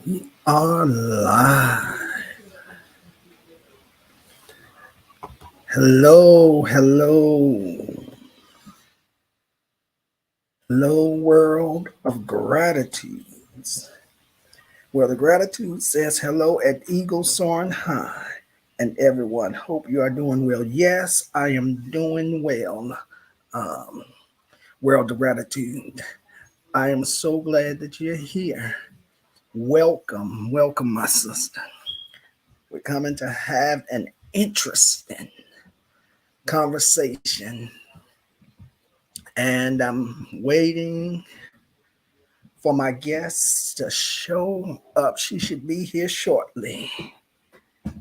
We are live. Hello, hello, hello, world of gratitudes. Well, the gratitude says hello at Eagle Soaring High. And everyone, hope you are doing well. Yes, I am doing well. Um, world of gratitude. I am so glad that you're here. Welcome, welcome, my sister. We're coming to have an interesting conversation, and I'm waiting for my guest to show up. She should be here shortly. Let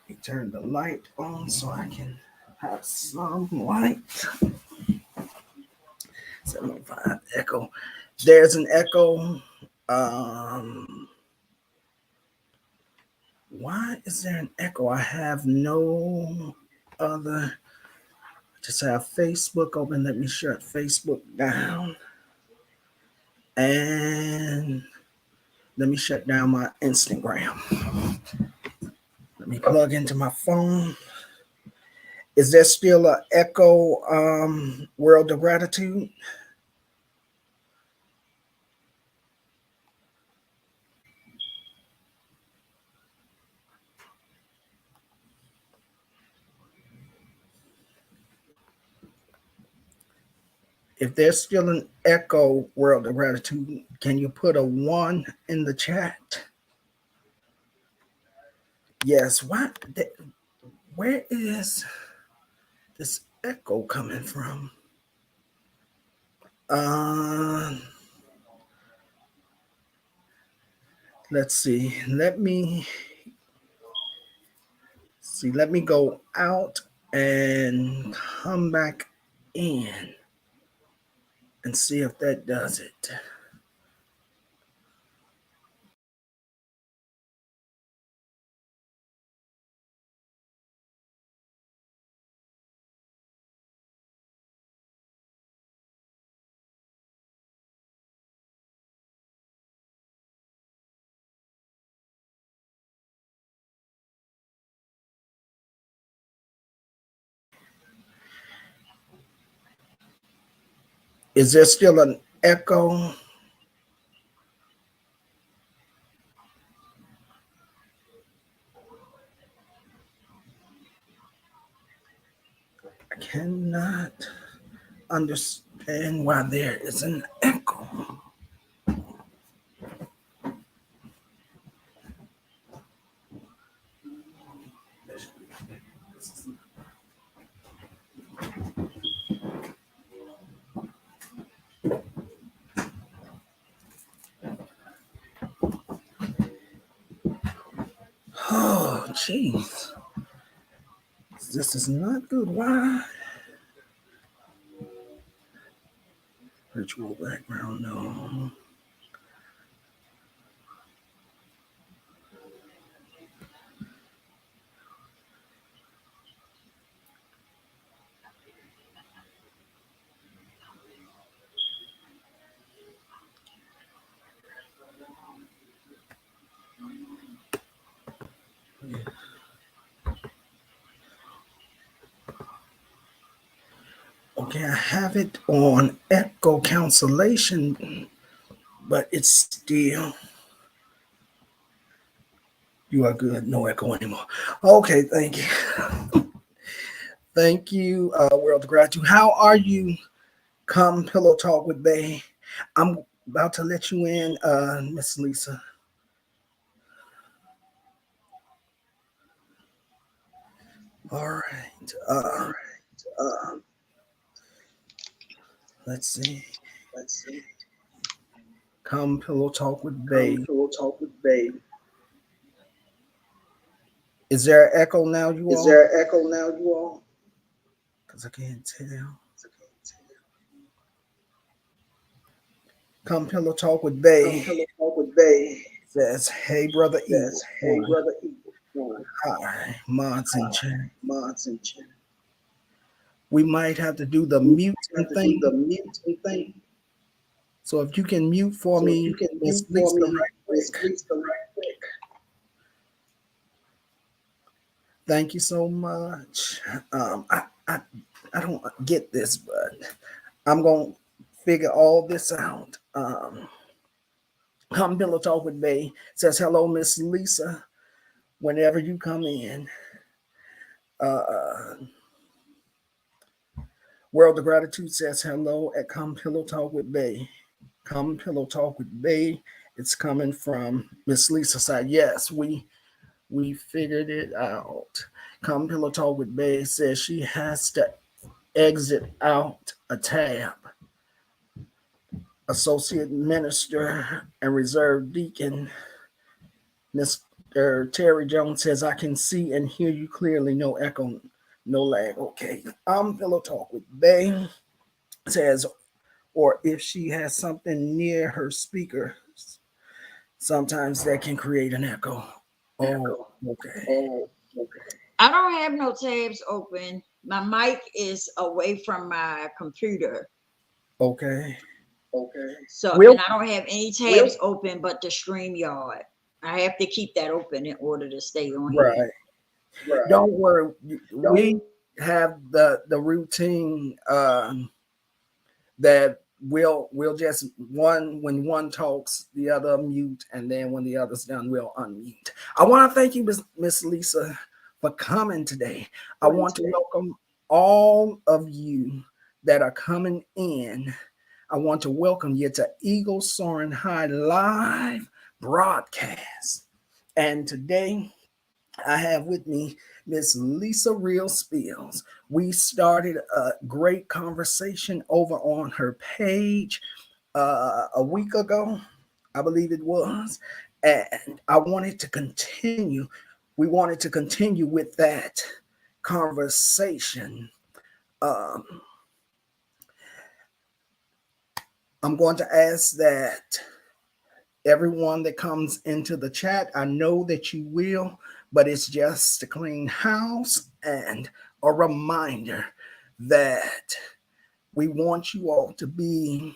me turn the light on so I can have some light. 705 echo. There's an echo. Um, why is there an echo? I have no other. Just have Facebook open. Let me shut Facebook down. And let me shut down my Instagram. Let me plug into my phone. Is there still an echo, world of gratitude? If there's still an echo, world of gratitude, can you put a 1 in the chat? Yes. Where is this echo coming from? Um, let's see. Let me go out and come back in and see if that does it. Is there still an echo? I cannot understand why there is an echo. Oh, jeez. This is not good. Why? Virtual background, no. Okay, I have it on echo cancellation, but it's still. You are good. No echo anymore. Okay, thank you. Thank you, World of Gratitude. How are you? Come Pillow Talk with Bay. I'm about to let you in, Miss Lisa. All right. Let's see. Come Pillow Talk with Bay. Is there an echo now, you all? Because I can't tell. Come Pillow Talk with Bay. Says, hey, brother Eagle. Hi, mods in chat. We might have to do the muting thing. So if you can mute for me, Miss Lisa, right quick. Thank you so much. I don't get this, but I'm going to figure all this out. Come Pillow Talk with Bay says, hello, Miss Lisa, whenever you come in. World of Gratitude says, hello at Come Pillow Talk with Bay. Come Pillow Talk with Bay. It's coming from Miss Lisa's side. Yes, we figured it out. Come Pillow Talk with Bay says she has to exit out a tab. Associate Minister and Reserve Deacon, Mr. Terry Jones says, I can see and hear you clearly. No echo, no lag. Okay. Pillow Talk with Bay says, or if she has something near her speakers, sometimes that can create an echo. Oh, okay. I don't have no tabs open. My mic is away from my computer. Okay. So and I don't have any tabs open but the StreamYard. I have to keep that open in order to stay on here. Right. Don't worry. We have the routine that we'll just when one talks, the other mute, and then when the other's done, we'll unmute. I want to thank you, Miss Lisa, for coming today. I want to welcome all of you that are coming in. I want to welcome you to Eagle Soaring High live broadcast. And today I have with me Miss Lisa Real Spills. We started a great conversation over on her page a week ago, I believe it was. And I wanted to continue. We wanted to continue with that conversation. I'm going to ask that everyone that comes into the chat, I know that you will, but it's just to clean house and a reminder that we want you all to be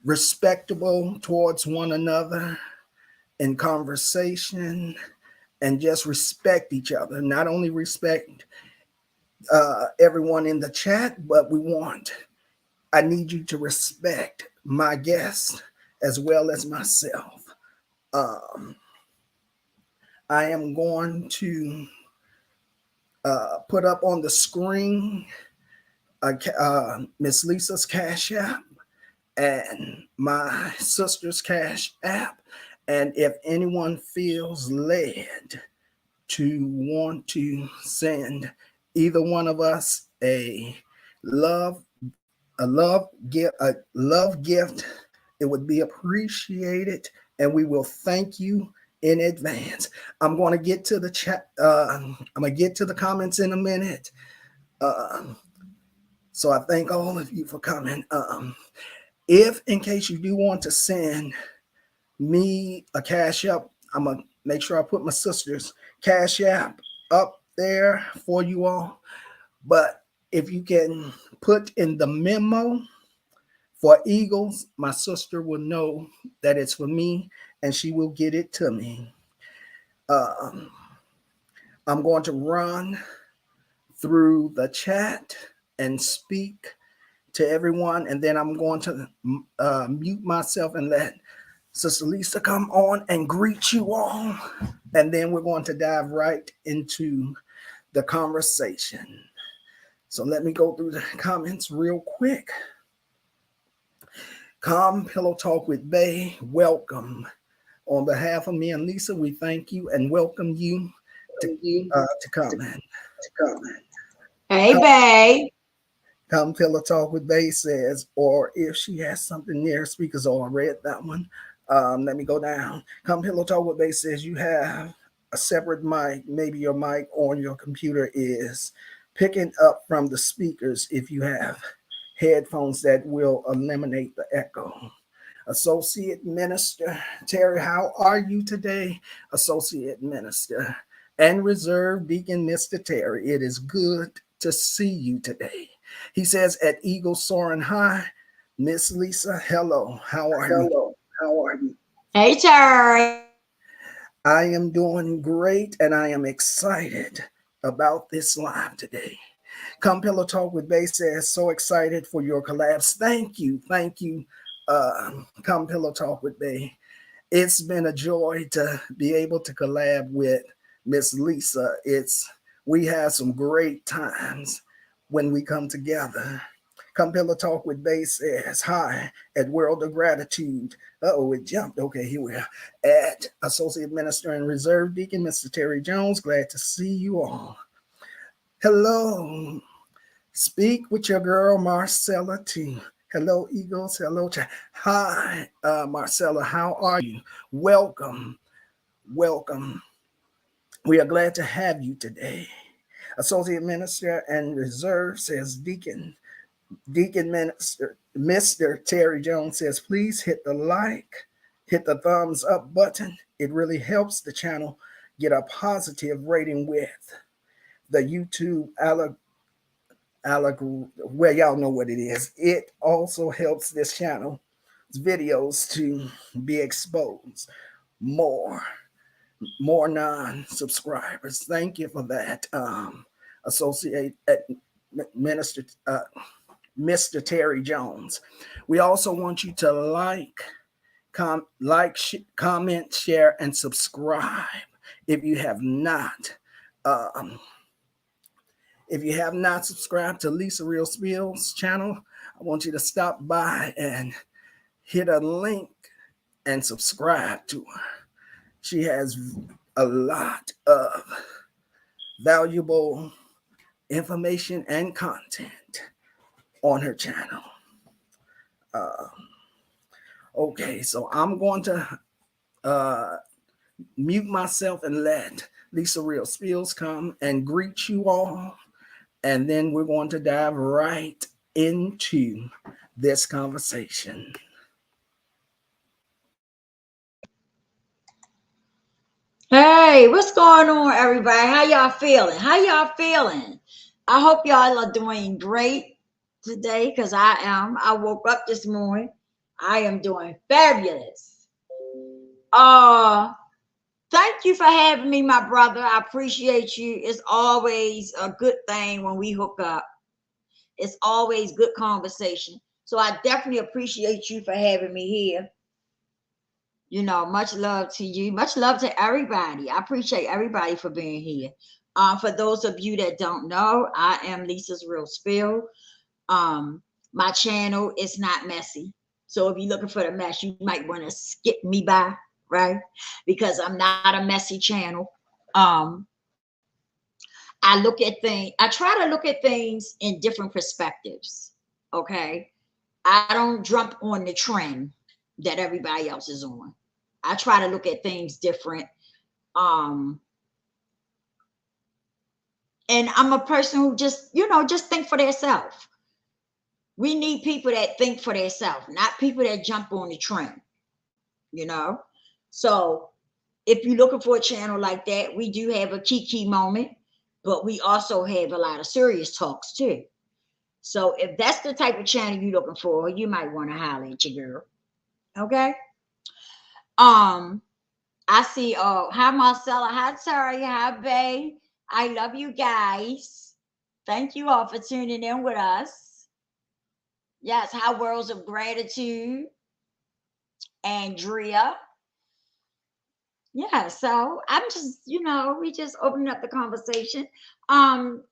respectable towards one another in conversation and just respect each other. Not only respect everyone in the chat, but I need you to respect my guests as well as myself. I am going to put up on the screen Miss Lisa's Cash App and my sister's Cash App. And if anyone feels led to want to send either one of us a love gift, it would be appreciated, and we will thank you in advance. I'm going to get to the chat. I'm going to get to the comments in a minute. So I thank all of you for coming. If in case you do want to send me a Cash App, I'm going to make sure I put my sister's Cash App up there for you all. But if you can put in the memo for Eagles, my sister will know that it's for me and she will get it to me. I'm going to run through the chat and speak to everyone, and then I'm going to mute myself and let Sister Lisa come on and greet you all, and then we're going to dive right into the conversation. So let me go through the comments real quick. Come Pillow Talk with Bay, welcome. On behalf of me and Lisa, we thank you and welcome you to come in. Hey, Bay. Come Pillow Talk with Bay says, or if she has something near speakers, oh, I read that one. Let me go down. Come Pillow Talk with Bay says you have a separate mic. Maybe your mic on your computer is picking up from the speakers if you have headphones that will eliminate the echo. Associate Minister Terry, how are you today? Associate Minister and Reserve Deacon Mr. Terry, it is good to see you today. He says, at Eagle Soaring High, Miss Lisa, hello, how are you? Hello, how are you? Hey, Terry. I am doing great, and I am excited about this live today. Come Pillow Talk with Bay says, so excited for your collabs. Thank you, Come Pillow Talk with Bay. It's been a joy to be able to collab with Miss Lisa. We have some great times when we come together. Come Pillow Talk with Bay says, hi, at World of Gratitude. Uh-oh, it jumped. Okay, here we are. At Associate Minister and Reserve Deacon, Mr. Terry Jones, glad to see you all. Hello. Speak with your girl, Marcella, too. Hello, Eagles. Hello, chat. Hi, Marcella. How are you? Welcome. Welcome. We are glad to have you today. Associate Minister and Reserve says, Deacon Minister, Mr. Terry Jones says, please hit the like, hit the thumbs up button. It really helps the channel get a positive rating with the YouTube well, y'all know what it is. It also helps this channel's videos to be exposed more non-subscribers. Thank you for that, Associate Minister Mr. Terry Jones. We also want you to comment, share, and subscribe if you have not. If you have not subscribed to Lisa Real Spills channel, I want you to stop by and hit a link and subscribe to her. She has a lot of valuable information and content on her channel. Okay, so I'm going to mute myself and let Lisa Real Spills come and greet you all. And then we're going to dive right into this conversation. Hey, what's going on, everybody? How y'all feeling? I hope y'all are doing great today, because I am. I woke up this morning. I am doing fabulous. Thank you for having me, my brother. I appreciate you. It's always a good thing when we hook up. It's always good conversation. So I definitely appreciate you for having me here. You know, much love to you. Much love to everybody. I appreciate everybody for being here. For those of you that don't know, I am Lisa's Real Spill. My channel is not messy. So if you're looking for the mess, you might want to skip me by, right? Because I'm not a messy channel. I try to look at things in different perspectives. Okay. I don't jump on the trend that everybody else is on. I try to look at things different. And I'm a person who just think for themselves. We need people that think for themselves, not people that jump on the trend, you know? So if you're looking for a channel like that, we do have a kiki moment, but we also have a lot of serious talks too. So if that's the type of channel you're looking for, you might want to holler at your girl. Okay. I see, hi Marcella, hi Terry, hi Bay. I love you guys. Thank you all for tuning in with us. Yes, hi Worlds of Gratitude. Andrea. Yeah, so I'm just, we just opening up the conversation.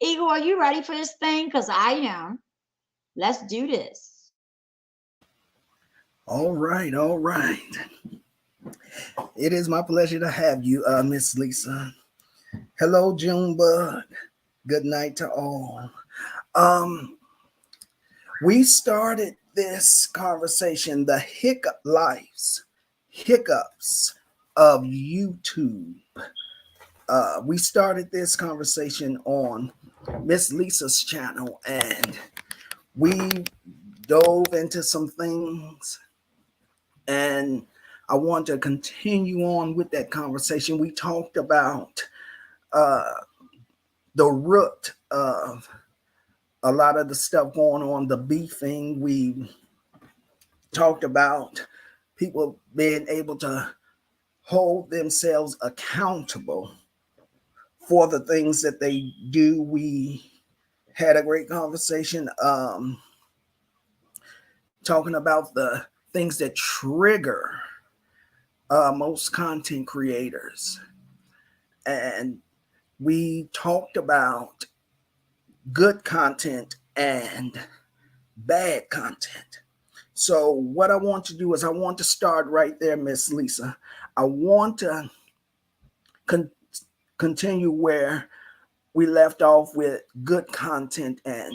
Eagle, are you ready for this thing? Because I am. Let's do this. All right. It is my pleasure to have you, Miss Lisa. Hello, Junebug. Good night to all. We started this conversation, the hiccups of YouTube. We started this conversation on Miss Lisa's channel, and we dove into some things, and I want to continue on with that conversation. We talked about the root of a lot of the stuff going on, the beefing, we talked about people being able to hold themselves accountable for the things that they do. We had a great conversation talking about the things that trigger most content creators. And we talked about good content and bad content. So what I want to do is I want to start right there, Miss Lisa. I want to continue where we left off with good content and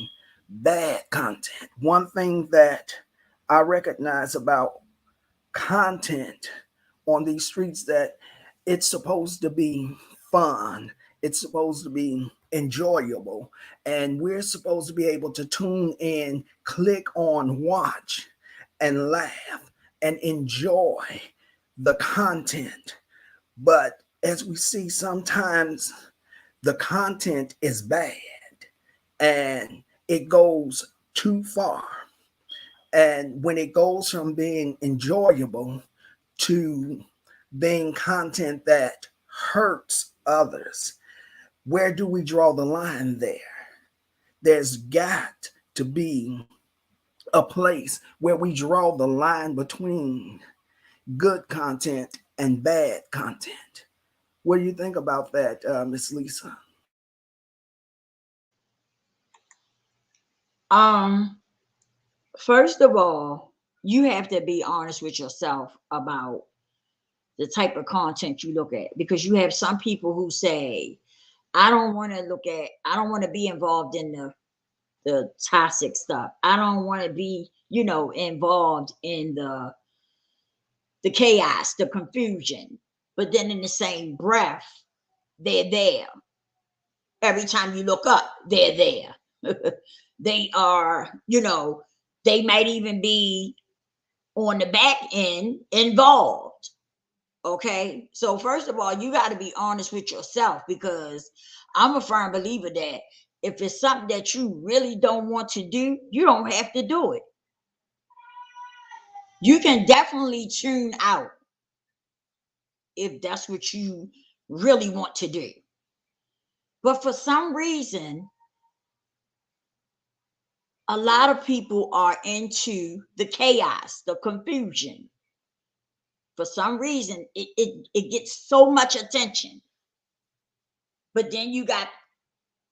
bad content. One thing that I recognize about content on these streets, that it's supposed to be fun, it's supposed to be enjoyable, and we're supposed to be able to tune in, click on watch, and laugh and enjoy the content. But as we see, sometimes the content is bad and it goes too far. And when it goes from being enjoyable to being content that hurts others, where do we draw the line there? There's got to be a place where we draw the line between good content and bad content. What do you think about that, Miss Lisa? First of all, you have to be honest with yourself about the type of content you look at, because you have some people who say, I don't want to look at, I don't want to be involved in the toxic stuff. I don't want to be, involved in the chaos, the confusion. But then in the same breath, they're there. Every time you look up, they're there. They are, they might even be on the back end involved. Okay. So, first of all, you got to be honest with yourself, because I'm a firm believer that if it's something that you really don't want to do, you don't have to do it. You can definitely tune out if that's what you really want to do. But for some reason, a lot of people are into the chaos, the confusion. For some reason, it gets so much attention. But then you got,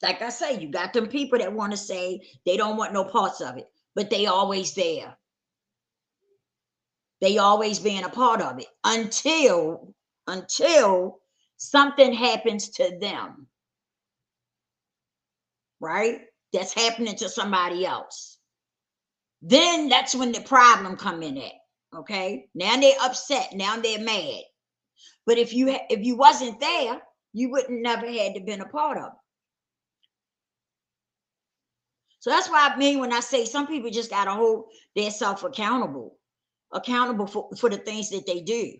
like I say, you got them people that want to say they don't want no parts of it, but they always there. They always being a part of it until something happens to them, right? That's happening to somebody else. Then that's when the problem come in at. Okay, now they're upset, now they're mad. But if you wasn't there, you wouldn't never had to been a part of it. So that's why I mean when I say some people just gotta hold themselves accountable for the things that they do.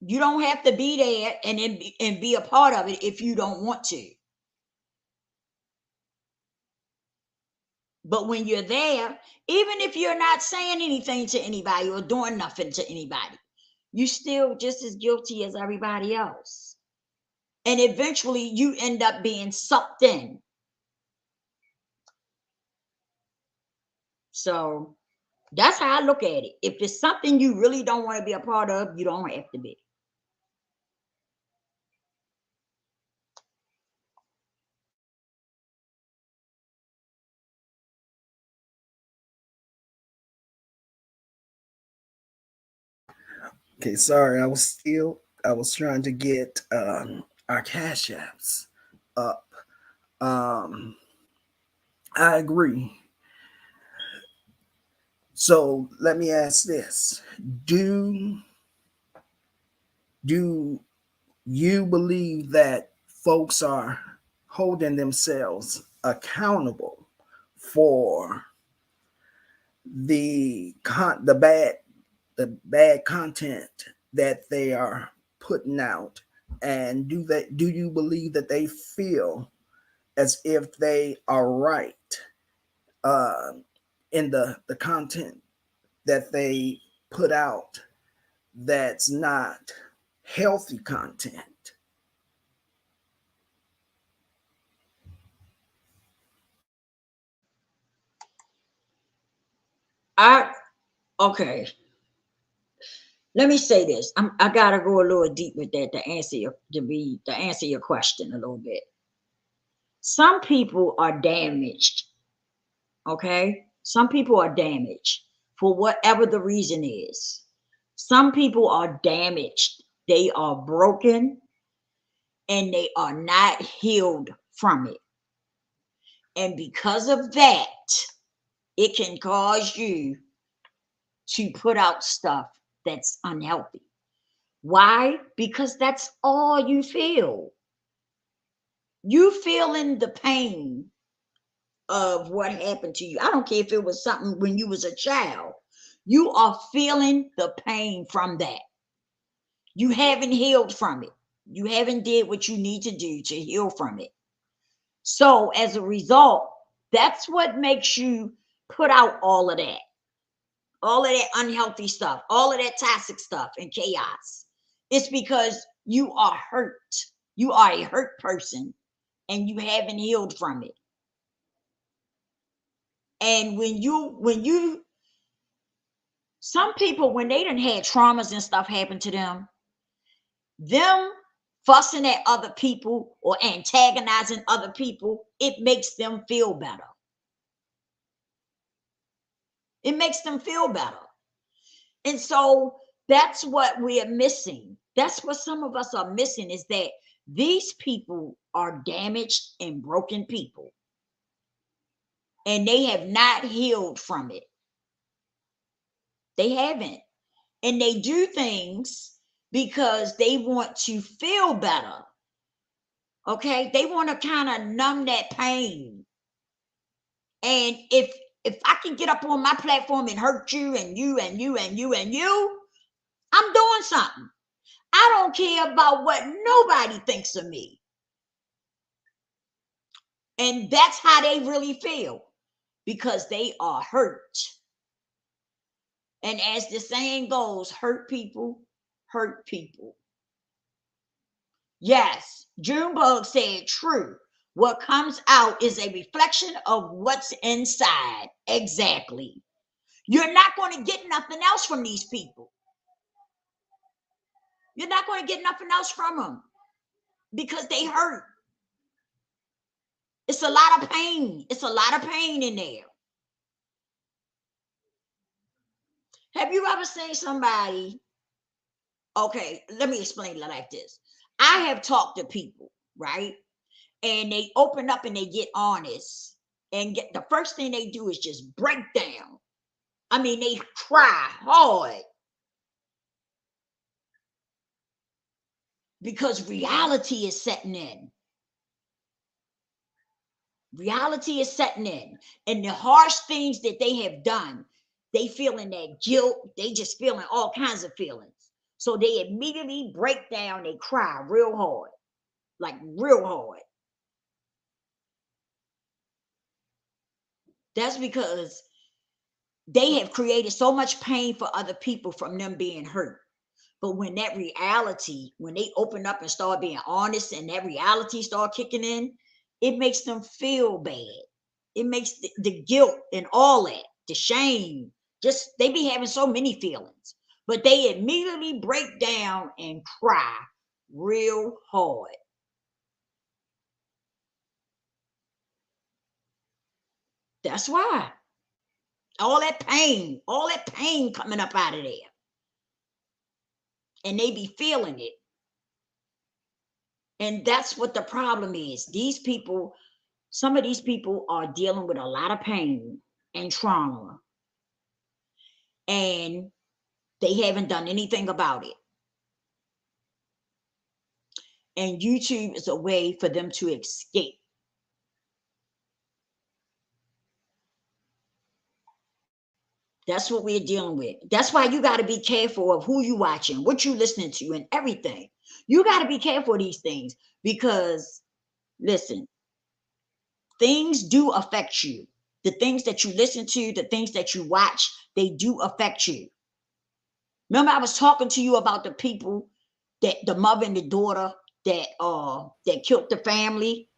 You don't have to be there and be a part of it if you don't want to. But when you're there, even if you're not saying anything to anybody or doing nothing to anybody, you're still just as guilty as everybody else. And eventually you end up being sucked in. So that's how I look at it. If it's something you really don't want to be a part of, you don't have to be. Okay, sorry, I was trying to get our cash apps up. Um, I agree. So let me ask this: Do do you believe that folks are holding themselves accountable for the bad content that they are putting out, and do you believe that they feel as if they are right in the content that they put out that's not healthy content. Okay. Let me say this. I gotta go a little deep with that to answer your question a little bit. Some people are damaged. Okay, some people are damaged for whatever the reason is. Some people are damaged. They are broken and they are not healed from it. And because of that, it can cause you to put out stuff that's unhealthy. Why? Because that's all you feel. You feeling the pain of what happened to you. I don't care if it was something when you was a child. You are feeling the pain from that. You haven't healed from it. You haven't did what you need to do to heal from it. So as a result, that's what makes you put out all of that unhealthy stuff, all of that toxic stuff and chaos. It's because you are hurt. You are a hurt person and you haven't healed from it. And when you some people, when they done had traumas and stuff happen to them fussing at other people or antagonizing other people, it makes them feel better. It makes them feel better. And so that's what we are missing. That's what some of us are missing, is that these people are damaged and broken people. And they have not healed from it. They haven't. And they do things because they want to feel better. Okay? They want to kind of numb that pain. And if I can get up on my platform and hurt you and you and you and you and you, I'm doing something. I don't care about what nobody thinks of me. And that's how they really feel, because they are hurt. And as the saying goes, hurt people hurt people. Yes, Junebug said true. What comes out is a reflection of what's inside. Exactly. You're not going to get nothing else from these people. You're not going to get nothing else from them because they hurt. It's a lot of pain. It's a lot of pain in there. Have you ever seen somebody? Okay, let me explain it like this. I have talked to people, right? And they open up and they get honest. And get the first thing they do is just break down. I mean, they cry hard because reality is setting in. Reality is setting in. And the harsh things that they have done, they feeling that guilt. They just feeling all kinds of feelings. So they immediately break down. They cry real hard, like real hard. That's because they have created so much pain for other people from them being hurt. But when that reality, when they open up and start being honest and that reality start kicking in, it makes them feel bad. It makes the guilt and all that, the shame, just they be having so many feelings. But they immediately break down and cry real hard. That's why. All that pain coming up out of there. And they be feeling it. And that's what the problem is. These people, some of these people are dealing with a lot of pain and trauma, and they haven't done anything about it. And YouTube is a way for them to escape. That's what we're dealing with. That's why you got to be careful of who you watching, what you listening to, and everything. You got to be careful of these things because, listen, Things do affect you. The things that you listen to, the things that you watch, they do affect you. Remember, I was talking to you about the people, that the mother and the daughter that killed the family,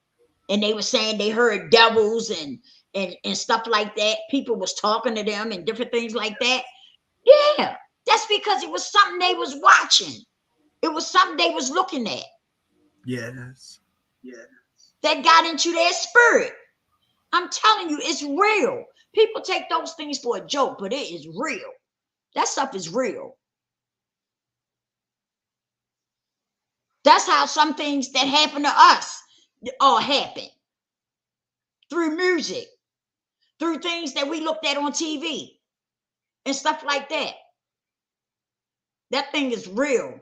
and they were saying they heard devils and stuff like that. People was talking to them and different things like that. Yeah, that's because it was something they was watching. It was something they was looking at. Yes. That got into their spirit. I'm telling you, it's real. People take those things for a joke, but it is real. That stuff is real. That's how some things that happen to us all happen. Through music, through things that we looked at on TV and stuff like that. That thing is real.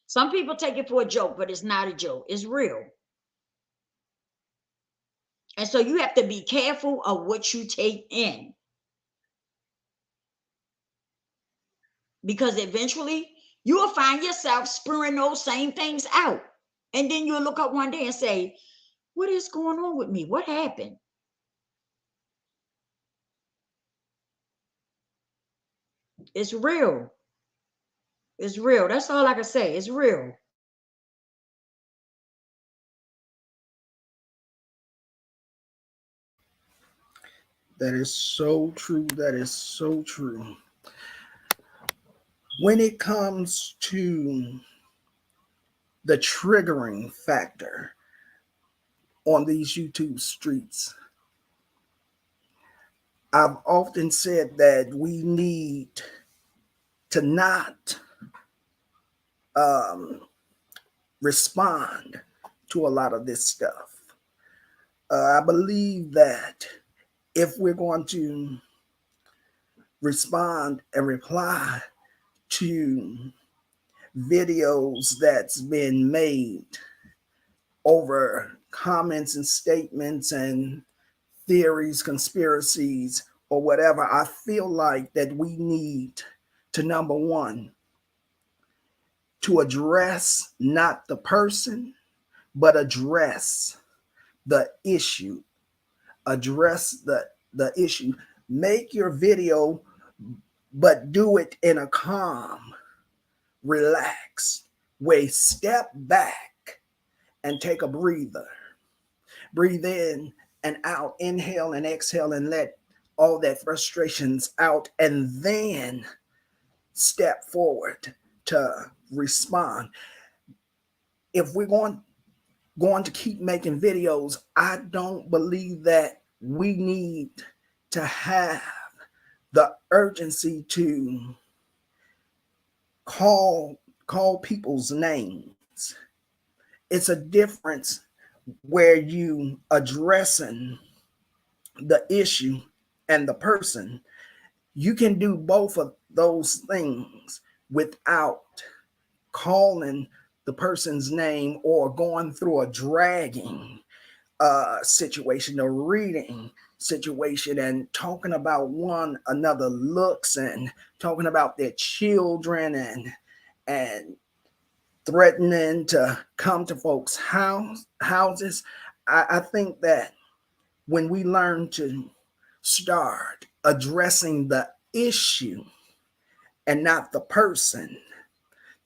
Some people take it for a joke, but it's not a joke. It's real. And so you have to be careful of what you take in. Because eventually you will find yourself spewing those same things out. And then you'll look up one day and say, what is going on with me? What happened? It's real. It's real. That's all I can say. It's real. That is so true. That is so true. When it comes to the triggering factor on these YouTube streets, I've often said that we need to not respond to a lot of this stuff. I believe that if we're going to respond and reply to videos that's been made over comments and statements and theories, conspiracies, or whatever, I feel like that we need to, number one, to address not the person, but address the issue. Address the issue. Make your video, but do it in a calm, relaxed way. Step back and take a breather. Breathe in and out, inhale and exhale, and let all that frustrations out, and then step forward to respond. If we're going to keep making videos, I don't believe that we need to have the urgency to call people's names. It's a difference where you addressing the issue and the person. You can do both of those things without calling the person's name or going through a dragging situation, a reading situation, and talking about one another looks and talking about their children and threatening to come to folks' houses. I think that when we learn to start addressing the issue and not the person,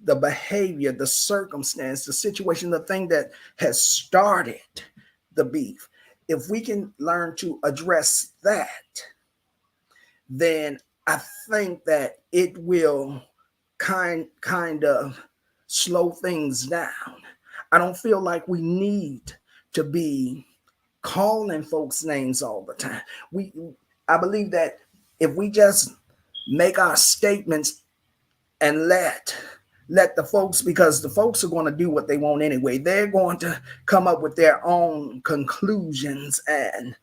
the behavior, the circumstance, the situation, the thing that has started the beef, if we can learn to address that, then I think that it will kind of slow things down. I don't feel like we need to be calling folks names all the time. I believe that if we just make our statements and let the folks, because the folks are going to do what they want anyway. They're going to come up with their own conclusions and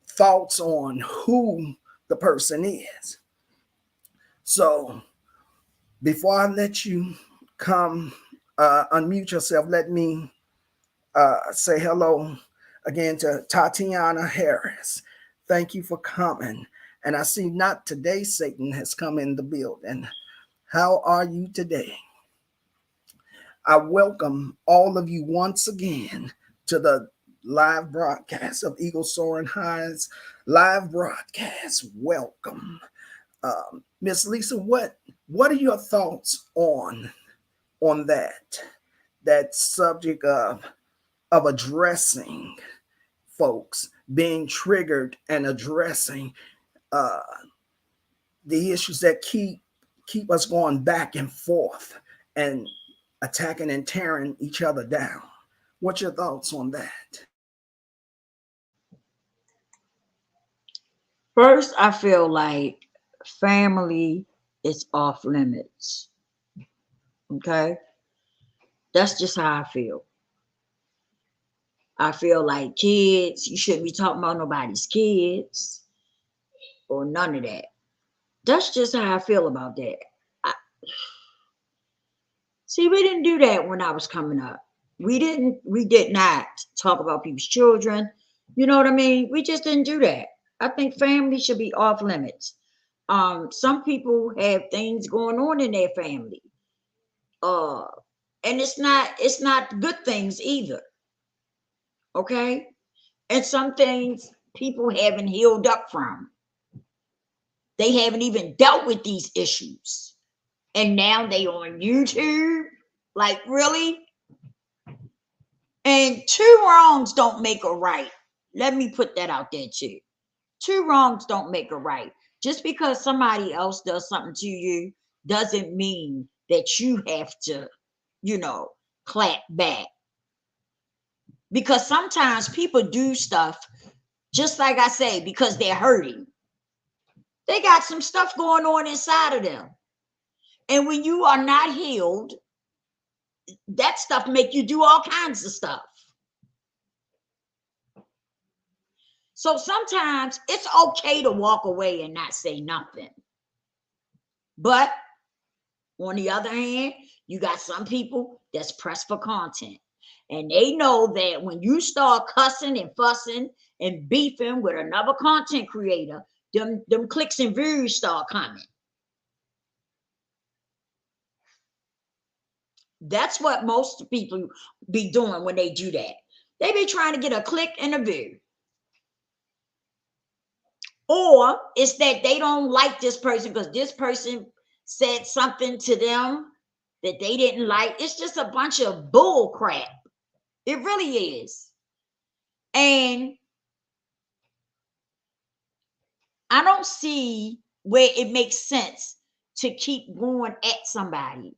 thoughts on who the person is. So before I let you come unmute yourself, let me say hello again to Tatiana Harris. Thank you for coming. And I see Not Today Satan has come in the building. How are you today? I welcome all of you once again to the live broadcast of Eagle Soaring High's live broadcast. Welcome. Miss Lisa, what are your thoughts on that subject of addressing folks being triggered and addressing uh, the issues that keep us going back and forth and attacking and tearing each other down? What's your thoughts on that? First, I feel like family is off limits. Okay. That's just how I feel. I feel like kids, you shouldn't be talking about nobody's kids or none of that. That's just how I feel about that. I, See, we didn't do that when I was coming up. We did not talk about people's children. You know what I mean? We just didn't do that. I think family should be off limits. Some people have things going on in their family. Uh, and it's not good things either. Okay? And some things people haven't healed up from. They haven't even dealt with these issues. And now they on YouTube. Like, really? And two wrongs don't make a right. Let me put that out there too. Two wrongs don't make a right. Just because somebody else does something to you doesn't mean that you have to, clap back. Because sometimes people do stuff, just like I say, because they're hurting. They got some stuff going on inside of them. And when you are not healed, that stuff make you do all kinds of stuff. So sometimes it's okay to walk away and not say nothing. But on the other hand, you got some people that's pressed for content. And they know that when you start cussing and fussing and beefing with another content creator, them clicks and views start coming. That's what most people be doing when they do that. They be trying to get a click and a view. Or it's that they don't like this person because this person said something to them that they didn't like. It's just a bunch of bull crap. It really is. And I don't see where it makes sense to keep going at somebody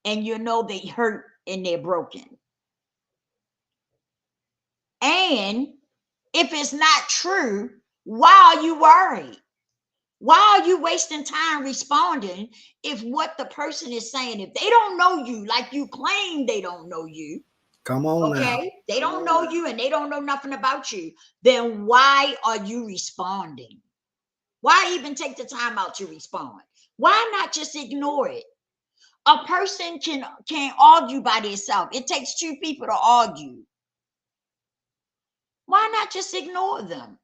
and they hurt and they're broken. And if it's not true, why are you worried? Why are you wasting time responding if what the person is saying, if they don't know you, like you claim they don't know you, Come on now. okay, they don't know you and they don't know nothing about you, then why are you responding? Why even take the time out to respond? Why not just ignore it? A person can't argue by themselves. It takes two people to argue. Why not just ignore them?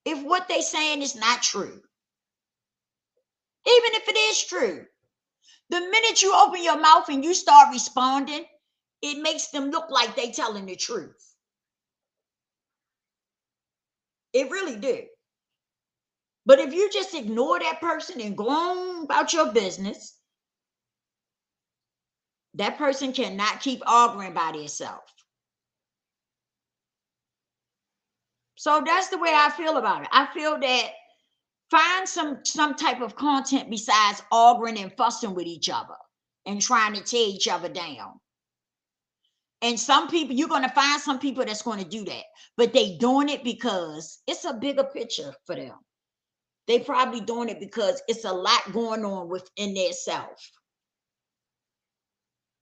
If what they're saying is not true. Even if it is true. The minute you open your mouth and you start responding, it makes them look like they telling the truth. It really do. But if you just ignore that person and go on about your business, that person cannot keep arguing by themselves. So that's the way I feel about it. I feel that find some type of content besides arguing and fussing with each other and trying to tear each other down. And some people, you're going to find some people that's going to do that, but they doing it because it's a bigger picture for them. They probably doing it because it's a lot going on within their self.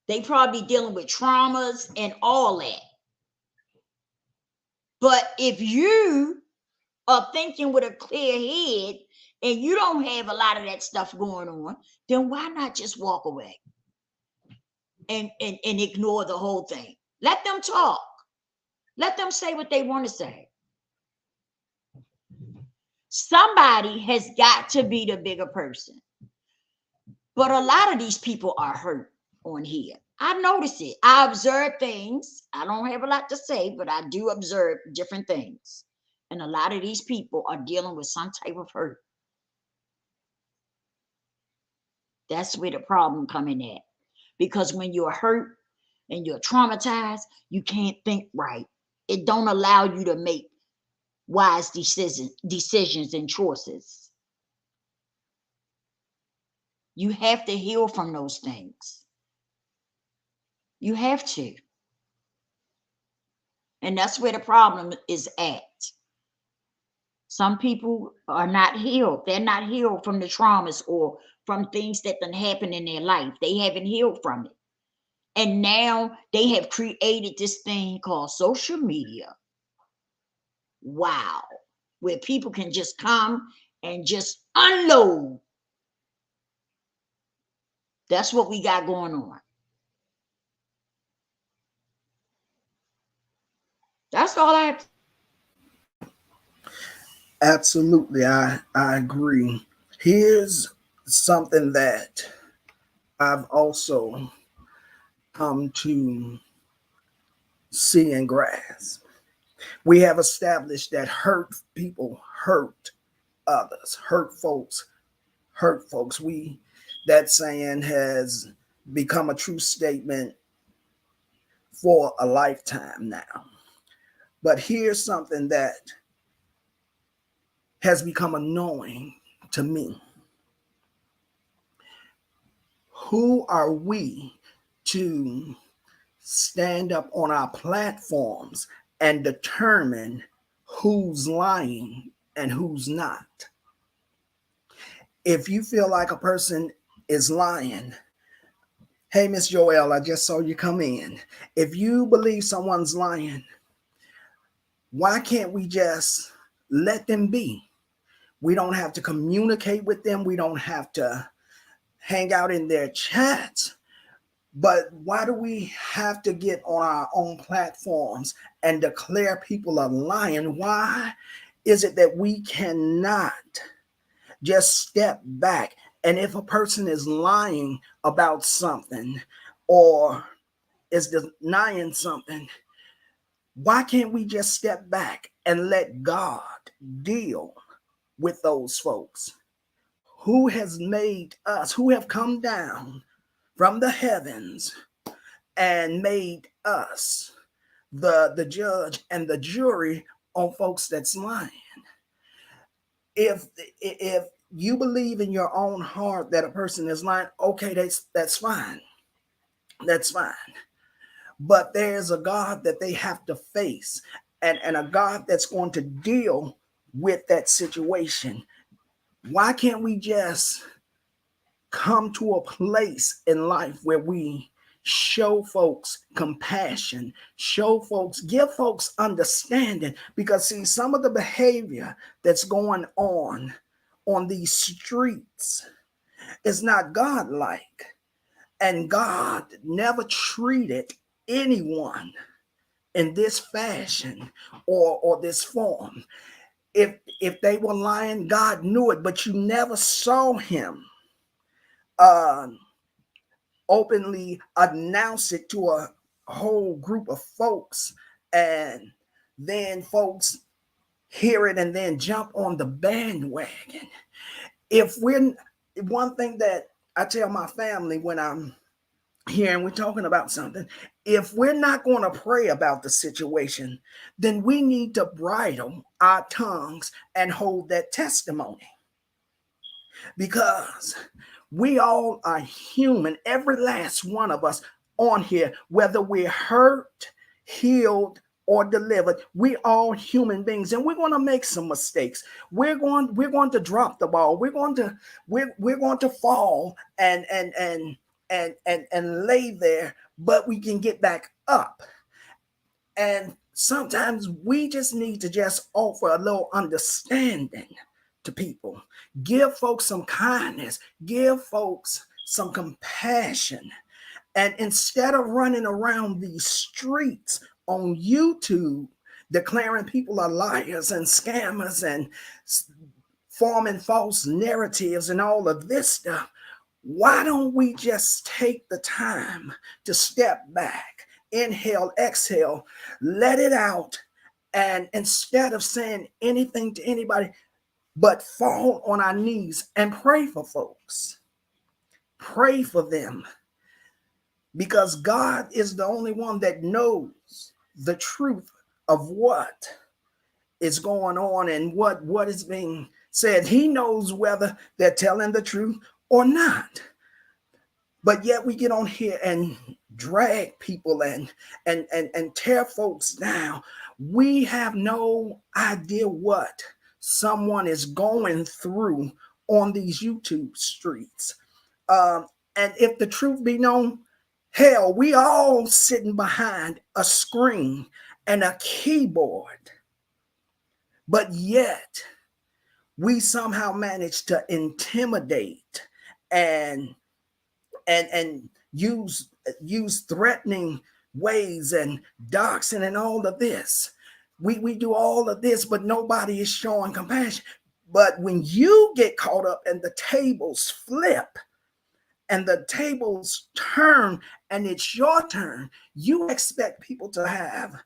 They probably dealing with traumas and all that. But if you are thinking with a clear head and you don't have a lot of that stuff going on, then why not just walk away and ignore the whole thing? Let them talk. Let them say what they want to say. Somebody has got to be the bigger person. But a lot of these people are hurt on here. I notice it. I observe things. I don't have a lot to say, but I do observe different things. And a lot of these people are dealing with some type of hurt. That's where the problem coming at. Because when you're hurt and you're traumatized, you can't think right. It don't allow you to make wise decisions and choices. You have to heal from those things. You have to. And that's where the problem is at. Some people are not healed. They're not healed from the traumas or from things that done happened in their life. They haven't healed from it. And now they have created this thing called social media. Wow. Where people can just come and just unload. That's what we got going on. That's all I have to. Absolutely, I agree. Here's something that I've also come to see and grasp. We have established that hurt people hurt others, hurt folks. That saying has become a true statement for a lifetime now. But here's something that has become annoying to me. Who are we to stand up on our platforms and determine who's lying and who's not? If you feel like a person is lying, hey, Miss Joelle, I just saw you come in. If you believe someone's lying, why can't we just let them be? We don't have to communicate with them. We don't have to hang out in their chats. But why do we have to get on our own platforms and declare people are lying? Why is it that we cannot just step back? And if a person is lying about something or is denying something, why can't we just step back and let God deal with those folks who has made us, who have come down from the heavens and made us the judge and the jury on folks that's lying? If you believe in your own heart that a person is lying, okay, that's fine. That's fine. But there's a God that they have to face, and a God that's going to deal with that situation. Why can't we just come to a place in life where we show folks compassion, give folks understanding? Because see, some of the behavior that's going on these streets is not godlike, and God never treated anyone in this fashion or this form. If they were lying, God knew it, but you never saw him openly announce it to a whole group of folks, and then folks hear it and then jump on the bandwagon. If we're One thing that I tell my family when I'm here and we're talking about something, if we're not going to pray about the situation, then we need to bridle our tongues and hold that testimony, because we all are human, every last one of us on here, whether we're hurt, healed, or delivered. We all human beings, and we're going to make some mistakes. We're going to drop the ball. We're going to fall and lay there, but we can get back up. And sometimes we just need to just offer a little understanding to people. Give folks some kindness. Give folks some compassion. And instead of running around these streets on YouTube declaring people are liars and scammers and forming false narratives and all of this stuff, Why don't we just take the time to step back, inhale, exhale, let it out, and instead of saying anything to anybody, but fall on our knees and pray for folks, pray for them, because God is the only one that knows the truth of what is going on and what is being said. He knows whether they're telling the truth or not. But yet we get on here and drag people and tear folks down. We have no idea what someone is going through on these YouTube streets. And if the truth be known, hell, we all sitting behind a screen and a keyboard. But yet we somehow manage to intimidate and use threatening ways and doxing and all of this. We do all of this, but nobody is showing compassion. But when you get caught up and the tables flip and the tables turn and it's your turn, you expect people to have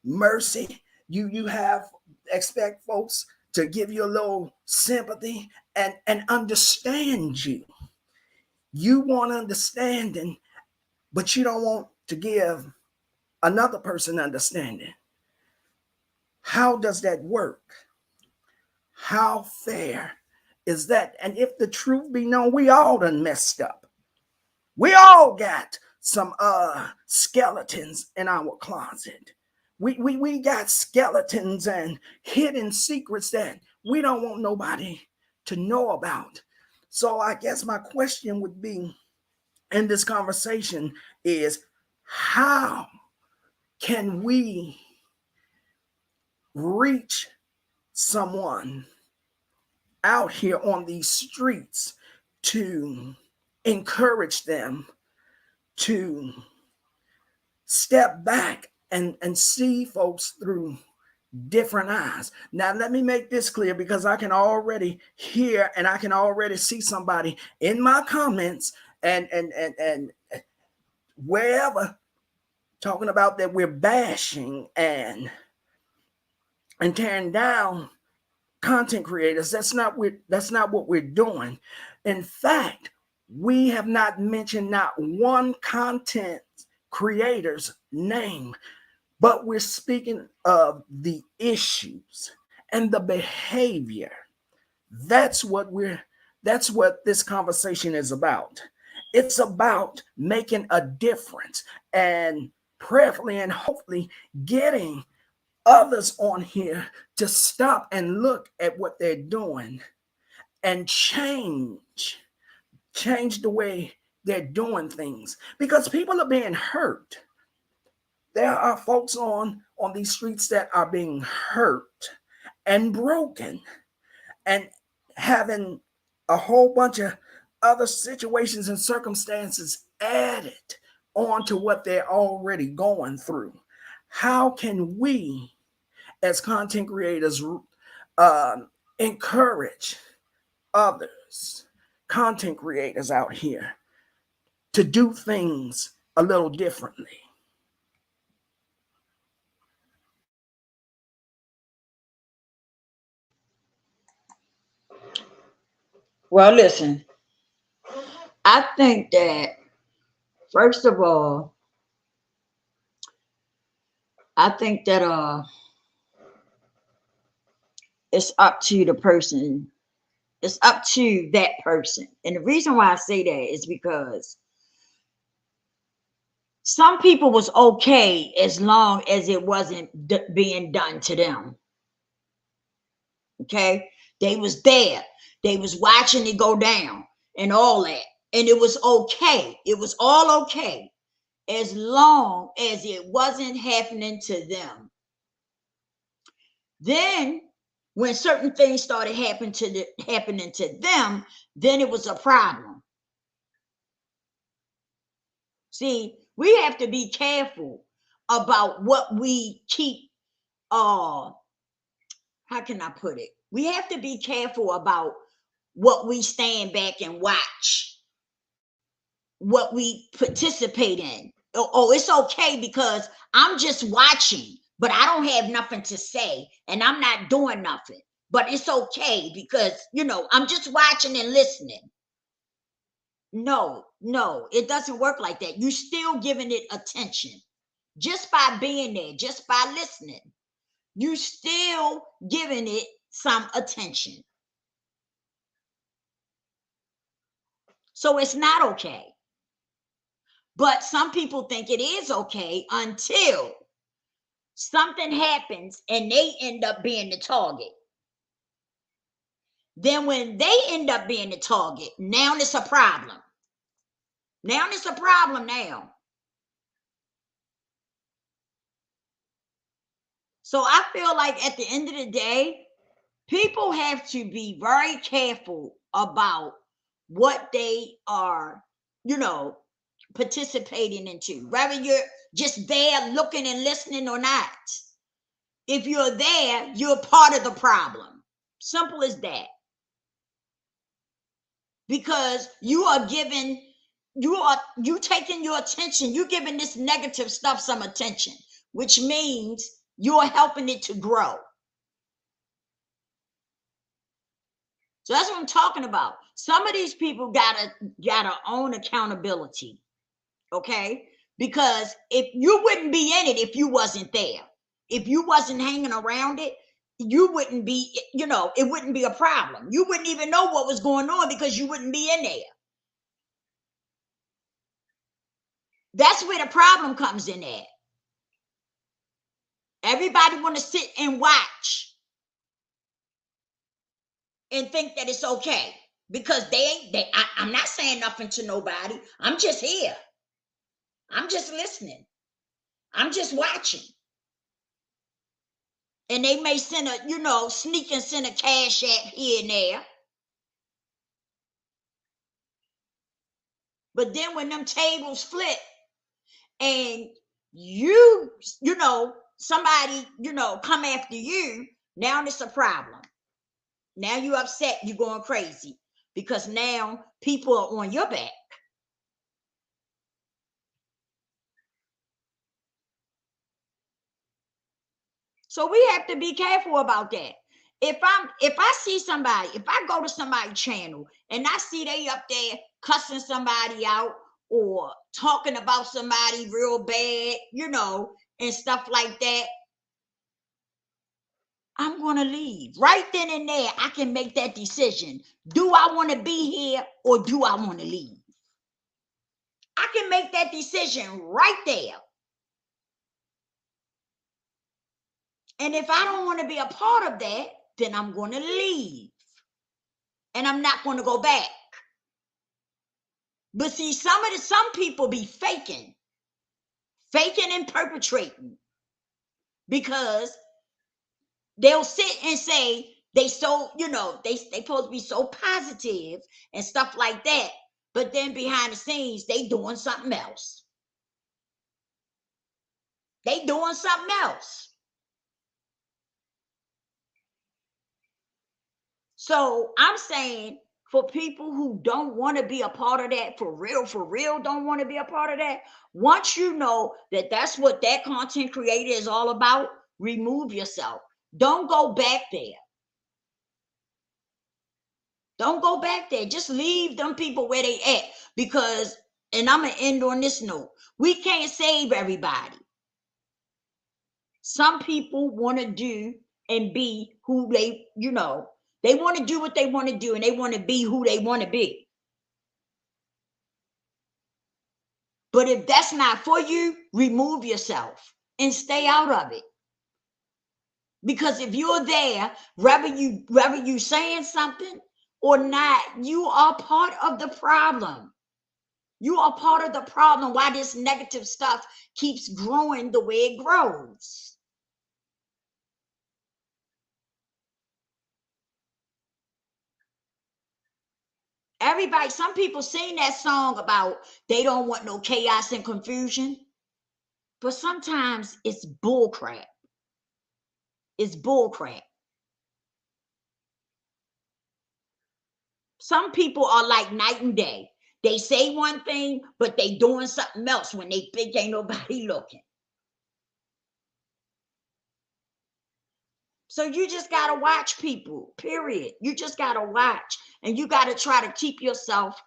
mercy. You have expect folks to give you a little sympathy and understand you. You want understanding, but you don't want to give another person understanding. How does that work? How fair is that? And if the truth be known, we all done messed up. We all got some skeletons in our closet. We got skeletons and hidden secrets that we don't want nobody to know about. So I guess my question would be in this conversation is, how can we reach someone out here on these streets to encourage them to step back and see folks through different eyes? Now, let me make this clear, because I can already hear and I can already see somebody in my comments and wherever talking about that we're bashing and tearing down content creators. That's not what we're doing. In fact, we have not mentioned not one content creator's name, but we're speaking of the issues and the behavior. That's what this conversation is about. It's about making a difference and prayerfully and hopefully getting others on here to stop and look at what they're doing and change the way they're doing things, because people are being hurt. There are folks on these streets that are being hurt and broken and having a whole bunch of other situations and circumstances added on to what they're already going through. How can we, as content creators, encourage others, content creators out here, to do things a little differently? Well, listen, I think that, first of all, I think that it's up to the person. It's up to that person. And the reason why I say that is because some people was okay as long as it wasn't being done to them. Okay? They was there. They was watching it go down and all that. And it was okay. It was all okay as long as it wasn't happening to them. Then when certain things started happening to them, then it was a problem. See, we have to be careful about what we keep. How can I put it? We have to be careful about what we stand back and watch. what we participate in. Oh, it's okay because I'm just watching, but I don't have nothing to say and I'm not doing nothing. But it's okay because, I'm just watching and listening. No, it doesn't work like that. You're still giving it attention just by being there, just by listening. You still giving it some attention. So it's not okay. But some people think it is okay until something happens and they end up being the target. Then when they end up being the target, now it's a problem. Now it's a problem now. So I feel like at the end of the day, people have to be very careful about what they are, participating into, whether you're just there looking and listening or not. If you're there, you're part of the problem. Simple as that. Because you taking your attention, you're giving this negative stuff some attention, which means you're helping it to grow. So that's what I'm talking about. Some of these people gotta own accountability, okay? Because if you wouldn't be in it if you wasn't there, if you wasn't hanging around it, you wouldn't be, it wouldn't be a problem. You wouldn't even know what was going on because you wouldn't be in there. That's where the problem comes in at. Everybody want to sit and watch and think that it's okay because I'm not saying nothing to nobody. I'm just here. I'm just listening. I'm just watching. And they may send sneak and send a cash app here and there. But then when them tables flip and somebody, come after you, now it's a problem. Now you upset, you going crazy because now people are on your back. So we have to be careful about that. If I see somebody, if I go to somebody's channel and I see they up there cussing somebody out or talking about somebody real bad, and stuff like that, I'm going to leave. Right then and there, I can make that decision. Do I want to be here or do I want to leave? I can make that decision right there. And if I don't want to be a part of that, then I'm going to leave. And I'm not going to go back. But see, some people be faking and perpetrating because they'll sit and say they supposed to be so positive and stuff like that. But then behind the scenes, they doing something else. They doing something else. So I'm saying for people who don't want to be a part of that, for real, don't want to be a part of that, once you know that that's what that content creator is all about, remove yourself. Don't go back there. Don't go back there. Just leave them people where they at because, and I'm going to end on this note, we can't save everybody. Some people want to do and be who they want to do what they want to do and they want to be who they want to be. But if that's not for you, remove yourself and stay out of it. Because if you're there, whether you saying something or not, you are part of the problem. You are part of the problem why this negative stuff keeps growing the way it grows. Everybody, some people sing that song about they don't want no chaos and confusion, but sometimes it's bull crap. It's bull crap. Some people are like night and day. They say one thing, but they doing something else when they think ain't nobody looking. So you just got to watch people, period. You just got to watch, and you got to try to keep yourself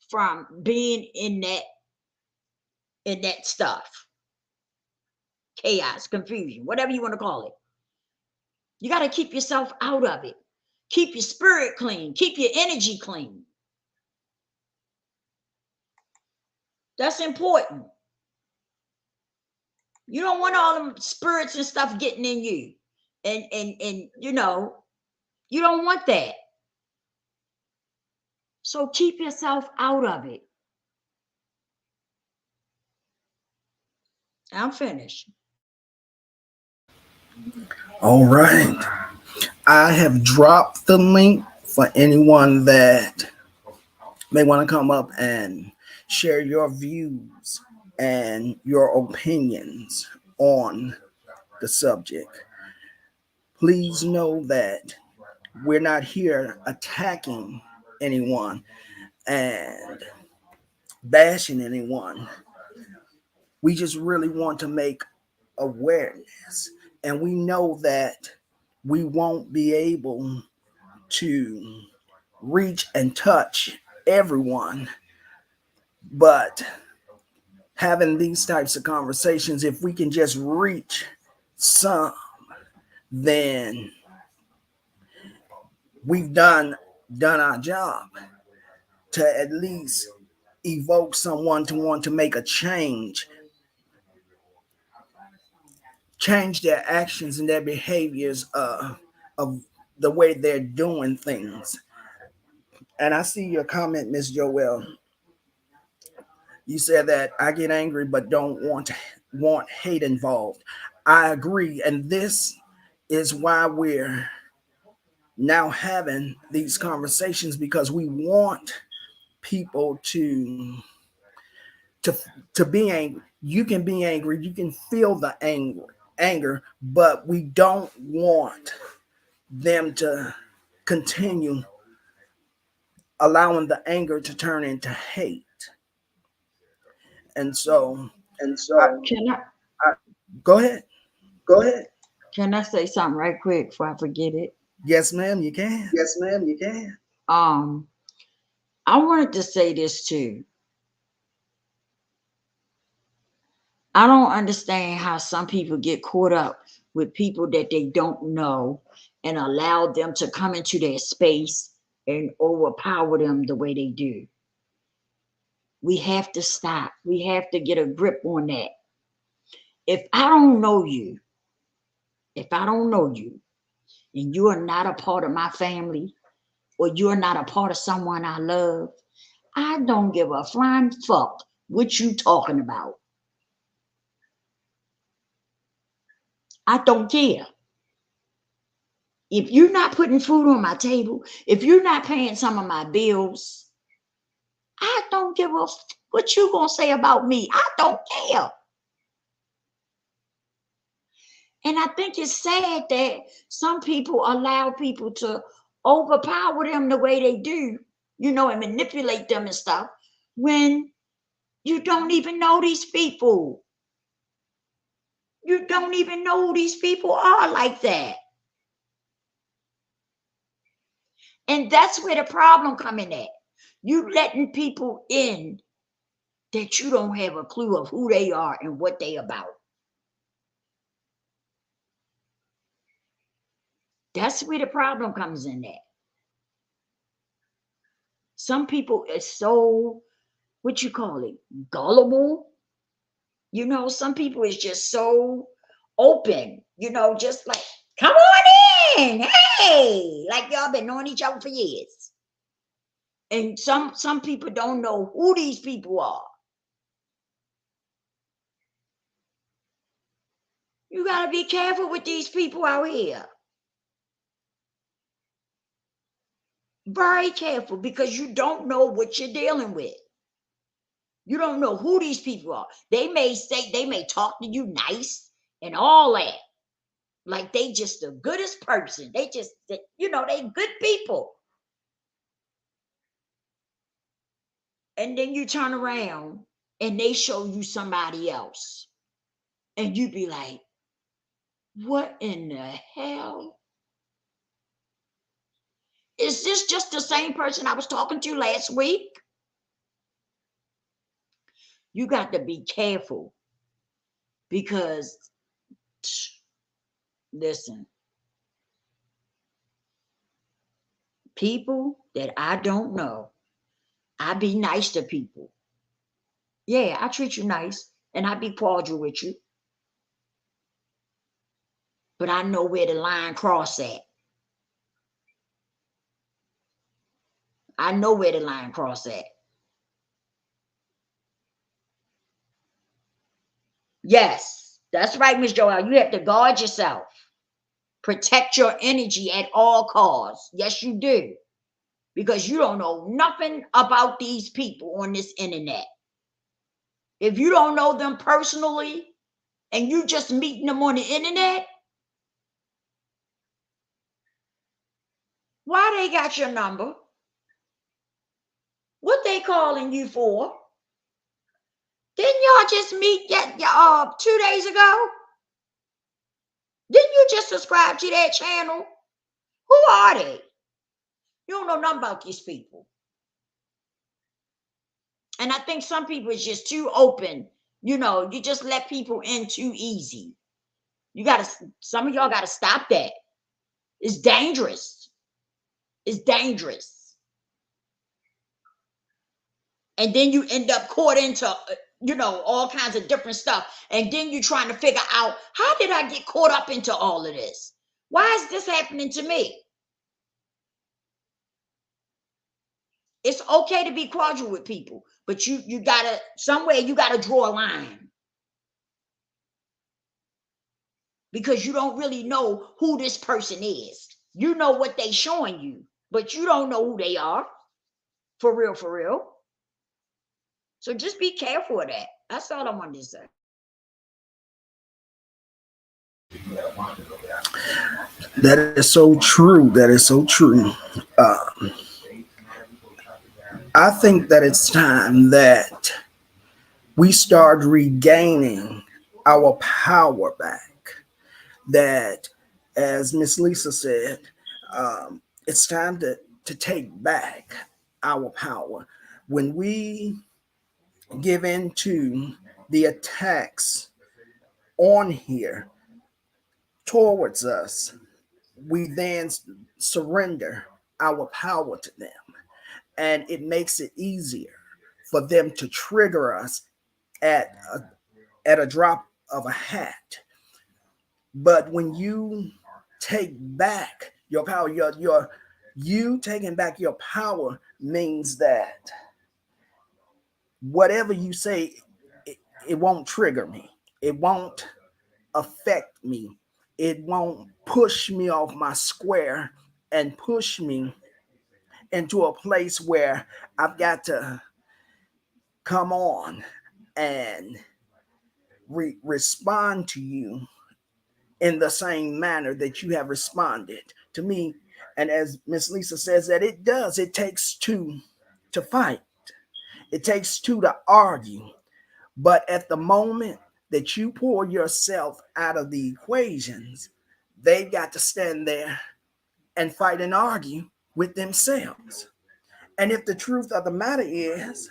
from being in that stuff. Chaos, confusion, whatever you want to call it. You got to keep yourself out of it. Keep your spirit clean. Keep your energy clean. That's important. You don't want all them spirits and stuff getting in you. And you don't want that. So keep yourself out of it. I'm finished. All right. I have dropped the link for anyone that may want to come up and share your views and your opinions on the subject. Please know that we're not here attacking anyone and bashing anyone. We just really want to make awareness. And we know that we won't be able to reach and touch everyone, but having these types of conversations, if we can just reach some, then we've done our job to at least evoke someone to want to make a change their actions and their behaviors of the way they're doing things. And I see your comment, Miss Joelle. You said that I get angry but don't want hate involved. I agree, and this is why we're now having these conversations, because we want people to to be angry. You can be angry, you can feel the anger, but we don't want them to continue allowing the anger to turn into hate. And so, And I, so, I go ahead. go ahead. Can I say something right quick before I forget it? Yes, ma'am, you can. Yes, ma'am, you can. Um, I wanted to say this too. I don't understand how some people get caught up with people that they don't know and allow them to come into their space and overpower them the way they do. We have to stop. We have to get a grip on that. If I don't know you, if I don't know you, and you are not a part of my family, or you're not a part of someone I love, I don't give a flying fuck what you talking about. I don't care. If you're not putting food on my table, if you're not paying some of my bills, I don't give a what you gonna say about me. I don't care. And I think it's sad that some people allow people to overpower them the way they do, and manipulate them and stuff when you don't even know these people. You don't even know who these people are like that. And that's where the problem coming at. You letting people in that you don't have a clue of who they are and what they about. That's where the problem comes in at. Some people are so, what you call it, gullible. Some people is just so open, just like, come on in, hey, like y'all been knowing each other for years. And some people don't know who these people are. You got to be careful with these people out here. Very careful, because you don't know what you're dealing with. You don't know who these people are. They may talk to you nice and all that. Like they just the goodest person. They good people. And then you turn around and they show you somebody else. And you be like, what in the hell? Is this just the same person I was talking to last week? You got to be careful because, listen, people that I don't know, I be nice to people. Yeah, I treat you nice and I be cordial with you. But I know where the line cross at. I know where the line cross at. Yes, that's right, Miss Joelle. You have to guard yourself. Protect your energy at all costs. Yes, you do. Because you don't know nothing about these people on this internet. If you don't know them personally and you just meeting them on the internet, why they got your number? What they calling you for? Didn't y'all just meet 2 days ago? Didn't you just subscribe to that channel? Who are they? You don't know nothing about these people. And I think some people is just too open. You know, you just let people in too easy. Some of y'all got to stop that. It's dangerous. It's dangerous. And then you end up caught into, all kinds of different stuff. And then you're trying to figure out, how did I get caught up into all of this? Why is this happening to me? It's okay to be cordial with people, but you gotta, somewhere you gotta draw a line. Because you don't really know who this person is. You know what they showing you, but you don't know who they are. For real, for real. So just be careful of that. That's all I wanted to say. That is so true. That is so true. I think that it's time that we start regaining our power back. That, as Miss Lisa said, it's time to take back our power. When we give in to the attacks on here towards us, we then surrender our power to them. And it makes it easier for them to trigger us at a drop of a hat. But when you take back your power, you taking back your power means that whatever you say, it won't trigger me. It won't affect me. It won't push me off my square and push me into a place where I've got to come on and respond to you in the same manner that you have responded to me. And as Miss Lisa says, that it takes two to fight. It takes two to argue. But at the moment that you pull yourself out of the equations, they've got to stand there and fight and argue with themselves. And if the truth of the matter is,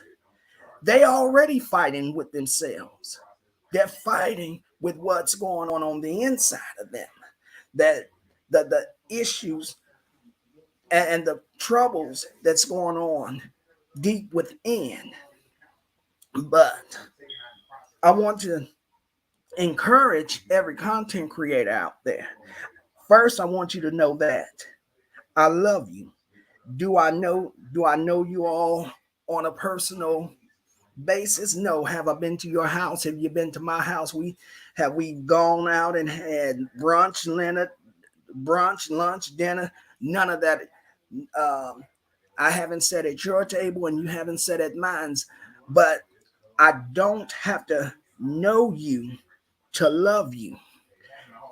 they already fighting with themselves. They're fighting with what's going on the inside of them. That the issues and the troubles that's going on deep within. But I want to encourage every content creator out there. First, I want you to know that I love you. Do I know you all on a personal basis? No. Have I been to your house? Have you been to my house? We gone out and had brunch, lunch, dinner? None of that. I haven't sat at your table and you haven't sat at mine's, but I don't have to know you to love you.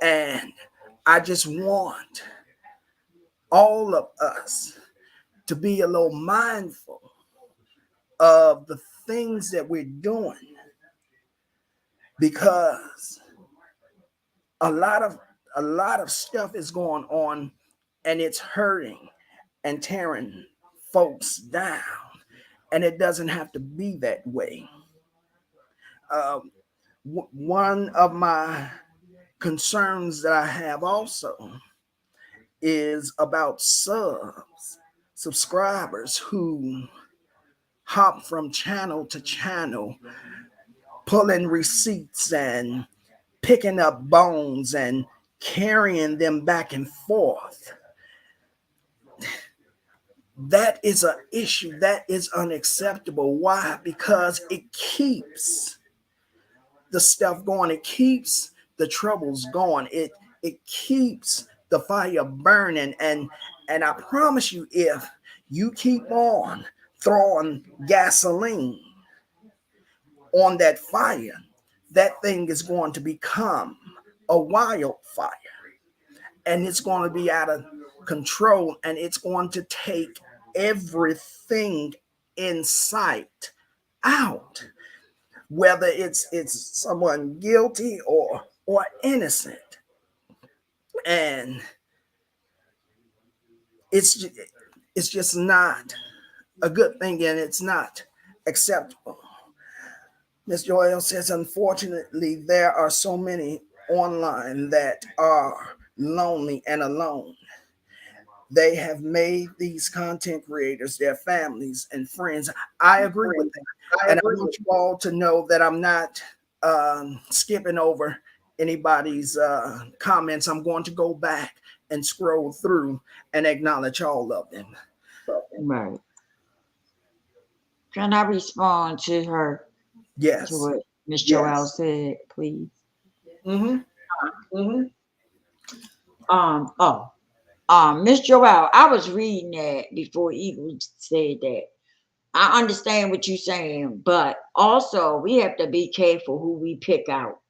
And I just want all of us to be a little mindful of the things that we're doing, because a lot of stuff is going on, and it's hurting and tearing folks down, and it doesn't have to be that way. Um, One of my concerns that I have also is about subscribers who hop from channel to channel, pulling receipts and picking up bones and carrying them back and forth. That is an issue. That is unacceptable. Why? Because it keeps the stuff going. It keeps the troubles going. It keeps the fire burning. And I promise you, if you keep on throwing gasoline on that fire, that thing is going to become a wildfire, and it's going to be out of control, and it's going to take everything in sight out, whether it's someone guilty or innocent. And it's just not a good thing, and it's not acceptable. Ms. Joel says, unfortunately, there are so many online that are lonely and alone. They have made these content creators their families and friends. I agree with that. And I want you all to know that I'm not skipping over anybody's comments. I'm going to go back and scroll through and acknowledge all of them. Right. Can I respond to her? Yes. To what Ms. Joel said, please. Mm-hmm. Mm-hmm. Miss Joel, I was reading that before Eagle said that. I understand what you're saying, but also we have to be careful who we pick out.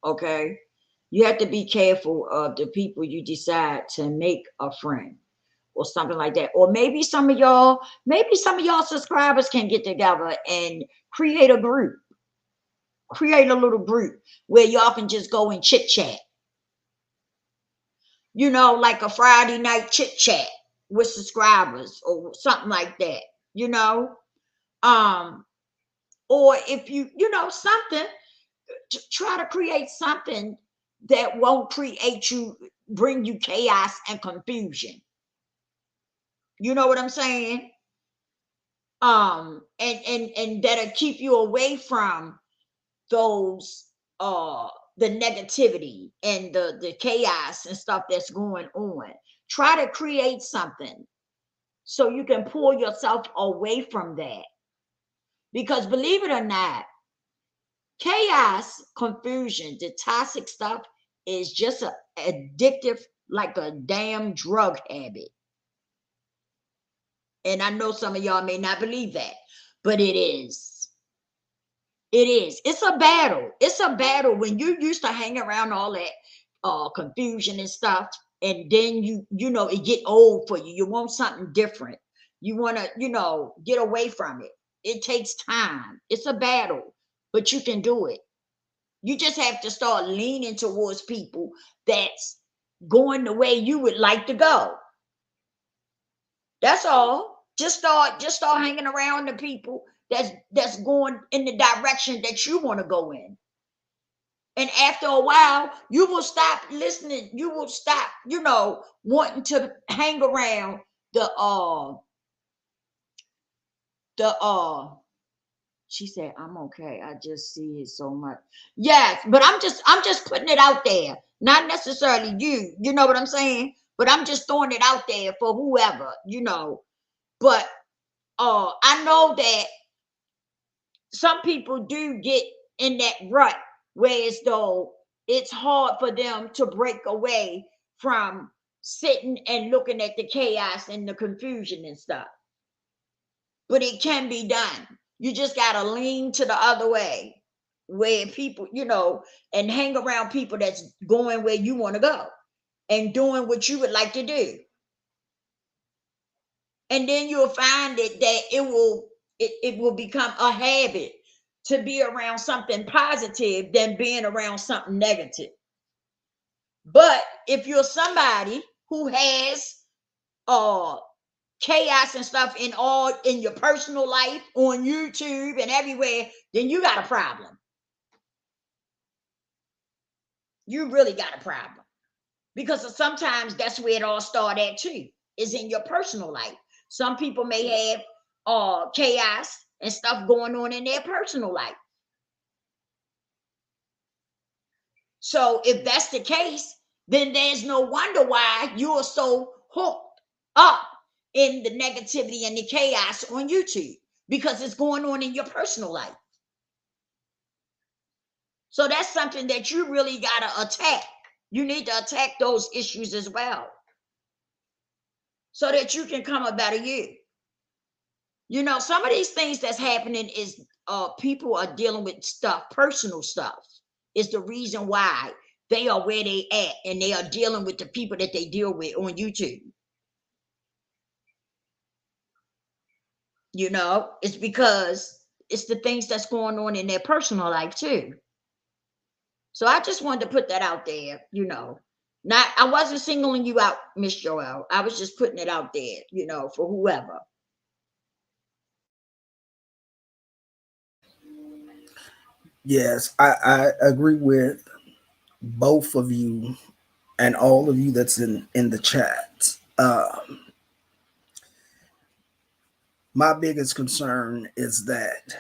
Okay? You have to be careful of the people you decide to make a friend or something like that. Or maybe some of y'all subscribers can get together and create a group. Create a little group where y'all can just go and chit chat. You know, like a Friday night chit chat with subscribers or something like that, you know. Or if something, try to create something that won't bring you chaos and confusion. You know what I'm saying? And that'll keep you away from those the negativity and the chaos and stuff that's going on. Try to create something so you can pull yourself away from that, because believe it or not, chaos, confusion, the toxic stuff is just addictive, like a damn drug habit. And I know some of y'all may not believe that, but it is. It is. It's a battle. It's a battle when you used to hang around all that confusion and stuff, and then it get old for you. You want something different. You want to, get away from it. It takes time. It's a battle, but you can do it. You just have to start leaning towards people that's going the way you would like to go. That's all. Just start hanging around the people that's going in the direction that you want to go in. And after a while, you will stop listening. You will stop, wanting to hang around the she said, I'm okay. I just see it so much. Yes, but I'm just putting it out there. Not necessarily you. You know what I'm saying? But I'm just throwing it out there for whoever, But I know that some people do get in that rut where as though it's hard for them to break away from sitting and looking at the chaos and the confusion and stuff. But it can be done. You just got to lean to the other way, where people, and hang around people that's going where you want to go and doing what you would like to do. And then you'll find that it will it will become a habit to be around something positive than being around something negative. But if you're somebody who has chaos and stuff in your personal life, on YouTube and everywhere, then you got a problem. You really got a problem. Because sometimes that's where it all started at too, is in your personal life. Some people may have chaos and stuff going on in their personal life. So if that's the case, then there's no wonder why you're so hooked up in the negativity and the chaos on YouTube, because it's going on in your personal life. So that's something that you really got to attack. You need to attack those issues as well, so that you can come a better you. You know, some of these things that's happening is people are dealing with stuff, personal stuff, is the reason why they are where they at, and they are dealing with the people that they deal with on YouTube. You know, it's because it's the things that's going on in their personal life too. So I just wanted to put that out there, you know. Not, I wasn't singling you out, Miss Joelle. I was just putting it out there, you know, for whoever. Yes, I agree with both of you and all of you that's in the chat. My biggest concern is that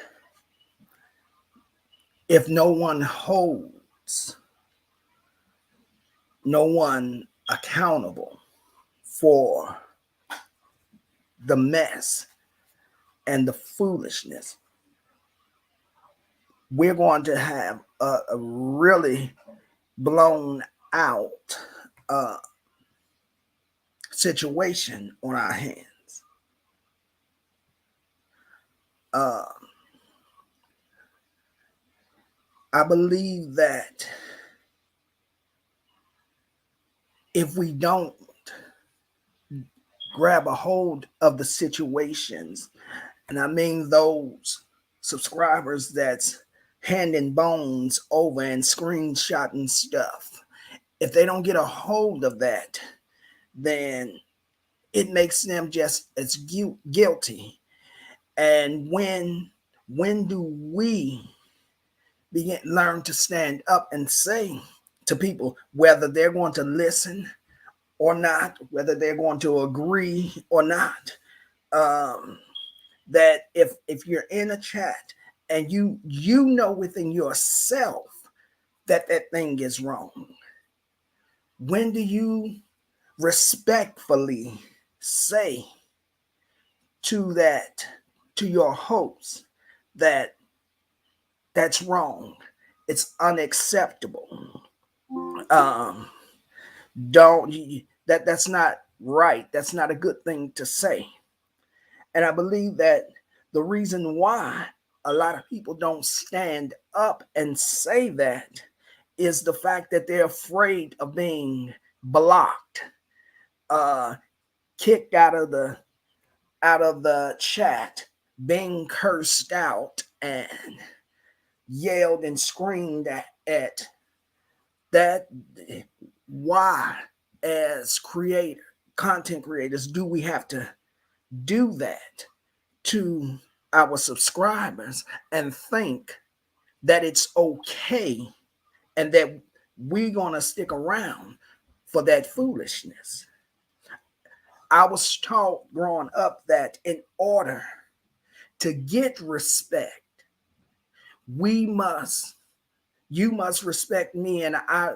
if no one holds no one accountable for the mess and the foolishness, we're going to have a really blown out uh, situation on our hands. Uh, I believe that if we don't grab a hold of the situations, and I mean those subscribers that's handing bones over and screenshotting stuff, if they don't get a hold of that, then it makes them just as guilty. And when do we learn to stand up and say to people, whether they're going to listen or not, whether they're going to agree or not, that if you're in a chat and you know within yourself that that thing is wrong, when do you respectfully say to your host that that's wrong, it's unacceptable, um don't that's not right, that's not a good thing to say. And I believe that the reason why a lot of people don't stand up and say that is the fact that they're afraid of being blocked, uh kicked out of the chat, being cursed out and yelled and screamed at. That why, as content creators, do we have to do that to our subscribers and think that it's okay and that we're gonna stick around for that foolishness? I was taught growing up that in order to get respect, we must you must respect me, and I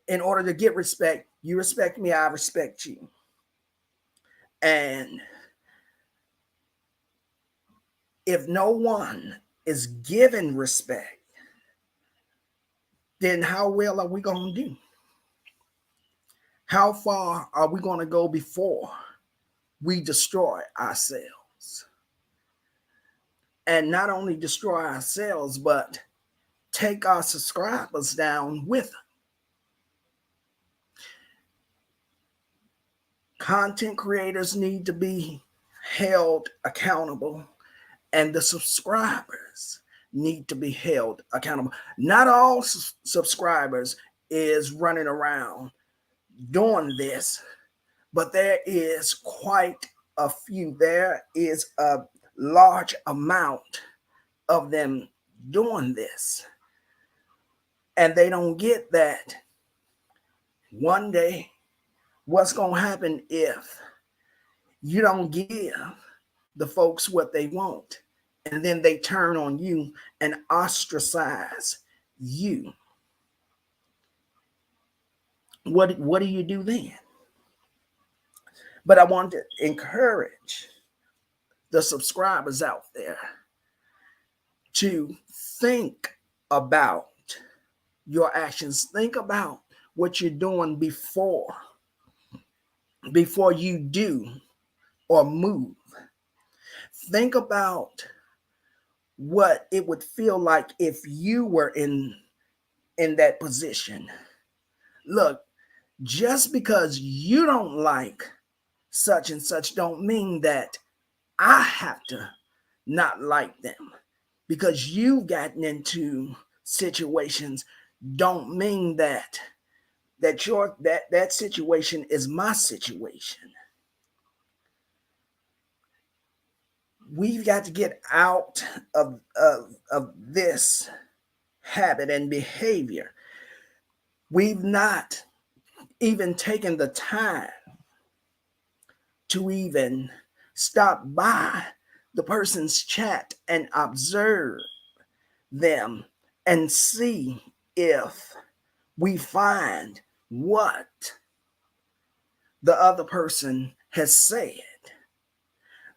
in order to get respect, you respect me, I respect you. And if no one is given respect, then how well are we going to do? How far are we going to go before we destroy ourselves? And not only destroy ourselves, but take our subscribers down with them. Content creators need to be held accountable, and the subscribers need to be held accountable. Not all subscribers is running around doing this, but there is quite a few. There is a large amount of them doing this, and they don't get that one day what's going to happen if you don't give the folks what they want, and then they turn on you and ostracize you. What do you do then? But I want to encourage the subscribers out there to think about your actions. Think about what you're doing before you do or move. Think about what it would feel like if you were in that position. Look, just because you don't like such and such don't mean that I have to not like them. Because you've gotten into situations don't mean that that situation is my situation. We've got to get out of this habit and behavior. We've not even taken the time to even stop by the person's chat and observe them and see if we find what the other person has said,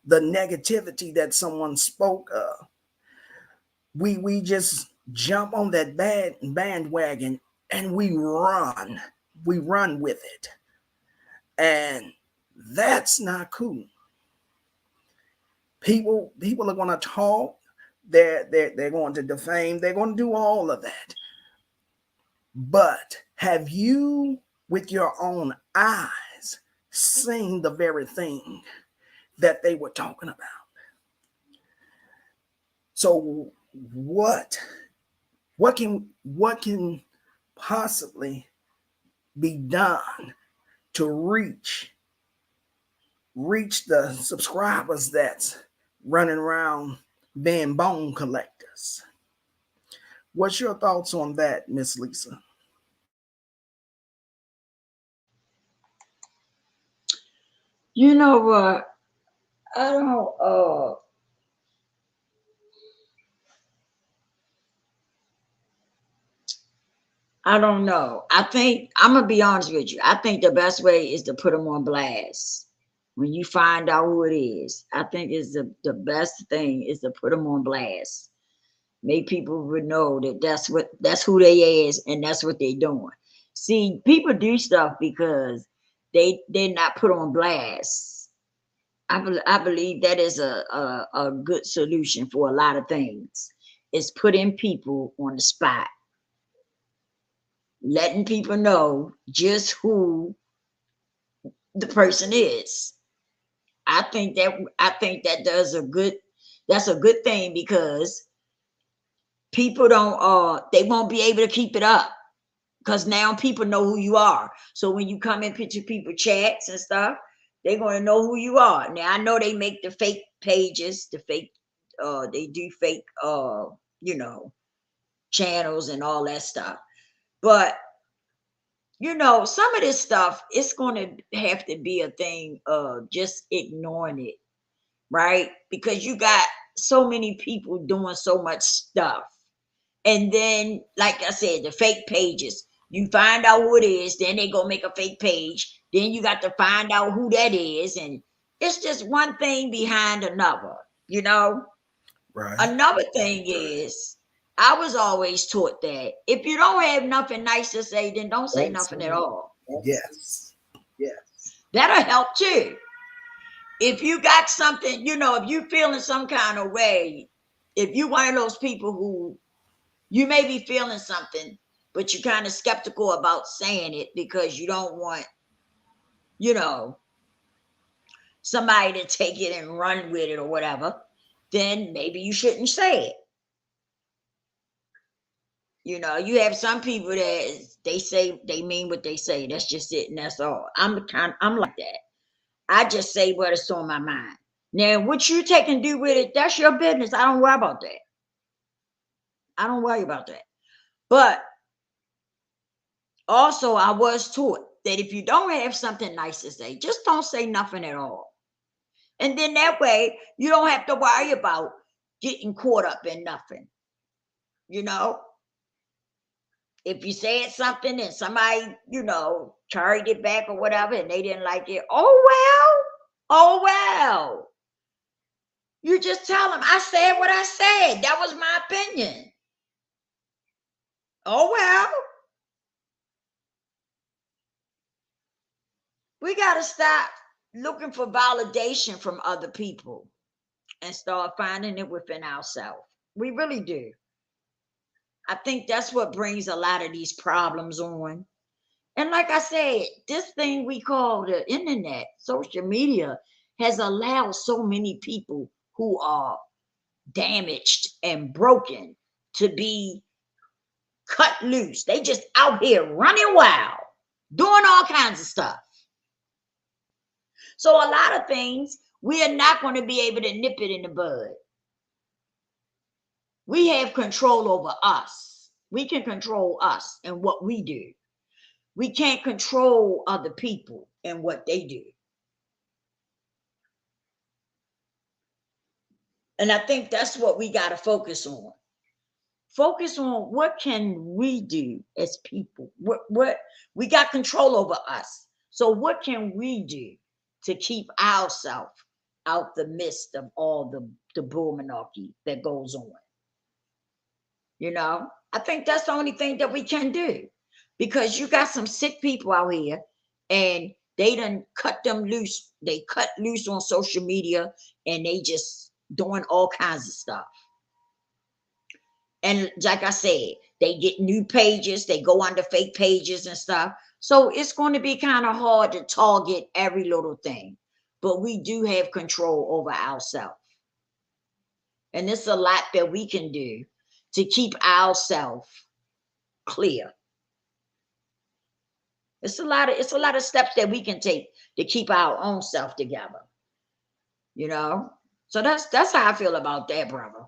the negativity that someone spoke of. We just jump on that bandwagon and we run with it, and that's not cool. People are going to talk, they're going to defame, they're going to do all of that. But have you, with your own eyes, seen the very thing that they were talking about? So what can possibly be done to reach the subscribers that's running around being bone collectors? What's your thoughts on that, Miss Lisa? You know what? I don't know. I think I'm gonna be honest with you. I think the best way is to put them on blast. When you find out who it is, I think is the best thing is to put them on blast. Make people would know that that's who they is and that's what they doing. See, people do stuff because they're not put on blast. I believe that is a good solution for a lot of things. It's putting people on the spot, letting people know just who the person is. I think that that's a good thing because people don't they won't be able to keep it up because now people know who you are. So when you come in picture people chats and stuff, they're going to know who you are. Now I know they make the fake pages, they do fake you know, channels and all that stuff. But you know, some of this stuff, it's going to have to be a thing of just ignoring it, right? Because you got so many people doing so much stuff. And then, like I said, the fake pages, you find out who it is, then they go make a fake page. Then you got to find out who that is. And it's just one thing behind another, you know? Right. Another thing is, I was always taught that if you don't have nothing nice to say, then don't say nothing at all. Yes. That'll help too. If you got something, you know, if you feeling some kind of way, if you one of those people who you may be feeling something, but you're kind of skeptical about saying it because you don't want, you know, somebody to take it and run with it or whatever, then maybe you shouldn't say it. You know, you have some people that they say they mean what they say. That's just it, and that's all. I'm like that. I just say what is on my mind. Now, what you take and do with it, that's your business. I don't worry about that. I don't worry about that. But also, I was taught that if you don't have something nice to say, just don't say nothing at all. And then that way, you don't have to worry about getting caught up in nothing. You know, if you said something and somebody, you know, carried it back or whatever and they didn't like it, oh well. You just tell them, I said what I said. That was my opinion. Oh well. We got to stop looking for validation from other people and start finding it within ourselves. We really do. I think that's what brings a lot of these problems on. And like I said, this thing we call the internet, social media, has allowed so many people who are damaged and broken to be cut loose. They just out here running wild, doing all kinds of stuff. So a lot of things we are not going to be able to nip it in the bud. We have control over us. We can control us and what we do. We can't control other people and what they do. And I think that's what we got to focus on. Focus on what can we do as people. What we got control over us. So what can we do to keep ourselves out the midst of all the bull monarchy that goes on? You know, I think that's the only thing that we can do, because you got some sick people out here and they done cut them loose. They cut loose on social media and they just doing all kinds of stuff. And like I said, they get new pages, they go under fake pages and stuff. So it's going to be kind of hard to target every little thing, but we do have control over ourselves. And there's a lot that we can do to keep ourselves clear. It's a lot of steps that we can take to keep our own self together. You know? So that's how I feel about that, brother.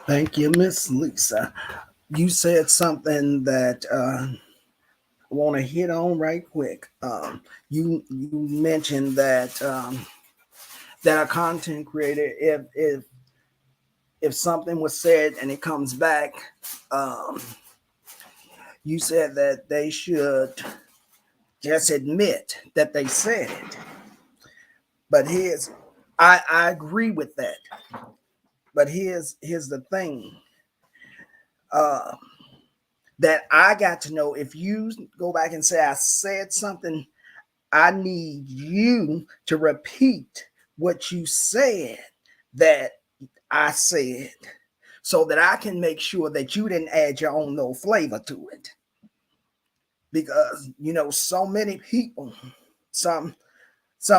Thank you, Miss Lisa. You said something that I want to hit on right quick. You mentioned that that a content creator, if something was said and it comes back, you said that they should just admit that they said it. But I agree with that. But here's the thing. That I got to know, if you go back and say I said something, I need you to repeat what you said that I said, so that I can make sure that you didn't add your own little flavor to it. Because, you know, so many people, some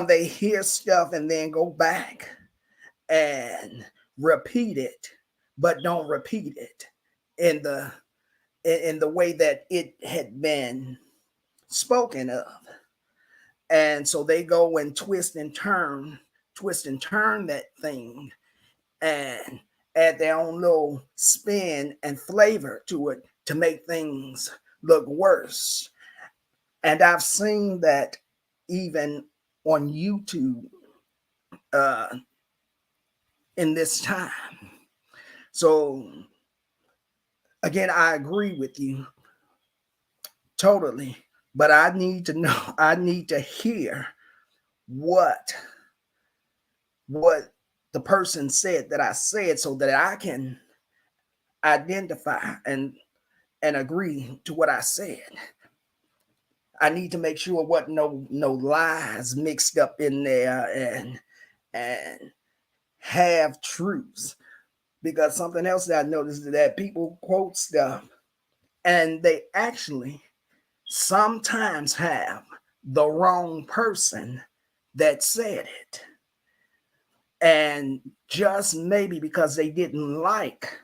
they hear stuff and then go back and repeat it, but don't repeat it in the way that it had been spoken of. And so they go and twist and turn that thing and add their own little spin and flavor to it to make things look worse. And I've seen that even on YouTube in this time. So again, I agree with you totally, but I need to know, I need to hear what the person said that I said, so that I can identify and agree to what I said. I need to make sure what no lies mixed up in there and have truths. Because something else that I noticed is that people quote stuff and they actually sometimes have the wrong person that said it. And just maybe because they didn't like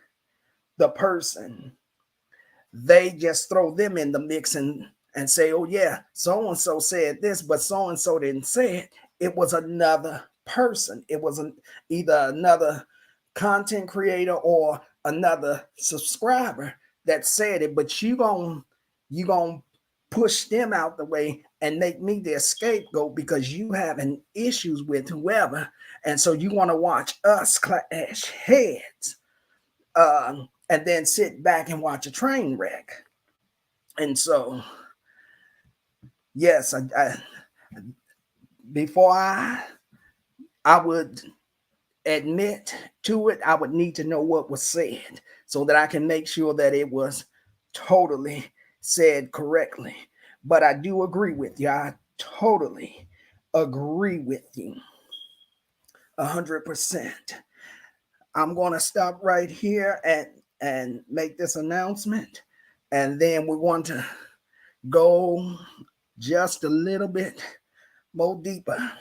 the person, they just throw them in the mix and say, oh yeah, so-and-so said this, but so-and-so didn't say it. It was another person. It was either another content creator or another subscriber that said it, but you gonna push them out the way and make me their scapegoat because you having issues with whoever. And so you want to watch us clash heads, and then sit back and watch a train wreck. And so, yes, before I would admit to it, I would need to know what was said so that I can make sure that it was totally said correctly. But I do agree with you. I totally agree with you 100%. I'm going to stop right here and make this announcement. And then we want to go just a little bit more deeper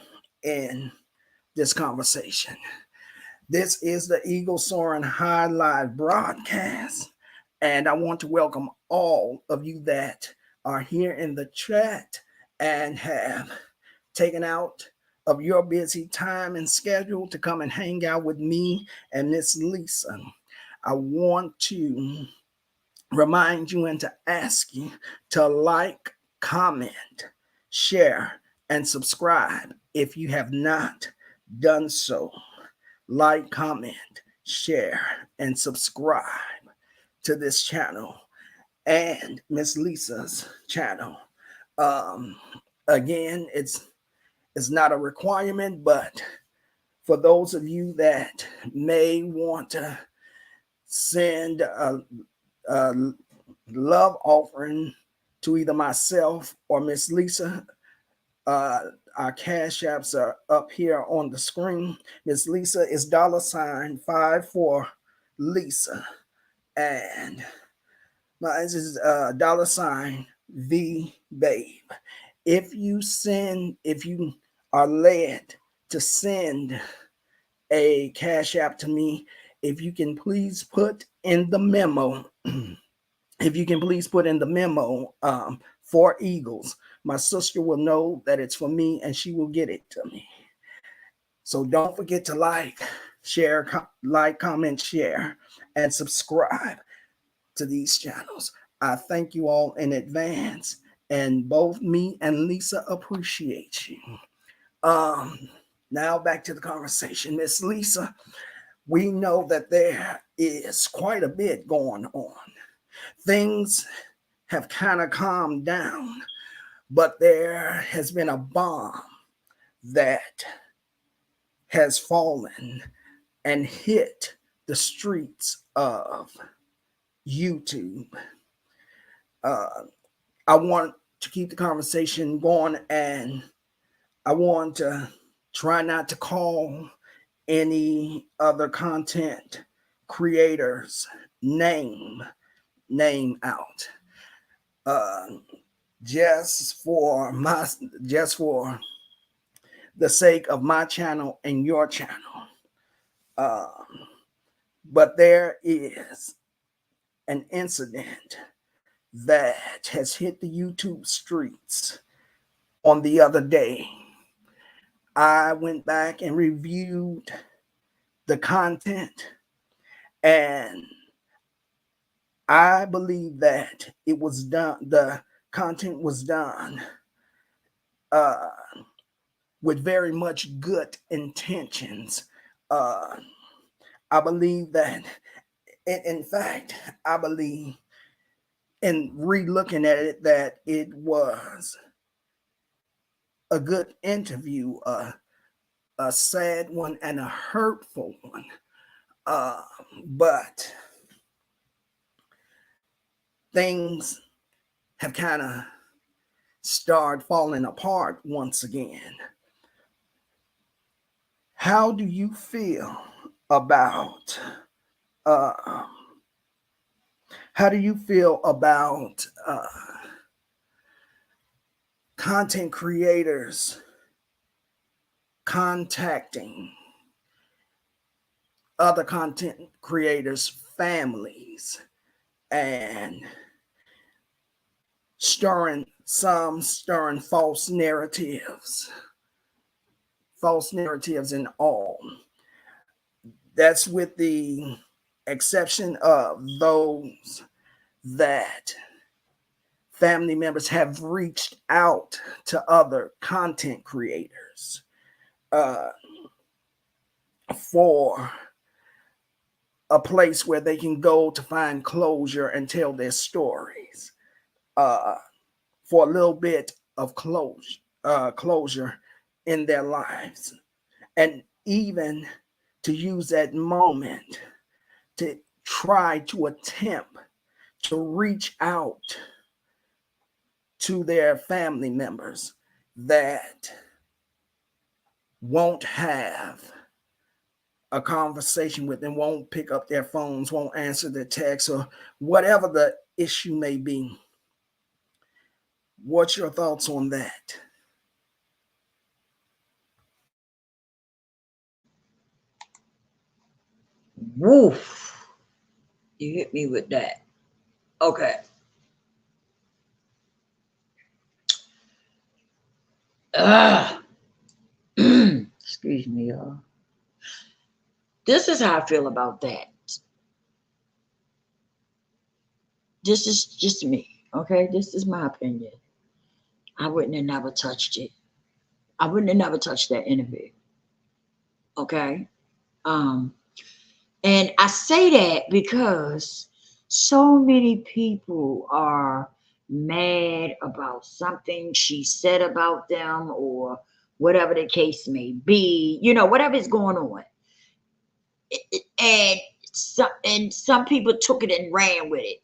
in this conversation. This is the Eagle Soaring High Live broadcast, and I want to welcome all of you that are here in the chat and have taken out of your busy time and schedule to come and hang out with me and Miss Lisa. I want to remind you and to ask you to like, comment, share, and subscribe if you have not done so. Like, comment, share, and subscribe to this channel and Miss Lisa's channel. Again, it's not a requirement, but for those of you that may want to send a love offering to either myself or Miss Lisa, our cash apps are up here on the screen. Miss Lisa is $54 Lisa, and mine is $V Babe. If you are led to send a cash app to me, if you can please put in the memo, for Eagles, my sister will know that it's for me and she will get it to me. So don't forget to like, comment, share, and subscribe to these channels. I thank you all in advance, and both me and Lisa appreciate you. Now back to the conversation. Miss Lisa, we know that there is quite a bit going on. Things have kind of calmed down, but there has been a bomb that has fallen and hit the streets of YouTube. I want to keep the conversation going, and I want to try not to call any other content creators name out. Just for the sake of my channel and your channel. But there is an incident that has hit the YouTube streets on the other day. I went back and reviewed the content, and I believe that it was done, the content was done with very much good intentions. I believe that, in fact, I believe in re-looking at it that it was a good interview, a sad one and a hurtful one. But things have kind of started falling apart once again. How do you feel about content creators contacting other content creators' families and stirring false narratives and all. That's with the exception of those that family members have reached out to other content creators for a place where they can go to find closure and tell their stories, for a little bit of closure in their lives, and even to use that moment to try to attempt to reach out to their family members that won't have a conversation with them, won't pick up their phones, won't answer their texts, or whatever the issue may be. What's your thoughts on that? Woof. You hit me with that. Okay. Excuse me, y'all. This is how I feel about that. This is just me, okay? This is my opinion. I wouldn't have never touched it. I wouldn't have never touched that interview. Okay? And I say that because so many people are mad about something she said about them, or whatever the case may be, whatever is going on. And some people took it and ran with it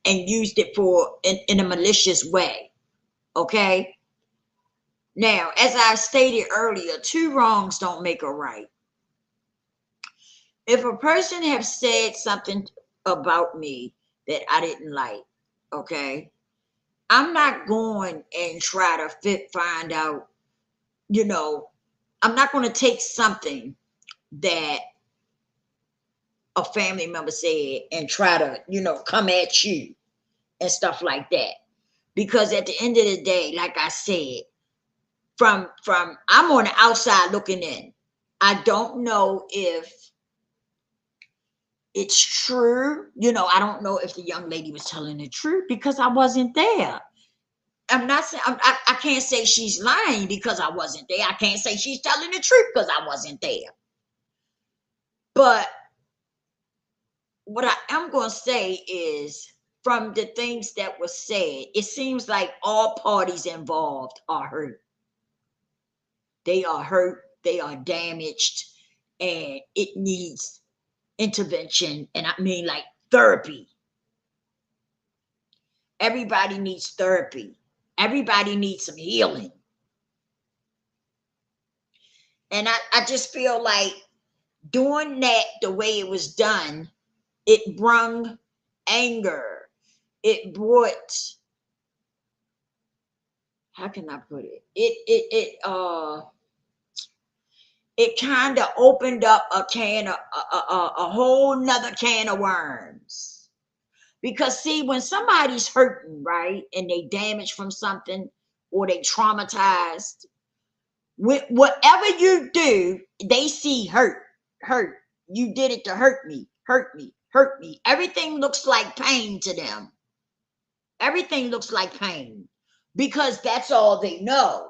and used it in a malicious way. Okay? Now, as I stated earlier, 2 wrongs don't make a right. If a person have said something about me that I didn't like, okay, I'm not going and try to find out, I'm not going to take something that a family member said and try to, come at you and stuff like that. Because at the end of the day, like I said, from I'm on the outside looking in. I don't know if it's true. I don't know if the young lady was telling the truth because I wasn't there. I'm not saying I can't say she's lying because I wasn't there. I can't say she's telling the truth because I wasn't there. But what I am going to say is, from the things that were said, it seems like all parties involved are hurt. They are hurt, they are damaged, and it needs intervention. And I mean, like, therapy. Everybody needs therapy. Everybody needs some healing. And I just feel like doing that the way it was done, it brung anger. It brought, how can I put it? It kind of opened up a whole nother can of worms. Because see, when somebody's hurting, right, and they damaged from something, or they traumatized, whatever you do, they see hurt. You did it to hurt me. Everything looks like pain to them. Everything looks like pain because that's all they know.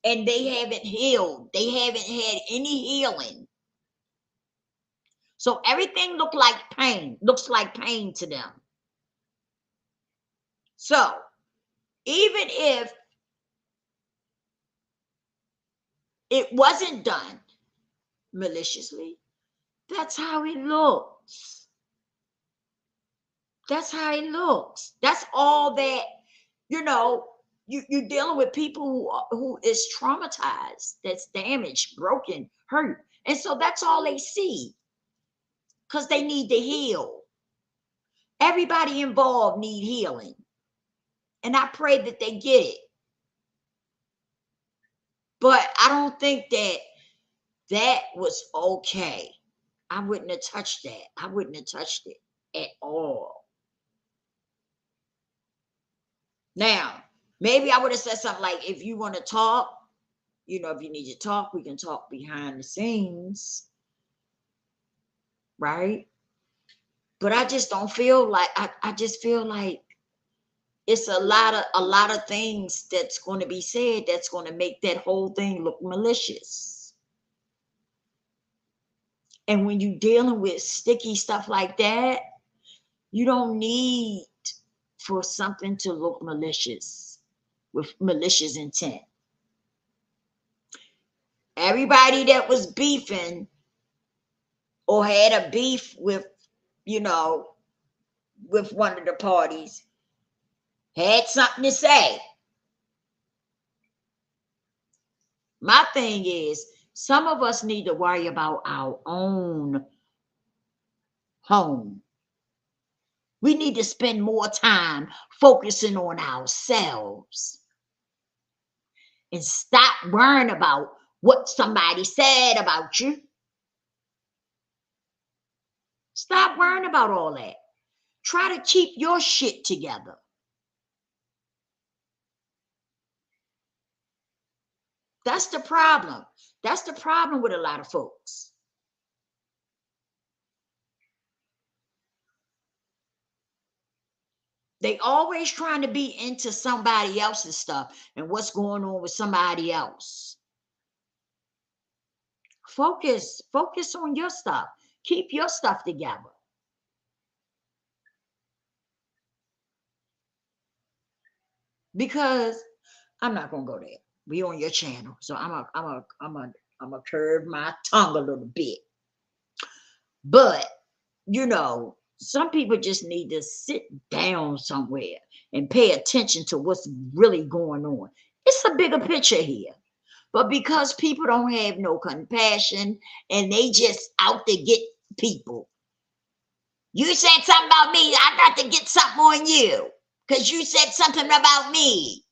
And they haven't healed. They haven't had any healing. So everything looks like pain to them. So even if it wasn't done maliciously, that's how it looks. That's how it looks. That's all that, you're dealing with people who is traumatized, that's damaged, broken, hurt. And so that's all they see because they need to heal. Everybody involved need healing. And I pray that they get it. But I don't think that was okay. I wouldn't have touched that. I wouldn't have touched it at all. Now, maybe I would have said something like, if you want to talk, if you need to talk, we can talk behind the scenes, right? But I just don't feel like I just feel like it's a lot of things that's going to be said that's going to make that whole thing look malicious. And when you're dealing with sticky stuff like that, you don't need for something to look malicious with malicious intent. Everybody that was beefing or had a beef with, with one of the parties had something to say. My thing is, some of us need to worry about our own home. We need to spend more time focusing on ourselves and stop worrying about what somebody said about you. Stop worrying about all that. Try to keep your shit together. That's the problem. That's the problem with a lot of folks. They always trying to be into somebody else's stuff and what's going on with somebody else. Focus on your stuff. Keep your stuff together. Because I'm not gonna go there. We on your channel, so I'm a curve my tongue a little bit. But some people just need to sit down somewhere and pay attention to what's really going on. It's a bigger picture here. But because people don't have no compassion and they just out to get people. You said something about me, I got to get something on you because you said something about me.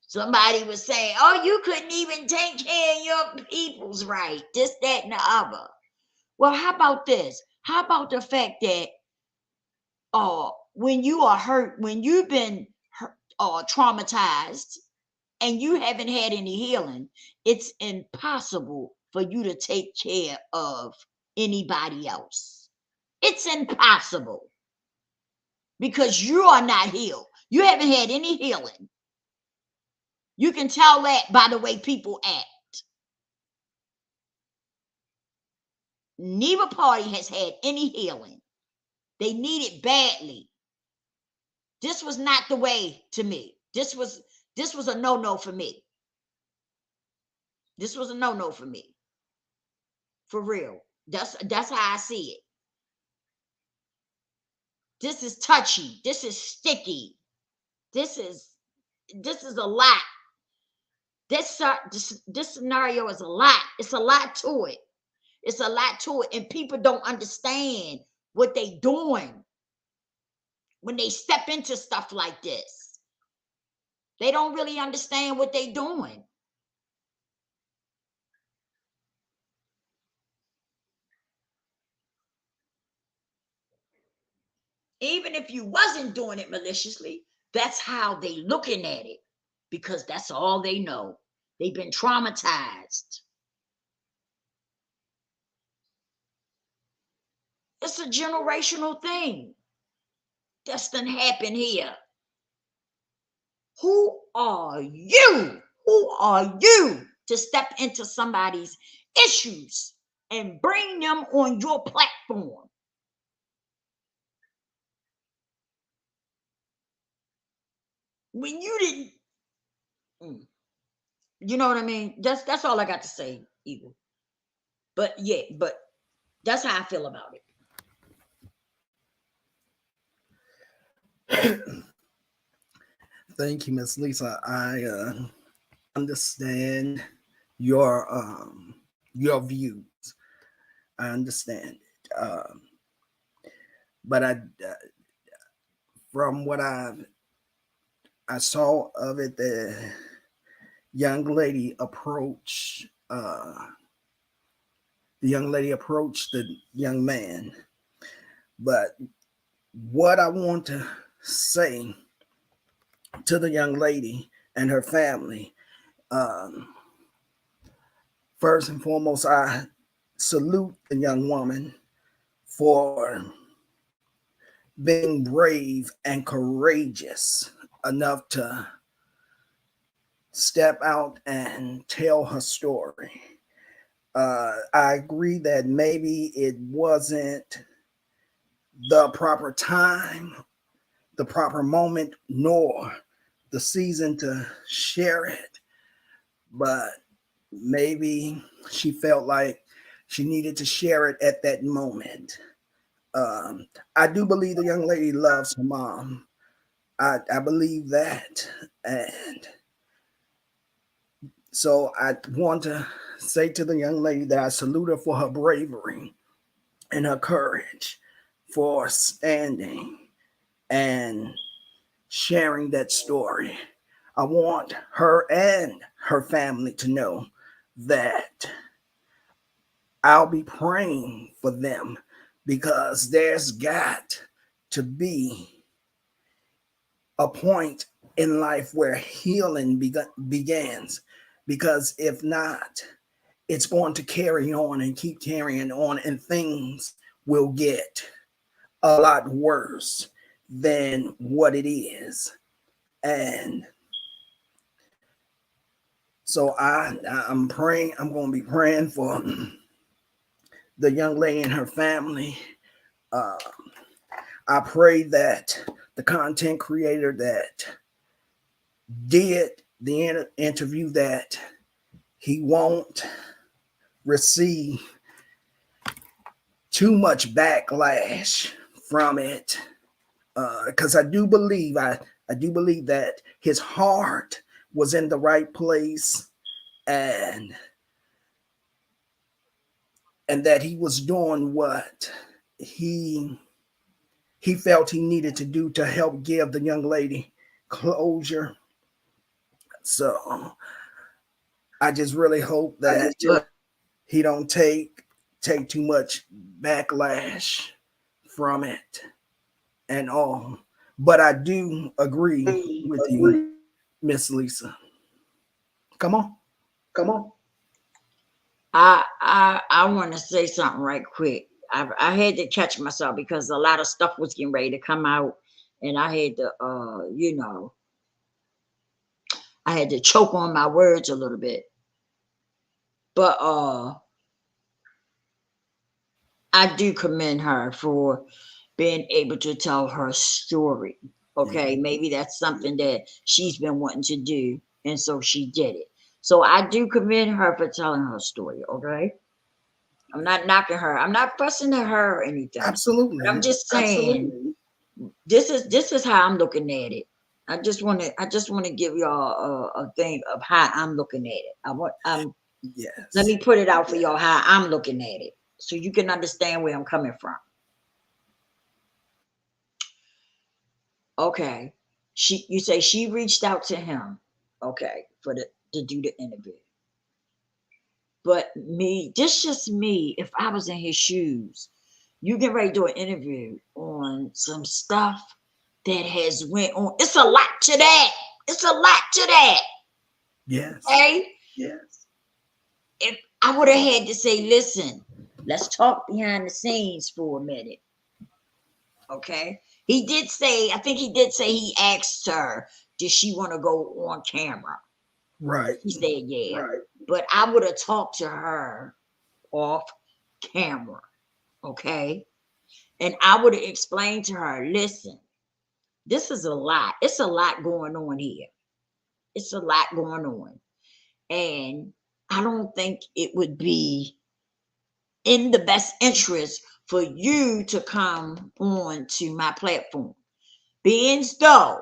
Somebody was saying, oh, you couldn't even take care of your people's right, this, that, and the other. Well, how about this? How about the fact that when you are hurt, when you've been traumatized and you haven't had any healing, it's impossible for you to take care of anybody else. It's impossible because you are not healed. You haven't had any healing. You can tell that by the way people act. Neither party has had any healing. They need it badly. This was not the way to me. This was a no-no for me. This was a no-no for me. For real. That's how I see it. This is touchy. This is sticky. This is a lot. This scenario is a lot. It's a lot to it. It's a lot to it. And people don't understand what they doing when they step into stuff like this. They don't really understand what they doing. Even if you wasn't doing it maliciously, that's how they looking at it because that's all they know. They've been traumatized. It's a generational thing that's done happen here. Who are you? Who are you to step into somebody's issues and bring them on your platform? When you didn't, you know what I mean? That's all I got to say, Eagle. But yeah, but that's how I feel about it. Thank you, Miss Lisa. I understand your views. I understand it. But from what I've I saw of it the young lady approach the young man. But what I want to say to the young lady and her family, um, first and foremost, I salute the young woman for being brave and courageous enough to step out and tell her story. I agree that maybe it wasn't the proper time, the proper moment, nor the season to share it, but maybe she felt like she needed to share it at that moment. I do believe the young lady loves her mom. I believe that. And so I want to say to the young lady that I salute her for her bravery and her courage for standing and sharing that story. I want her and her family to know that I'll be praying for them because there's got to be a point in life where healing begins. Because if not, it's going to carry on and keep carrying on, and things will get a lot worse than what it is. And so I'm praying. I'm going to be praying for the young lady and her family. Uh, I pray that the content creator that did the interview, that he won't receive too much backlash from it, because I do believe that his heart was in the right place, and that he was doing what he felt he needed to do to help give the young lady closure. So I just really hope that he don't take too much backlash from it and all. But I do agree with you, Miss Lisa. Come on. Come on. I want to say something right quick. I had to catch myself because a lot of stuff was getting ready to come out, and I had to I had to choke on my words a little bit. But I do commend her for being able to tell her story. Okay, maybe that's something that she's been wanting to do, and so she did it. So I do commend her for telling her story. Okay, I'm not knocking her. I'm not fussing at her or anything. Absolutely. But I'm just saying this is how I'm looking at it. I just want to give y'all a thing of how I'm looking at it. Yes. Let me put it out for y'all how I'm looking at it, so you can understand where I'm coming from. Okay, you say she reached out to him, okay, to do the interview. But me, this just me. If I was in his shoes, you get ready to do an interview on some stuff that has went on. It's a lot to that. It's a lot to that. Yes. Okay. Yes. If I would have had to say, listen, let's talk behind the scenes for a minute. Okay. He did say, I think he did say he asked her, did she want to go on camera? Right. She said, yeah. Right. But I would have talked to her off camera. Okay. And I would have explained to her, listen, this is a lot. It's a lot going on here. It's a lot going on. And I don't think it would be in the best interest for you to come on to my platform. Being though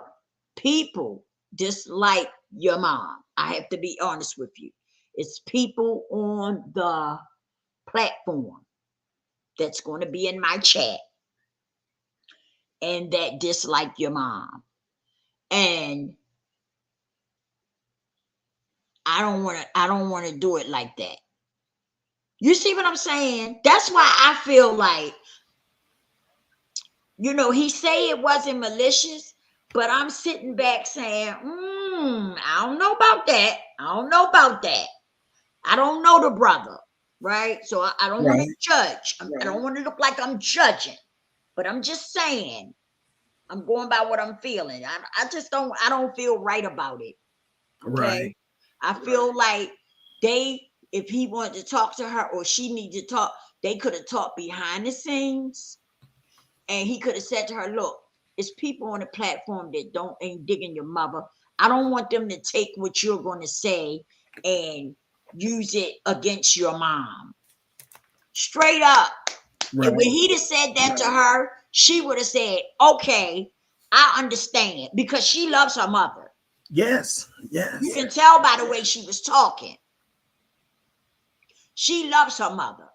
people dislike your mom, I have to be honest with you. It's people on the platform that's going to be in my chat and that dislike your mom. And I don't want to do it like that. You see what I'm saying? That's why I feel like, he say it wasn't malicious, but I'm sitting back saying, I don't know about that. I don't know about that. I don't know the brother, right? So I don't want to judge. I don't want to look like I'm judging, but I'm just saying, I'm going by what I'm feeling. I don't feel right about it. Okay. Right. I feel like if he wanted to talk to her or she needed to talk, they could have talked behind the scenes. And he could have said to her, look, it's people on the platform that ain't digging your mother. I don't want them to take what you're going to say and use it against your mom. Straight up. Right. And when he'd have said that to her, she would have said, okay, I understand, because she loves her mother. Yes. You can tell by the way she was talking. She loves her mother.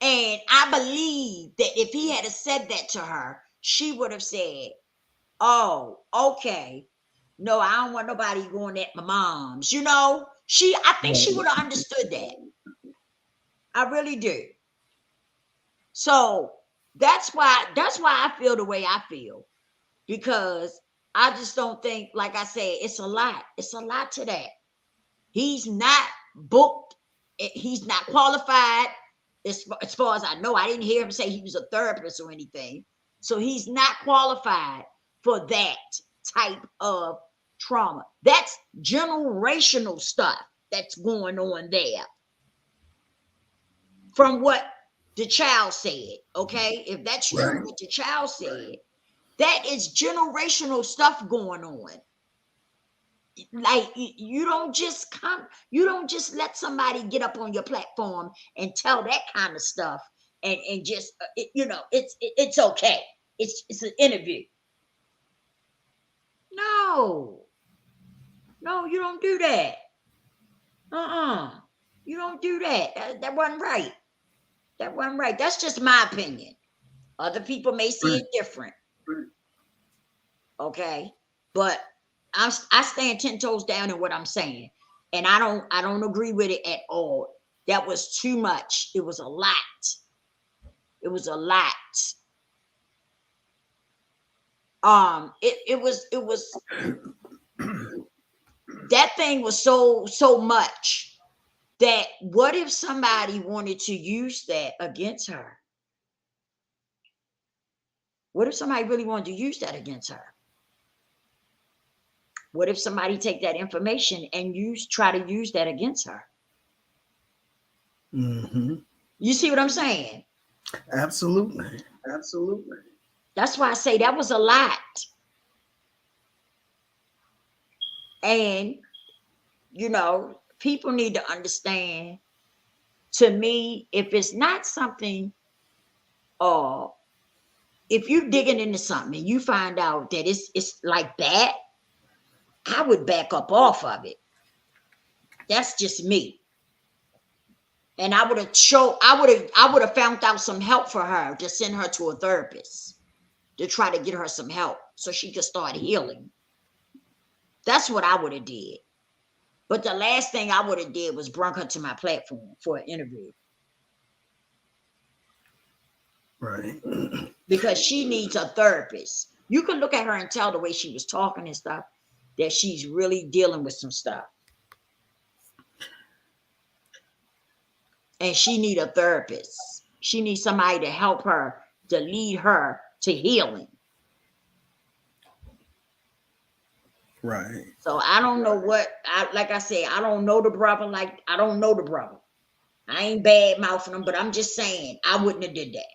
And I believe that if he had said that to her, she would have said, oh, okay. No, I don't want nobody going at my mom's. I think she would have understood that. I really do. So that's why I feel the way I feel, because I just don't think, like I said, it's a lot. It's a lot to that. He's not booked. He's not qualified. As far as I know, I didn't hear him say he was a therapist or anything. So he's not qualified for that type of trauma. That's generational stuff that's going on there. From what the child said, okay? If that's true, what the child said, that is generational stuff going on. Like, you don't just let somebody get up on your platform and tell that kind of stuff and just it's okay. It's an interview. No, you don't do that. You don't do that. That wasn't right. That wasn't right. That's just my opinion. Other people may see it different. Okay, but I stand 10 toes down in what I'm saying, and I don't agree with it at all. That was too much. It was a lot. It was a lot. It was that thing was so much that what if somebody wanted to use that against her? What if somebody really wanted to use that against her? What if somebody take that information and try to use that against her? Mm-hmm. You see what I'm saying? Absolutely. That's why I say that was a lot. And, people need to understand, to me, if it's not something, if you're digging into something and you find out that it's like that, I would back up off of it. That's just me. And I would have found out some help for her, to send her to a therapist to try to get her some help so she could start healing. That's what I would have did. But the last thing I would have did was bring her to my platform for an interview. Right. Because she needs a therapist. You can look at her and tell the way she was talking and stuff that she's really dealing with some stuff. And she needs a therapist. She needs somebody to help her, to lead her to healing. Right. So I don't know like I said, I don't know the brother. I don't know the brother. I ain't bad mouthing him, but I'm just saying I wouldn't have did that.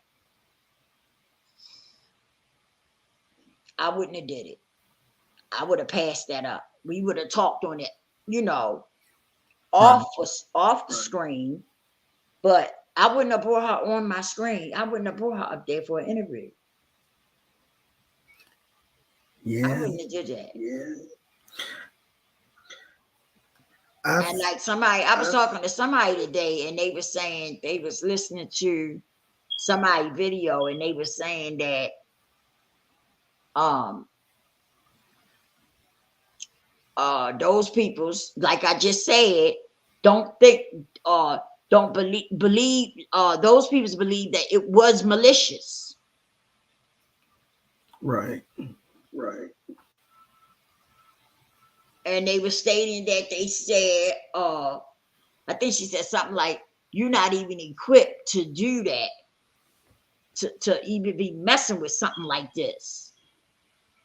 I wouldn't have did it. I would have passed that up. We would have talked on it, off the screen, but I wouldn't have brought her on my screen. I wouldn't have brought her up there for an interview. Yeah. I wouldn't have did that. Yeah. And like I was talking to somebody today, and they were saying they was listening to somebody's video, and they were saying that those peoples, like I just said, don't think don't believe those people believe that it was malicious. Right. And they were stating that they said, I think she said something like, you're not even equipped to do that, to even be messing with something like this.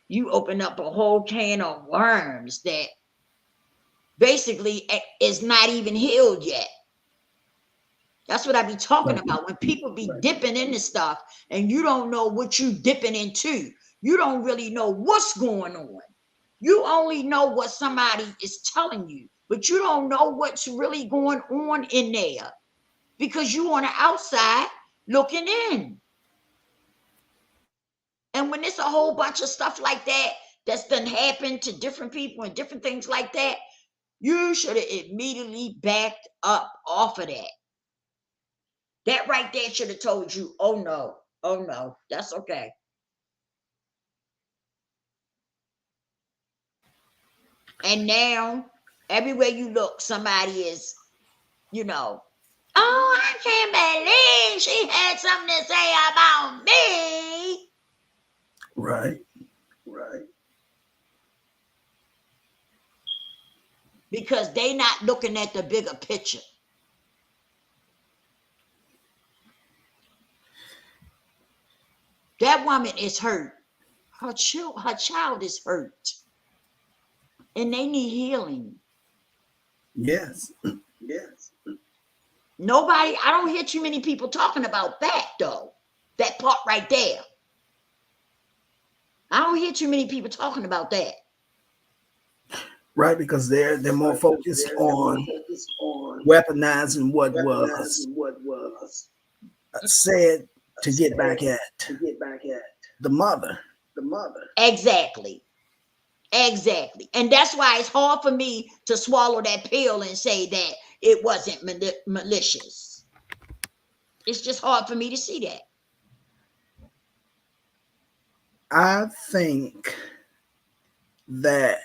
You open up a whole can of worms that basically is not even healed yet. That's what I be talking about. When people be dipping into stuff and you don't know what you dipping into, you don't really know what's going on. You only know what somebody is telling you, but you don't know what's really going on in there because you on the outside looking in. And when it's a whole bunch of stuff like that that's done happened to different people and different things like that, you should have immediately backed up off of that. That right there should have told you, oh no, that's okay. And now, everywhere you look, somebody is, oh, I can't believe she had something to say about me. Right. Because they not looking at the bigger picture. That woman is hurt. Her child is hurt. And they need healing. Yes. Nobody, I don't hear too many people talking about that though. That part right there. I don't hear too many people talking about that. Right, because they're more focused on weaponizing what was said to get back at the mother. Exactly. And that's why it's hard for me to swallow that pill and say that it wasn't malicious. It's just hard for me to see that. I think that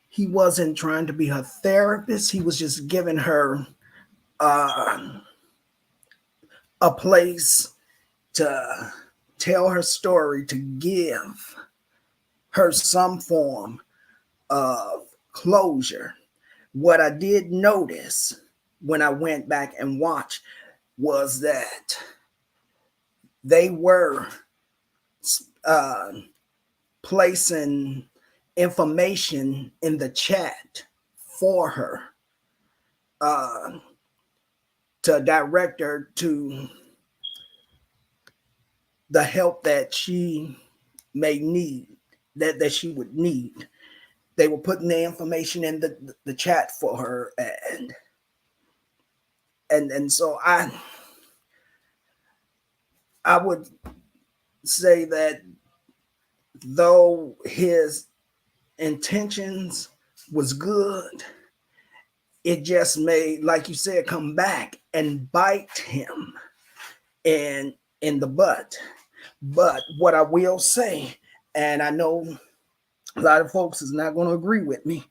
he wasn't trying to be her therapist. He was just giving her a place to tell her story, to give her some form of closure. What I did notice when I went back and watched was that they were placing information in the chat for her to direct her to the help that she may need, that she would need. They were putting the information in the chat for her, and so I would say that though his intentions was good, it just may, like you said, come back and bite him in the butt. But what I will say, and I know a lot of folks is not going to agree with me,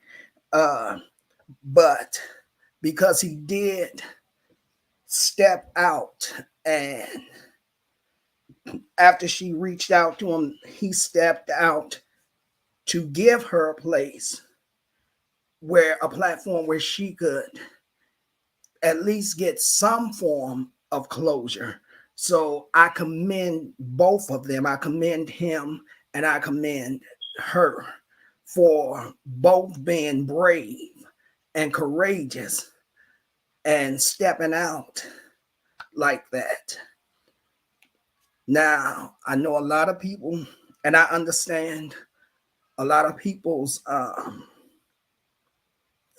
but because he did step out, and after she reached out to him, he stepped out to give her a place, where a platform where she could at least get some form of closure. So I commend both of them. I commend him and I commend her for both being brave and courageous and stepping out like that. Now, I know a lot of people, and I understand a lot of people's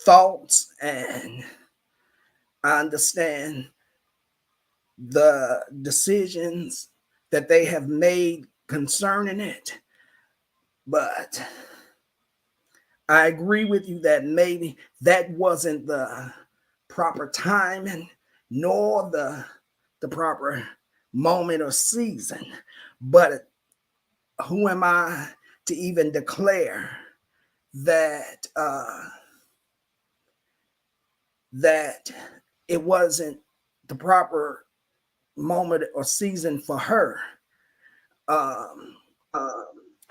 thoughts, and I understand the decisions that they have made concerning it. But I agree with you that maybe that wasn't the proper timing, nor the proper moment or season. But who am I to even declare that that it wasn't the proper moment or season for her. Um,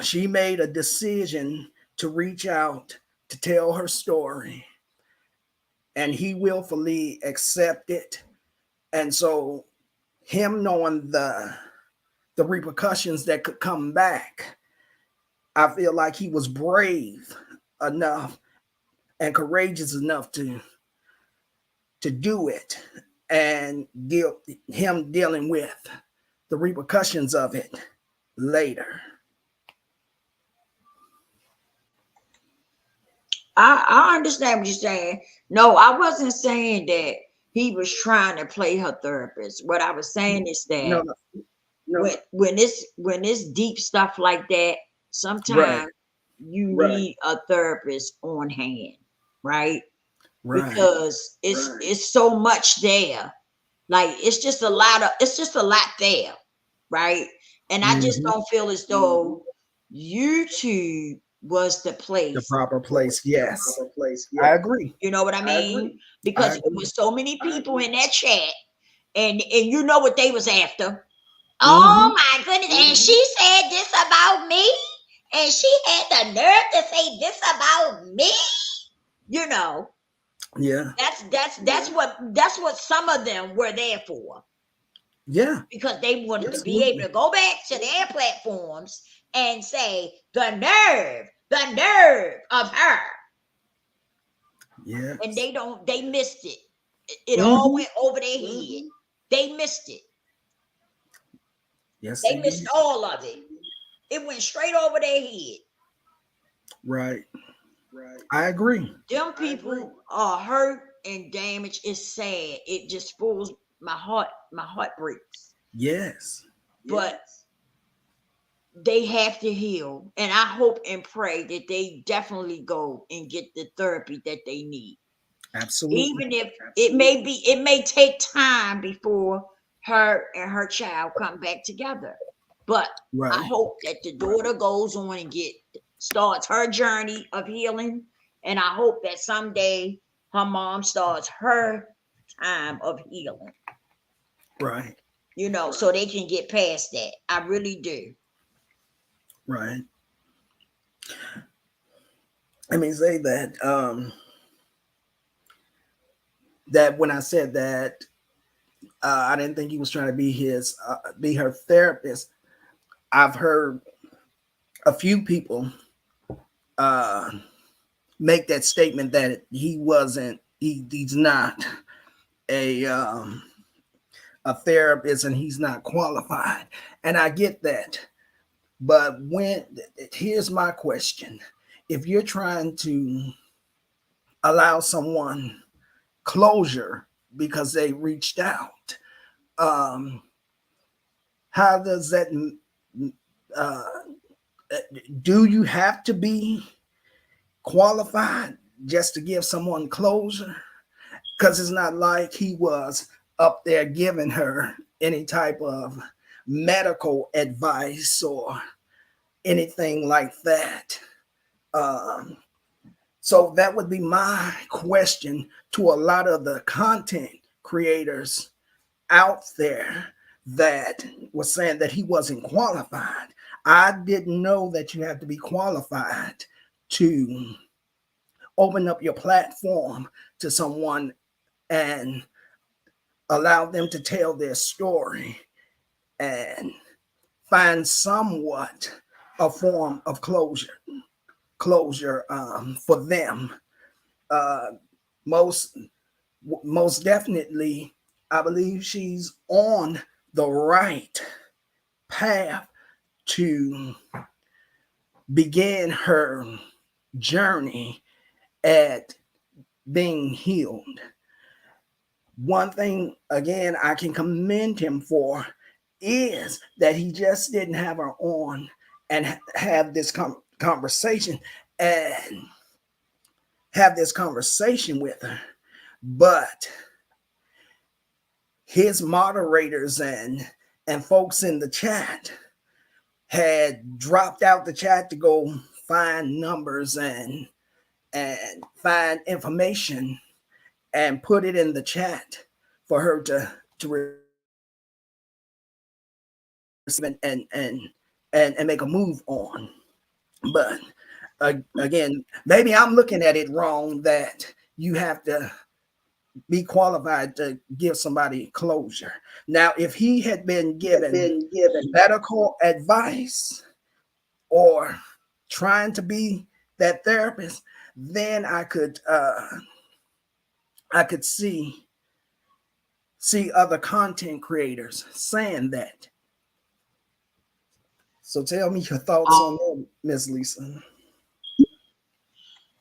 she made a decision to reach out to tell her story, and he willfully accepted. And so, him knowing the repercussions that could come back, I feel like he was brave enough and courageous enough to do it, and him dealing with the repercussions of it later. I understand what you're saying. No, I wasn't saying that he was trying to play her therapist. What I was saying is No, that no, when it's deep stuff like that, right, sometimes you need a therapist on hand, right? right. Because it's so much there. Like it's just a lot there, right? And I just Hmm. don't feel as though YouTube was the The place. proper place, yes. I agree. You know what I mean? I Because it agree. was so many people in that chat, and you know what they was after. Hmm. Oh my goodness! And she said this about me, and she had the nerve to say this about me. You know, Yeah, that's what some of them were there for, yeah, because they wanted to be able absolutely. to go back to their platforms and say the nerve of her, and Yes. they missed it. It all Hmm. went over their head. They missed it. Yes, They they missed did. all of it. It went straight over their head. Right. I agree. Them people are hurt and damaged. It's sad. It just spoils my heart. My heart breaks. Yes. But they have to heal. And I hope and pray that they definitely go and get the therapy that they need. Absolutely. Even if it may take time before her and her child come back together. But I Right. hope that the daughter goes on and starts her journey of healing. And I hope that someday her mom starts her time of healing, Right. so they can get past that. I really do. Right. Let me say that that when I said that I didn't think he was trying to be her therapist. I've heard a few people uh, make that statement that he's not a a therapist and he's not qualified, and I get that. But here's my question: if you're trying to allow someone closure because they reached out, um, how does that? Uh, do you have to be qualified just to give someone closure? Because it's not like he was up there giving her any type of medical advice or anything like that. Um, so that would be my question to a lot of the content creators out there that was saying that he wasn't qualified. I didn't know that you have to be qualified to open up your platform to someone and allow them to tell their story and find somewhat a form of closure for them. Uh, most most definitely, I believe she's on the right path to begin her journey at being healed. One thing, again, I can commend him for is that he just didn't have her on and have this conversation and have this conversation with her. But his moderators and folks in the chat had dropped out the chat to go find numbers and and find information and put it in the chat for her to and make a move on. But again, maybe I'm looking at it wrong, that you have to be qualified to give somebody closure. Now, if he had been given medical advice or trying to be that therapist, then I could see other content creators saying that. So tell me your thoughts on that, Miss Lisa.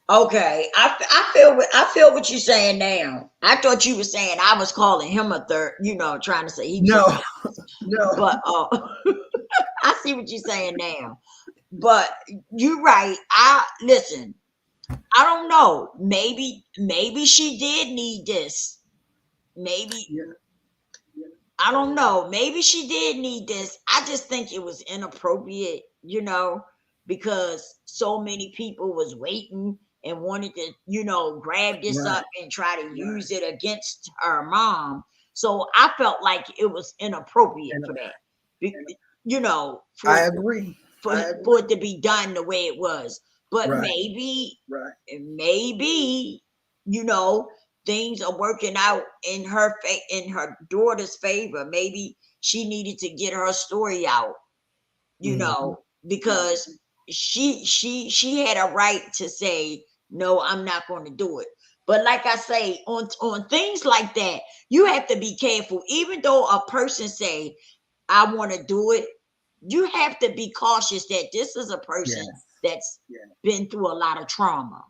Okay, I feel what you're saying now. I thought you were saying I was calling him a third, trying to say he was No, no. But I see what you're saying now. But you're right. I listen. I don't know. Maybe she did need this. Maybe I don't know. Maybe she did need this. I just think it was inappropriate, because so many people was waiting and wanted to, grab this up and try to use it against her mom. So I felt like it was inappropriate for that. I agree. For it to be done the way it was. But maybe, things are working out in her daughter's favor. Maybe she needed to get her story out, because she had a right to say, no, I'm not going to do it. But like I say, on things like that, you have to be careful. Even though a person say, I want to do it, you have to be cautious that this is a person that's been through a lot of trauma.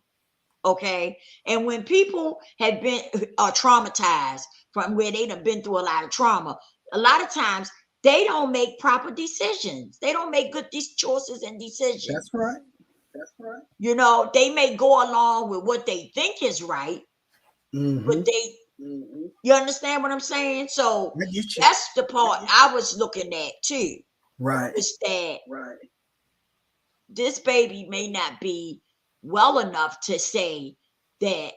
Okay. And when people have been traumatized from where they've been through a lot of trauma, a lot of times they don't make proper decisions. They don't make good choices and decisions. That's right. They may go along with what they think is right, but you understand what I'm saying? So that's the part I was looking at too. Right. Is that this baby may not be well enough to say that,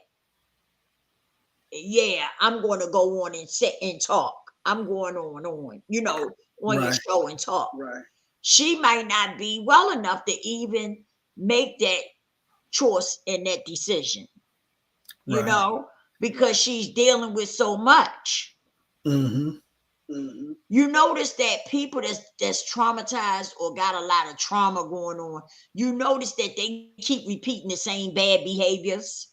yeah, I'm going to go on and sit and talk. I'm going on, on your show and talk. Right. She might not be well enough to even make that choice and that decision, because she's dealing with so much. You notice that people that's traumatized or got a lot of trauma going on, you notice that they keep repeating the same bad behaviors.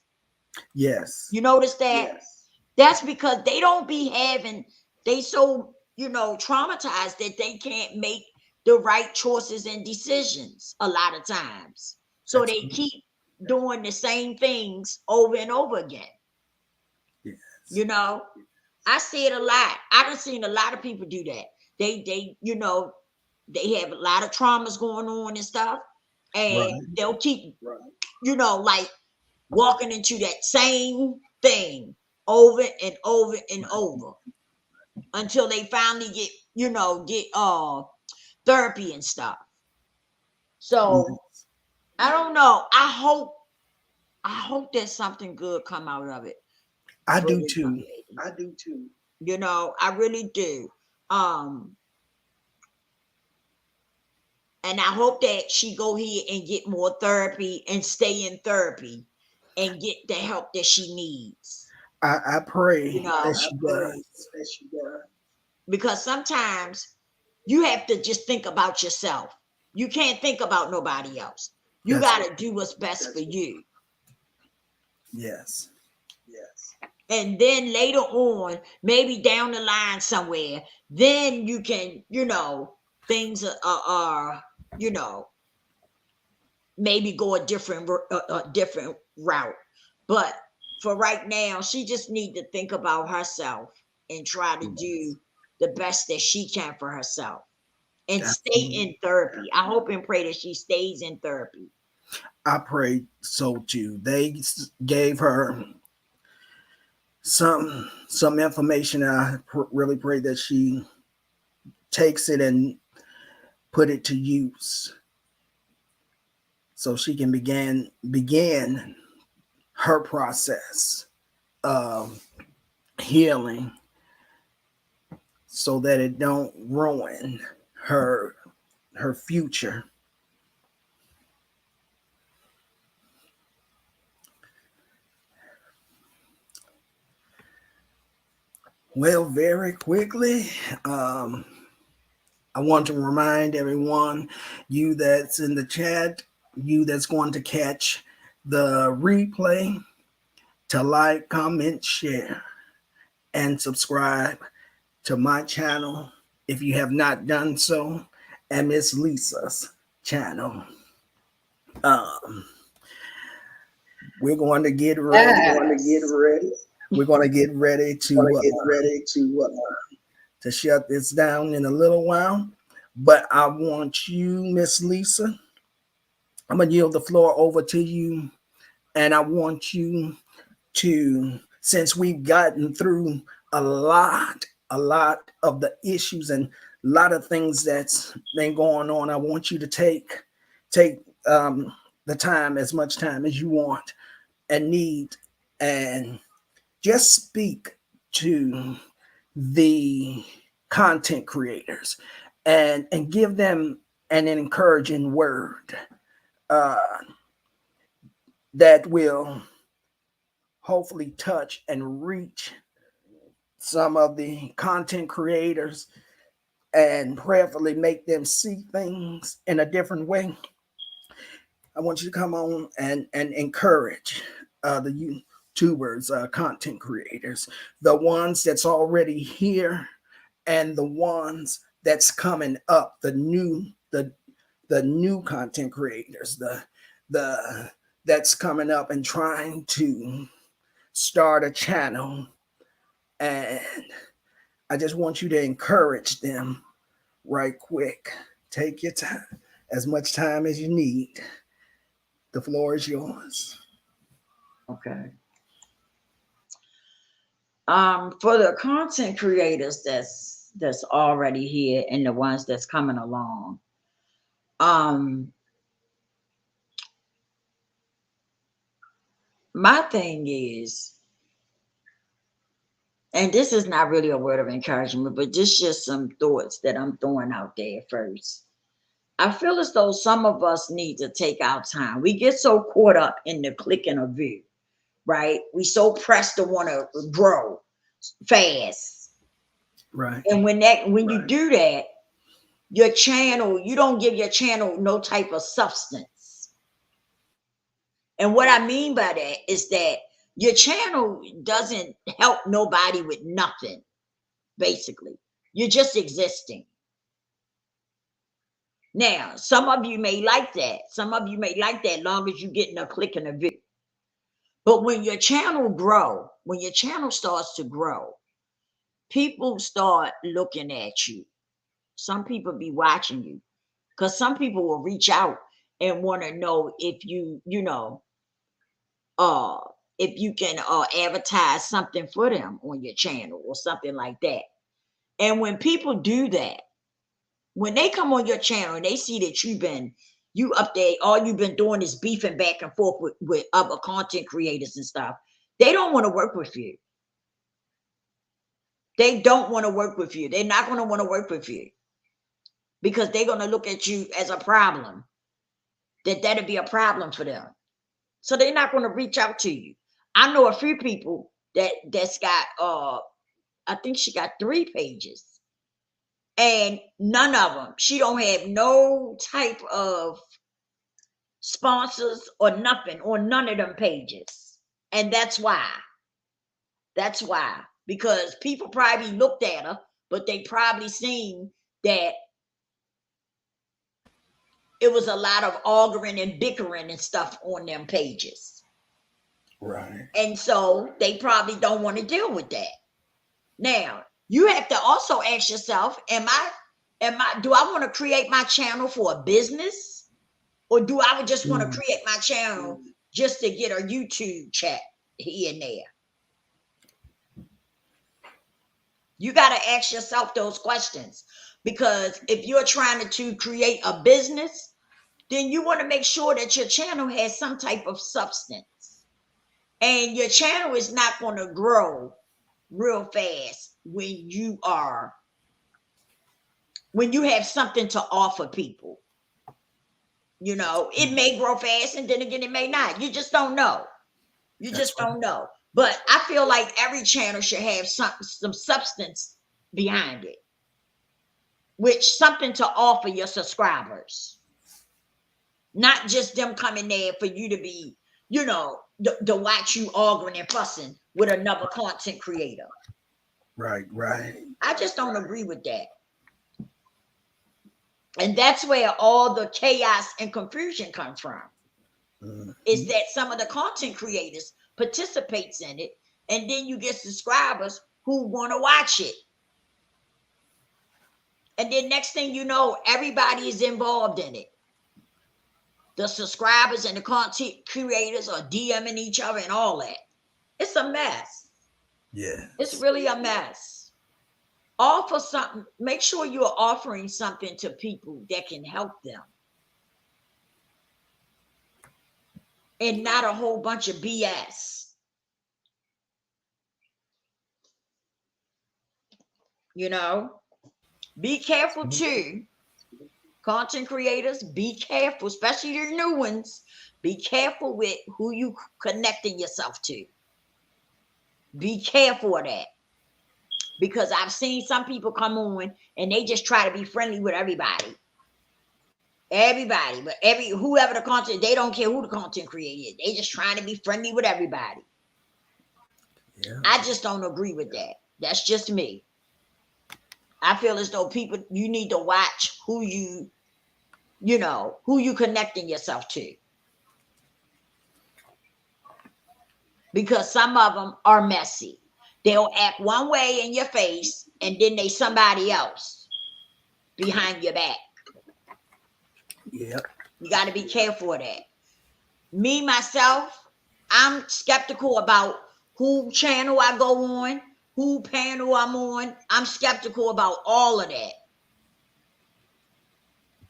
Yes. You notice that? Yes. That's because they don't be having, they so, traumatized that they can't make the right choices and decisions a lot of times. So they keep doing the same things over and over again. Yes. I see it a lot. I done seen a lot of people do that. They they have a lot of traumas going on and stuff, and they'll keep, like walking into that same thing over and over and over until they finally get therapy and stuff. So I don't know. I hope there's something good come out of it. I do too. I really do. And I hope that she go here and get more therapy and stay in therapy and get the help that she needs. I pray that she does. Because sometimes you have to just think about yourself. You can't think about nobody else. You got to do what's best for you. Yes. And then later on, maybe down the line somewhere, then you can, things are maybe go a different route. But for right now, she just need to think about herself and try to do the best that she can for herself and stay in therapy. I hope and pray that she stays in therapy. I pray so too. They gave her some information. I really pray that she takes it and put it to use, so she can begin her process of healing so that it don't ruin her future. Well, very quickly, I want to remind everyone, you that's in the chat, you that's going to catch the replay, to like, comment, share, and subscribe to my channel if you have not done so, and Miss Lisa's channel. We're going to get ready. We're going to get ready to shut this down in a little while. But I want you, Miss Lisa, I'm going to yield the floor over to you. And I want you to, since we've gotten through a lot of the issues and a lot of things that's been going on, I want you to take the time, as much time as you want and need, and just speak to the content creators and give them an encouraging word that will hopefully touch and reach some of the content creators and prayerfully make them see things in a different way. I want you to come on and encourage the YouTubers, content creators, the ones that's already here and the ones that's coming up, the new content creators, the that's coming up and trying to start a channel. And I just want you to encourage them right quick. Take your time, as much time as you need. The floor is yours. Okay. For the content creators that's already here and the ones that's coming along, my thing is, and this is not really a word of encouragement, but just some thoughts that I'm throwing out there first. I feel as though some of us need to take our time. We get so caught up in the click and a view, right? We so pressed to want to grow fast. Right. And when you do that, your channel, you don't give your channel no type of substance. And what I mean by that is that your channel doesn't help nobody with nothing, basically. You're just existing. Now, some of you may like that. Some of you may like that long as you're getting a click and a view. But when your channel grow, when your channel starts to grow, people start looking at you. Some people be watching you because some people will reach out and want to know if if you can advertise something for them on your channel or something like that. And when people do that, when they come on your channel and they see that you up there, all you've been doing is beefing back and forth with other content creators and stuff, they don't want to work with you. They don't want to work with you. They're not going to want to work with you because they're going to look at you as a problem. That'll be a problem for them. So they're not going to reach out to you. I know a few people that's got I think she got 3 pages. And none of them, she don't have no type of sponsors or nothing on none of them pages. And that's why. That's why. Because people probably looked at her, but they probably seen that it was a lot of arguing and bickering and stuff on them pages. Right. And so they probably don't want to deal with that. Now, you have to also ask yourself, do I want to create my channel for a business? Or do I just want to create my channel just to get a YouTube chat here and there? You got to ask yourself those questions, because if you're trying to create a business, then you want to make sure that your channel has some type of substance. And your channel is not going to grow real fast when you have something to offer people. You know, it may grow fast and then again it may not. You just don't know. You just don't know. But I feel like every channel should have some substance behind it, which something to offer your subscribers. Not just them coming there for you to be, you know, to watch you arguing and fussing with another content creator. Right, right. I just don't agree with that. And that's where all the chaos and confusion come from. Is that some of the content creators participates in it, and then you get subscribers who want to watch it. And then next thing you know, everybody is involved in it. The subscribers and the content creators are DMing each other and all that. It's a mess. Yeah. It's really a mess. Offer something. Make sure you're offering something to people that can help them. And not a whole bunch of BS. You know? Be careful too. Content creators, be careful, especially your new ones. Be careful with who you connecting yourself to. Be careful of that. Because I've seen some people come on and they just try to be friendly with everybody. Everybody, but whoever the content, they don't care who the content creator is. They just trying to be friendly with everybody. Yeah. I just don't agree with that. That's just me. I feel as though you need to watch who you connecting yourself to. Because some of them are messy. They'll act one way in your face and then they somebody else behind your back. Yeah. You got to be careful of that. Me, myself, I'm skeptical about who channel I go on, who panel I'm on. I'm skeptical about all of that.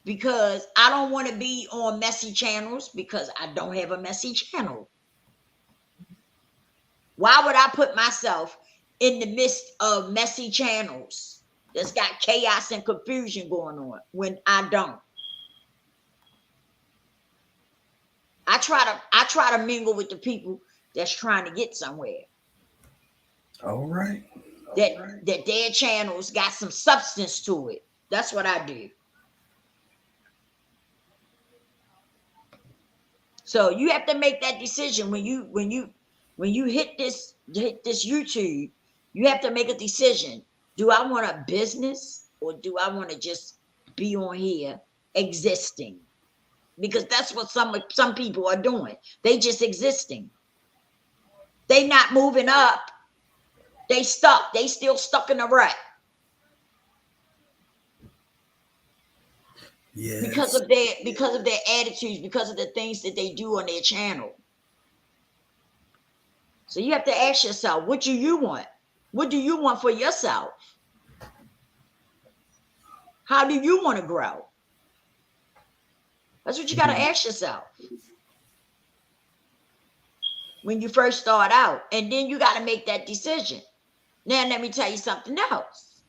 Because I don't want to be on messy channels because I don't have a messy channel. Why would I put myself in the midst of messy channels that's got chaos and confusion going on when I don't? I try to mingle with the people that's trying to get somewhere. All right. That their channels got some substance to it. That's what I do. So you have to make that decision when you hit this YouTube. You have to make a decision. Do I want a business or do I want to just be on here existing? Because that's what some people are doing. They just existing. They not moving up. They stuck. They still stuck in the rut. Yes. Because of their attitudes, because of the things that they do on their channel. So you have to ask yourself, what do you want? What do you want for yourself? How do you want to grow? That's what you got to ask yourself when you first start out. And then you got to make that decision. Now, let me tell you something else.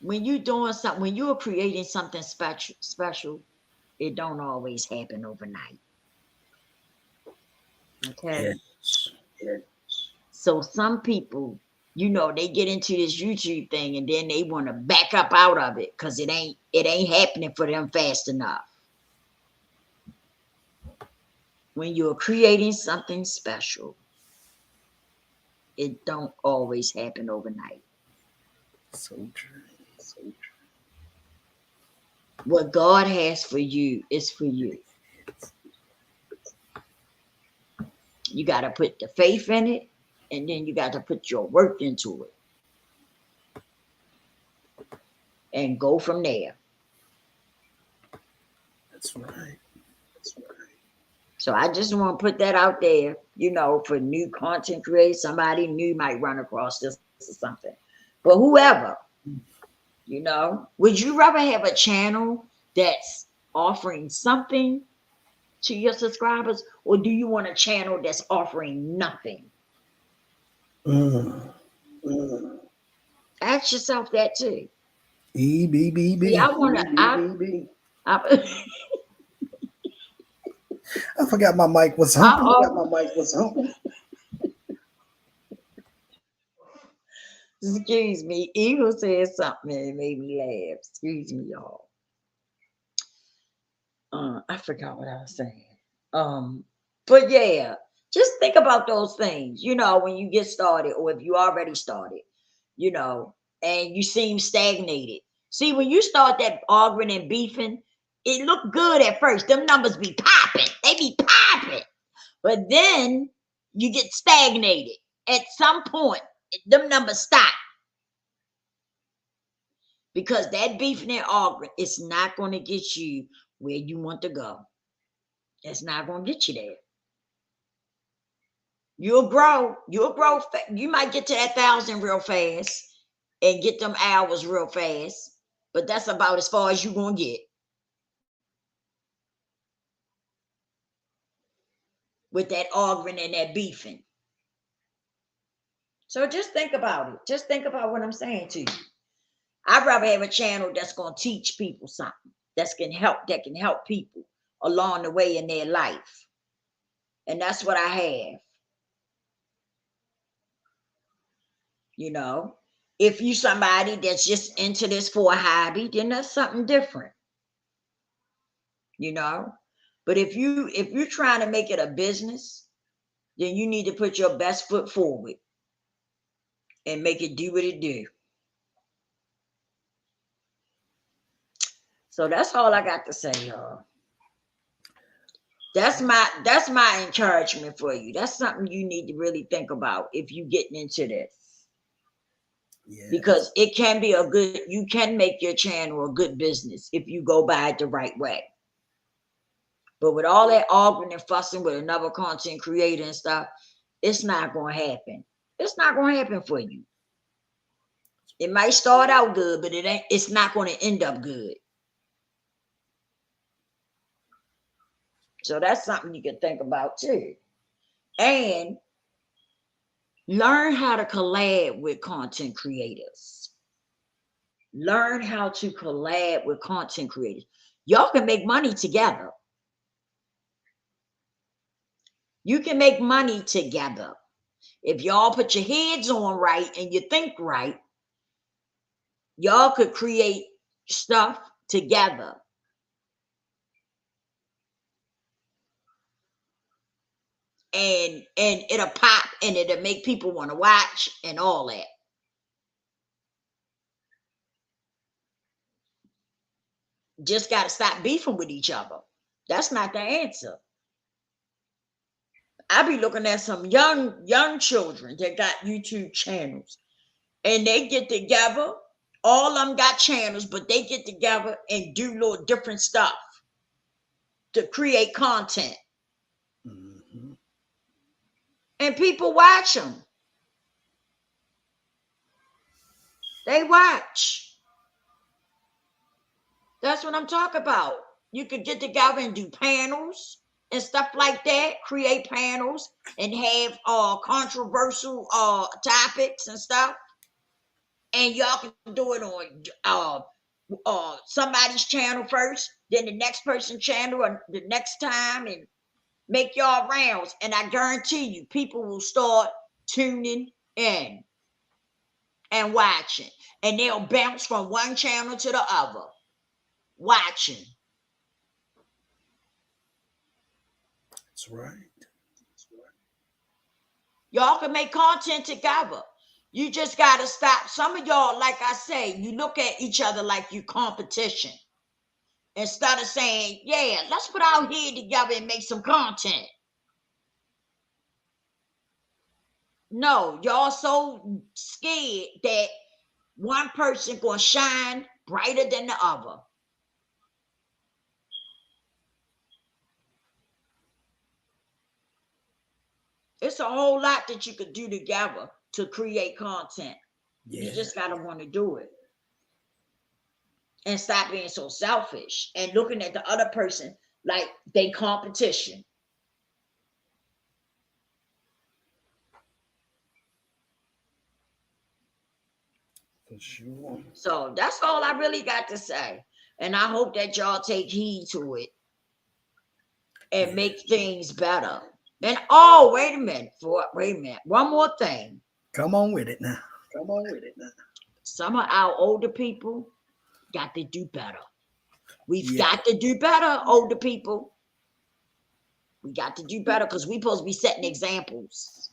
When you're doing something, when you're creating something special, it don't always happen overnight. Okay. Yes. So some people, they get into this YouTube thing and then they want to back up out of it because it ain't happening for them fast enough. When you're creating something special, it don't always happen overnight. So true. What God has for you is for you. You got to put the faith in it, and then you got to put your work into it. And go from there. That's right. So I just want to put that out there, for new content creators. Somebody new might run across this or something. But whoever, would you rather have a channel that's offering something to your subscribers, or do you want a channel that's offering nothing? Ask yourself that too. See, I want to. I forgot my mic was on. Excuse me. Eagle said something and it made me laugh. Excuse me, y'all. I forgot what I was saying. But yeah, just think about those things, when you get started, or if you already started, and you seem stagnated. See, when you start that arguing and beefing, it looked good at first. Them numbers be popping. They be popping. But then you get stagnated. At some point, them numbers stop. Because that beefing and arguing is not going to get you where you want to go. It's not going to get you there. You'll grow. You might get to that 1,000 real fast and get them hours real fast. But that's about as far as you're going to get. With that arguing and that beefing. So just think about it. Just think about what I'm saying to you. I'd rather have a channel that's going to teach people something that can help people along the way in their life. And that's what I have. If you somebody that's just into this for a hobby, then that's something different. But if you're trying to make it a business, then you need to put your best foot forward and make it do what it do. So that's all I got to say, y'all. That's my encouragement for you. That's something you need to really think about if you're getting into this. Yes. Because it can be you can make your channel a good business if you go by it the right way. But with all that arguing and fussing with another content creator and stuff, it's not going to happen. It's not going to happen for you. It might start out good, but it's not going to end up good. So that's something you can think about too. And learn how to collab with content creators. Learn how to collab with content creators. Y'all can make money together. You can make money together. If y'all put your heads on right and you think right, y'all could create stuff together. And it'll pop and it'll make people want to watch and all that. Just got to stop beefing with each other. That's not the answer. I be looking at some young children that got YouTube channels, and they get together. All of them got channels, but they get together and do little different stuff to create content. Mm-hmm. And people watch them. They watch. That's what I'm talking about. You could get together and do panels and stuff like that, create panels and have controversial topics and stuff. And y'all can do it on somebody's channel first, then the next person's channel or the next time, and make y'all rounds. And I guarantee you, people will start tuning in and watching. And they'll bounce from one channel to the other, watching. That's right. Y'all can make content together. You just got to stop. Some of y'all, like I say, you look at each other like you competition. Instead of saying, yeah, let's put our head together and make some content. No, y'all so scared that one person going to shine brighter than the other. It's a whole lot that you could do together to create content. Yeah. You just got to want to do it. And stop being so selfish and looking at the other person like they competition. For sure. So that's all I really got to say. And I hope that y'all take heed to it and make things better. And oh, wait a minute. One more thing. Come on with it now. Some of our older people got to do better. We've got to do better, older people. We got to do better because we're supposed to be setting examples.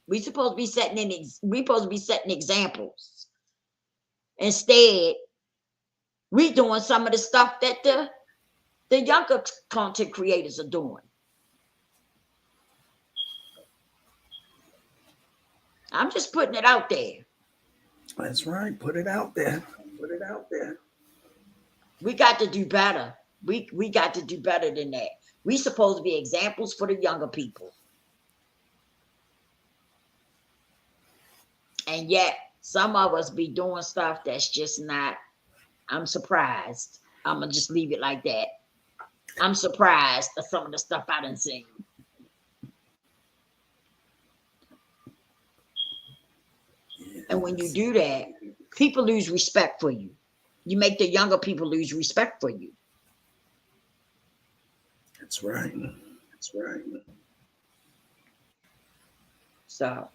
We're supposed to be setting examples. Instead, we doing some of the stuff that the younger content creators are doing. I'm just putting it out there. That's right. Put it out there. We got to do better. We got to do better than that. We supposed to be examples for the younger people. And yet, some of us be doing stuff that's just not. I'm surprised. I'm going to just leave it like that. I'm surprised at some of the stuff I done seen. And when you do that, people lose respect for you. You make the younger people lose respect for you. That's right. So,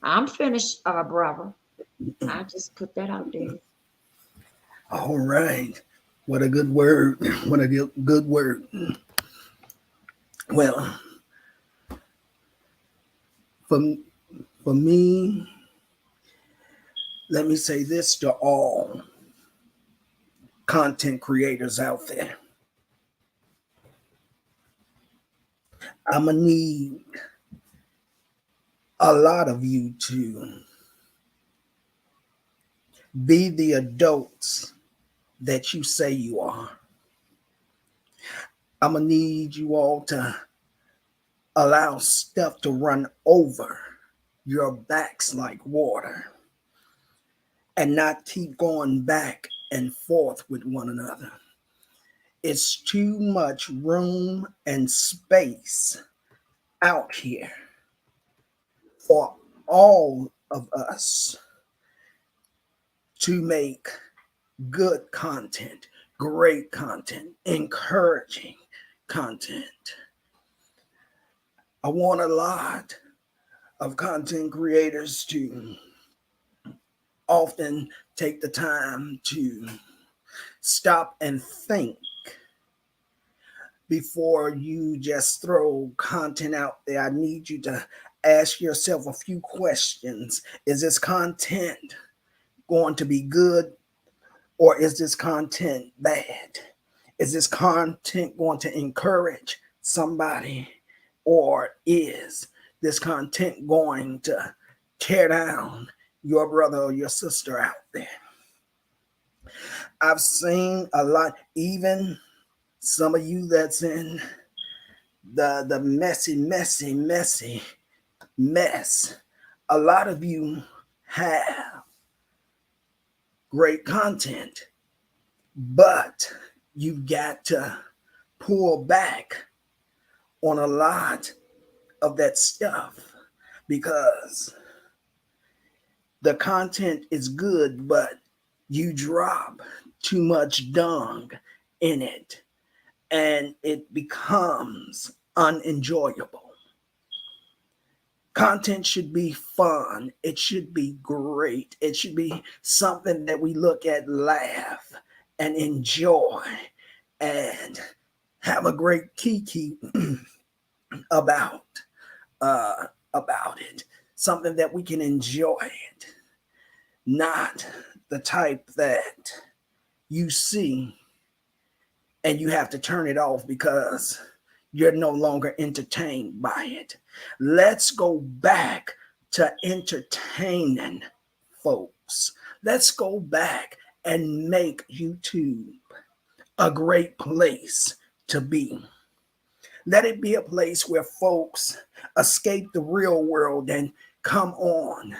I'm finished, brother. I just put that out there. All right. What a good word. What a good word. Well, for me, let me say this to all content creators out there. I'm going to need a lot of you to be the adults that you say you are. I'm going to need you all to allow stuff to run over your backs like water and not keep going back and forth with one another. It's too much room and space out here for all of us to make good content, great content, encouraging content. I want a lot of content creators to often take the time to stop and think before you just throw content out there. I need you to ask yourself a few questions. Is this content going to be good, or is this content bad? Is this content going to encourage somebody, or is this content going to tear down your brother or your sister out there? I've seen a lot, even some of you that's in the messy mess. A lot of you have great content, but you've got to pull back on a lot of that stuff because the content is good, but you drop too much dung in it and it becomes unenjoyable. Content should be fun. It should be great. It should be something that we look at, laugh, and enjoy, and have a great kiki about it. Something that we can enjoy it. Not the type that you see and you have to turn it off because you're no longer entertained by it. Let's go back to entertaining folks. Let's go back and make YouTube a great place to be. Let it be a place where folks escape the real world and come on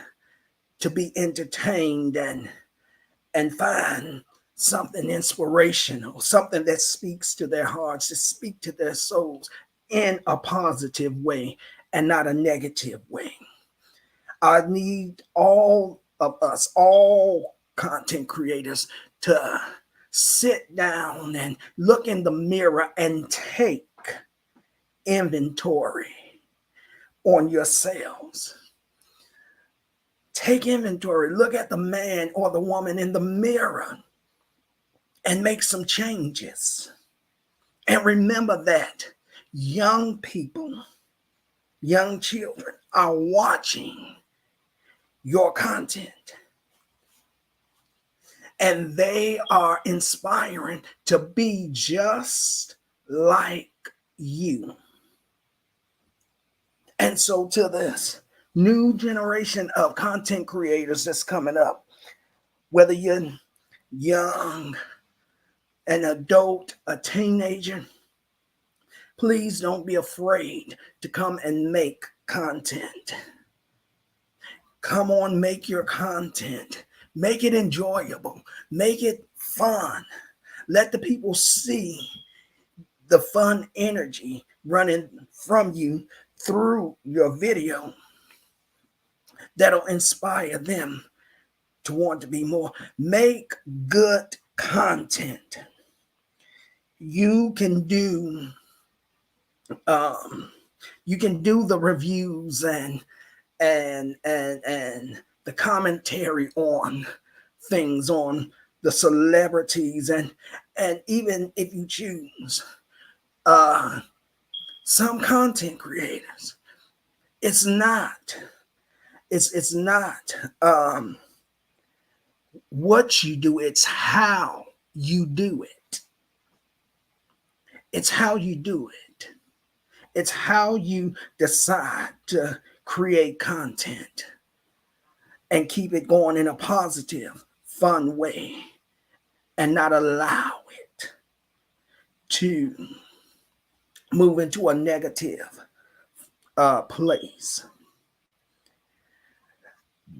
to be entertained and find something inspirational, something that speaks to their hearts, to speak to their souls in a positive way and not a negative way. I need all of us, all content creators, to sit down and look in the mirror and take inventory on yourselves. Take inventory. Look at the man or the woman in the mirror and make some changes. And remember that young people, young children are watching your content. And they are inspiring to be just like you. And so to this new generation of content creators that's coming up, whether you're young, an adult, a teenager, please don't be afraid to come and make content. Come on, make your content. Make it enjoyable. Make it fun. Let the people see the fun energy running from you through your video. That'll inspire them to want to be more. Make good content. You can do the reviews and the commentary on things, on the celebrities, and even if you choose some content creators, it's not what you do, it's how you do it. It's how you do it. It's how you decide to create content and keep it going in a positive, fun way and not allow it to move into a negative place.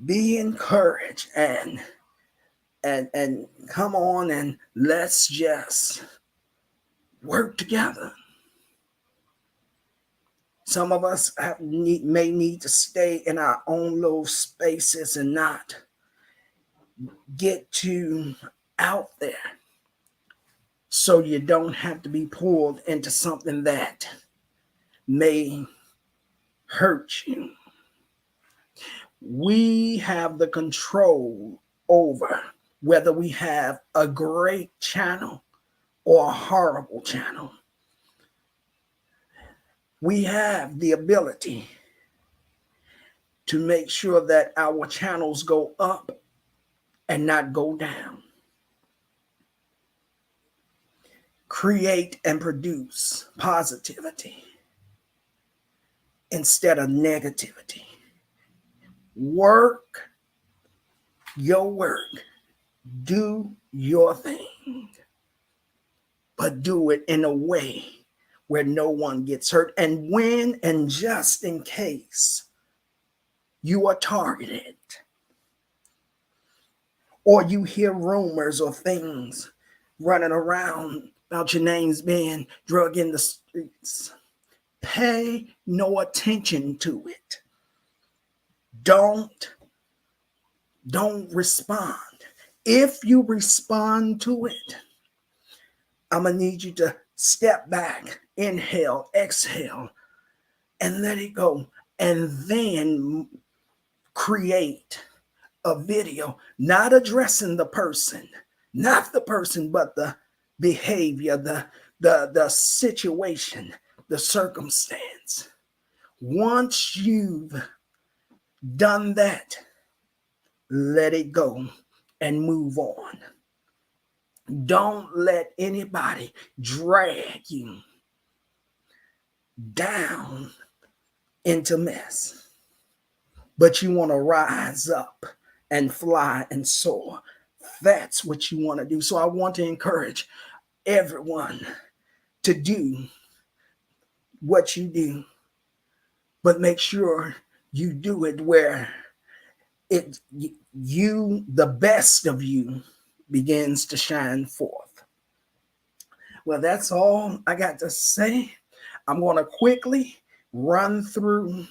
Be encouraged and come on and let's just work together. Some of us may need to stay in our own little spaces and not get too out there, so you don't have to be pulled into something that may hurt you. We have the control over whether we have a great channel or a horrible channel. We have the ability to make sure that our channels go up and not go down. Create and produce positivity instead of negativity. Work your work. Do your thing. But do it in a way where no one gets hurt. And when and just in case you are targeted or you hear rumors or things running around about your names being drug in the streets, pay no attention to it. Don't respond. If you respond to it, I'm going to need you to step back, inhale, exhale, and let it go. And then create a video, not addressing the person, not the person, but the behavior, the situation, the circumstance. Once you've done that, let it go and move on. Don't let anybody drag you down into mess. But you want to rise up and fly and soar. That's what you want to do. So I want to encourage everyone to do what you do, but make sure you do it where the best of you begins to shine forth. Well, that's all I got to say. I'm going to quickly run through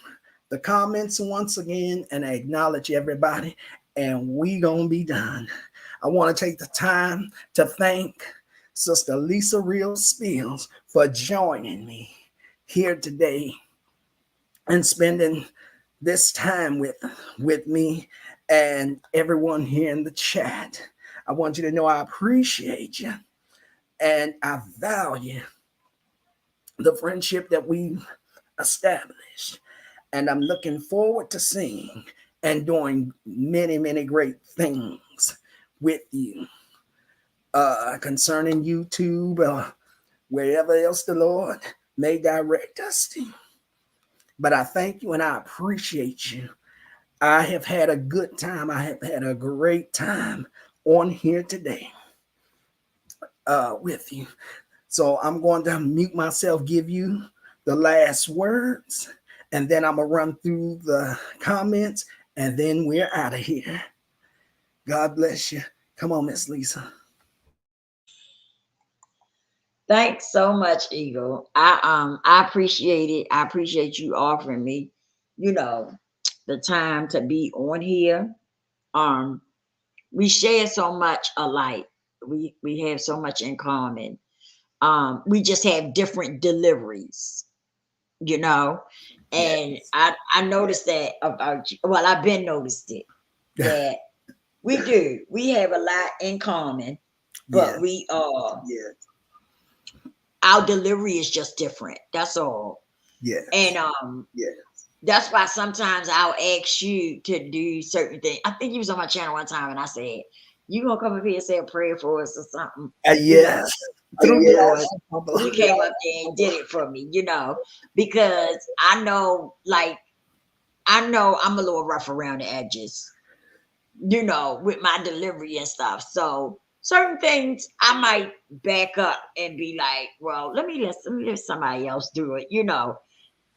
the comments once again and acknowledge everybody, and we going to be done. I want to take the time to thank Sister Lisa Real Spills for joining me here today and spending this time with me and everyone here in the chat. I want you to know I appreciate you and I value the friendship that we've established. And I'm looking forward to seeing and doing many, many great things with you concerning YouTube, wherever else the Lord may direct us to. But I thank you and I appreciate you. I have had a good time. I have had a great time on here today with you. So I'm going to mute myself, give you the last words, and then I'm going to run through the comments, and then we're out of here. God bless you. Come on, Miss Lisa. Thanks so much, Eagle. I appreciate it. I appreciate you offering me, the time to be on here. We share so much alike. We have so much in common. We just have different deliveries, and Yes. I noticed that about you. Well, I've been noticed it that we do. We have a lot in common, but Yes. yes. Our delivery is just different. That's all. Yes. And yes. That's why sometimes I'll ask you to do certain things. I think you was on my channel one time and I said, you gonna come up here and say a prayer for us or something? Yes. Through yours. You came up there and did it for me, because I know I'm a little rough around the edges, with my delivery and stuff. So certain things I might back up and be like, well, let me let somebody else do it.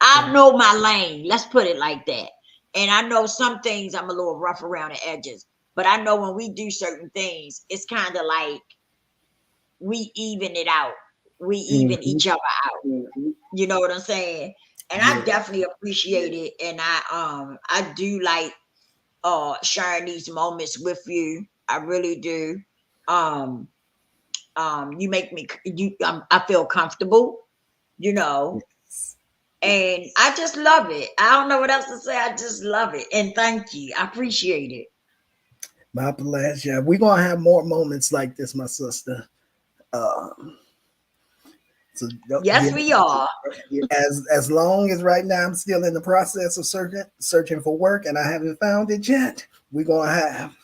I know my lane. Let's put it like that. And I know some things I'm a little rough around the edges, but I know when we do certain things, it's kind of like we even it out. We even each other out. You know what I'm saying? And I definitely appreciate it. And I do like sharing these moments with you. I really do. You make me I feel comfortable, and I just love it. I don't know what else to say. I just love it. And thank you. I appreciate it. My pleasure. We're gonna have more moments like this, my sister. So yes, we are. As long as right now I'm still in the process of searching for work and I haven't found it yet, we're gonna have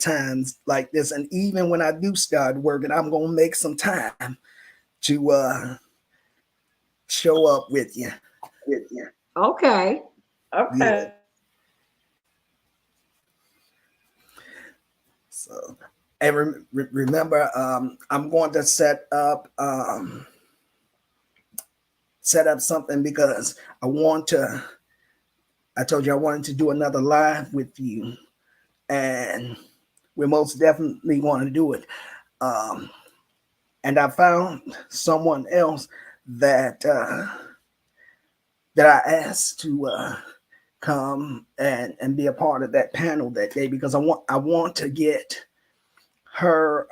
times like this. And even when I do start working, I'm gonna make some time to show up with you. Okay. Yeah. So, and remember, I'm going to set up something because I told you I wanted to do another live with you, and we're most definitely going to do it. And I found someone else that I asked to come and be a part of that panel that day because I want to get her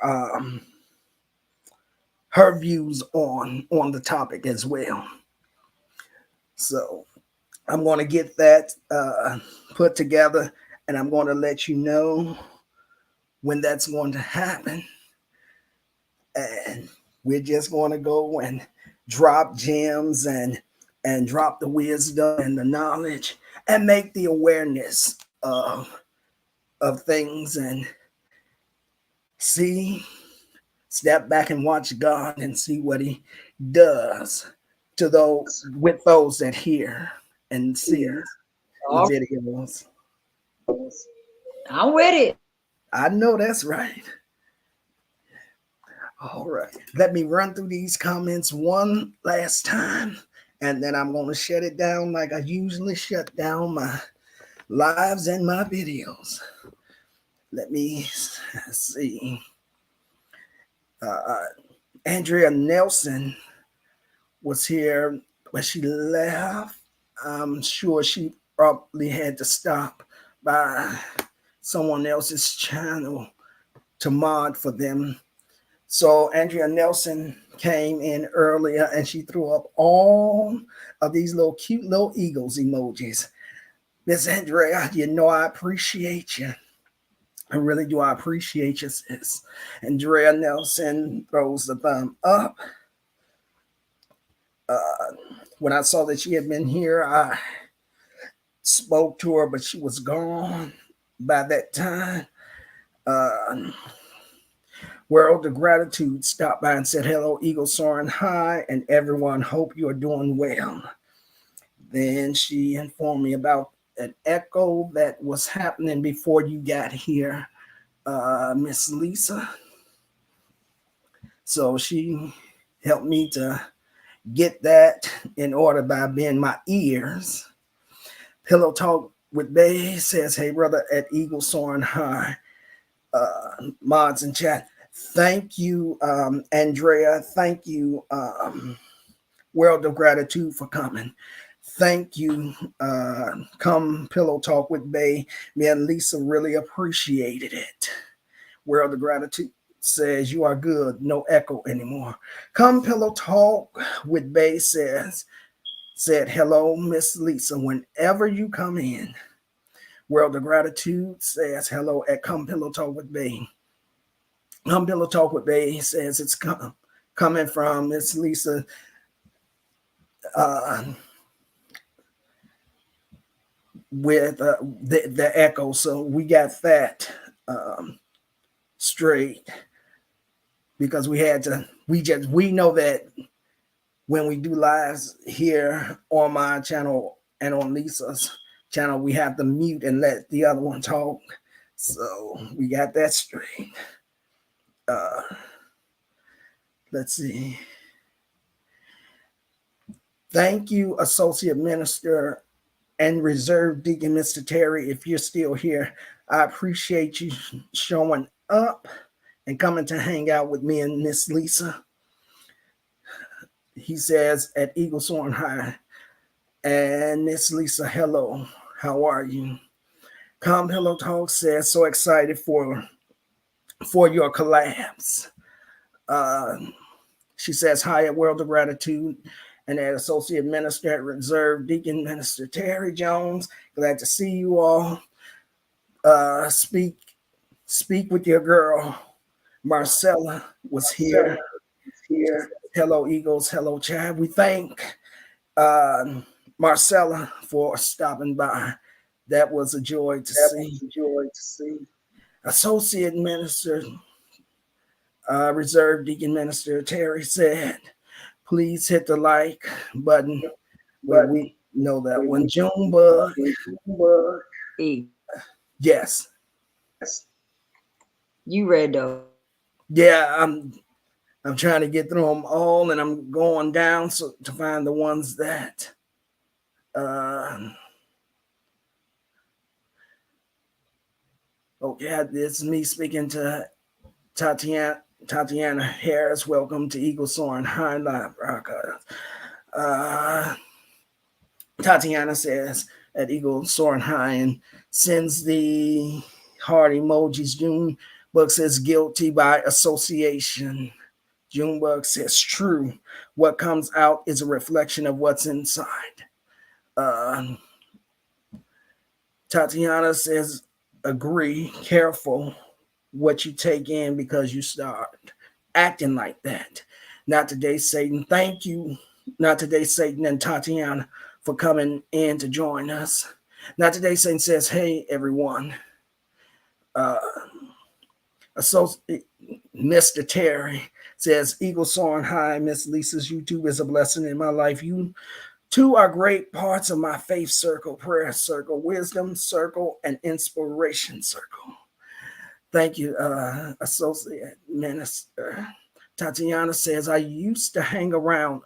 her views on the topic as well. So I'm going to get that put together, and I'm going to let you know when that's going to happen. And we're just going to go and drop gems and drop the wisdom and the knowledge and make the awareness of things and step back and watch God and see what he does to those that hear and see the videos. I'm with it. I know that's right. All right. Let me run through these comments one last time, and then I'm going to shut it down like I usually shut down my lives and my videos. Let me Let's see. Uh, Andrea Nelson was here, but she left. I'm sure she probably had to stop by someone else's channel to mod for them. So Andrea Nelson came in earlier and she threw up all of these little cute little eagles emojis. Miss Andrea, you know I appreciate you. I really do. I appreciate you, sis. Andrea Nelson throws the thumb up. Uh, when I saw that she had been here, I spoke to her, but she was gone by that time. Uh, World of Gratitude stopped by and said, hello, Eagle soaring high, and everyone, hope you're doing well. Then she informed me about an echo that was happening before you got here, Miss Lisa. So she helped me to get that in order by being my ears. Pillow Talk with Bay says, hey, brother, at Eagle soaring high. Mods in chat. Thank you, Andrea. Thank you, World of Gratitude, for coming. Thank you. Come Pillow Talk with Bay. Me and Lisa really appreciated it. World of Gratitude says, you are good. No echo anymore. Come Pillow Talk with Bay said, hello, Miss Lisa. Whenever you come in. World of Gratitude says, hello at Come Pillow Talk with Bay. Come Pillow Talk with Bay says it's coming from Miss Lisa. With the echo, so we got that straight, because we had to. We know that when we do lives here on my channel and on Lisa's channel, we have to mute and let the other one talk. So we got that straight. Let's see. Thank you, Associate Minister and Reserve Deacon Mr. Terry. If you're still here, I appreciate you showing up and coming to hang out with me and Miss Lisa. He says, at Eagle Soaring High. And Miss Lisa, hello. How are you? Come Hello Talk says, so excited for your collabs. She says, hi at World of Gratitude and at Associate Minister at Reserve Deacon Minister Terry Jones. Glad to see you all. Speak with your girl. Marcella was here. Hello, Eagles. Hello, Chad. We thank Marcella for stopping by. That was a joy to see. Associate Minister, Reserve Deacon Minister Terry said, please hit the like button. Well, we know that one. Junebug. Yes. You read though. Yeah, I'm trying to get through them all, and I'm going down to find the ones that okay, this is me speaking to Tatiana Harris. Welcome to Eagle Soaring High Live Broadcast. Tatiana says at Eagle Soaring High and sends the heart emojis. Junebug says guilty by association. Junebug says true. What comes out is a reflection of what's inside. Tatiana says agree. Careful what you take in, because you start acting like that. Not today, Satan. Thank you. Not today, Satan and Tatiana, for coming in to join us. Not today, Satan says, hey, everyone. Mr. Terry says, Eagle Soaring High, Miss Lisa's YouTube is a blessing in my life. You two are great parts of my faith circle, prayer circle, wisdom circle, and inspiration circle. Thank you, Associate Minister. Tatiana says, I used to hang around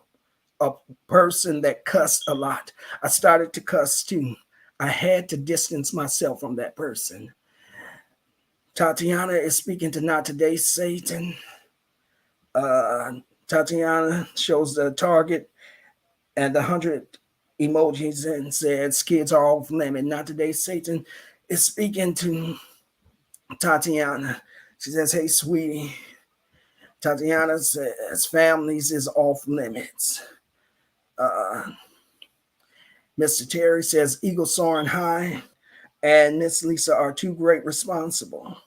a person that cussed a lot. I started to cuss too. I had to distance myself from that person. Tatiana is speaking to Not Today Satan. Tatiana shows the target and the 100 emojis and says kids are off limit. Not Today Satan is speaking to Tatiana. She says, hey, sweetie. Tatiana says families is off limits. Mr. Terry says eagle soaring high and Miss Lisa are two great responsible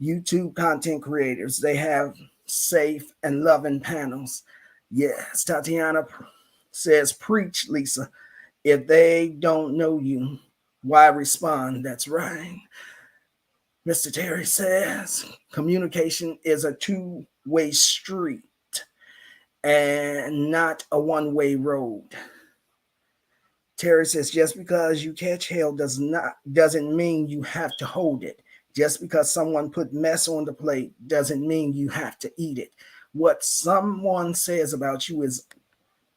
YouTube content creators. They have safe and loving panels. Yes, Tatiana says preach, Lisa. If they don't know you, why respond? That's right. Mr. Terry says communication is a two-way street and not a one-way road. Terry says just because you catch hell doesn't mean you have to hold it. Just because someone put mess on the plate doesn't mean you have to eat it. What someone says about you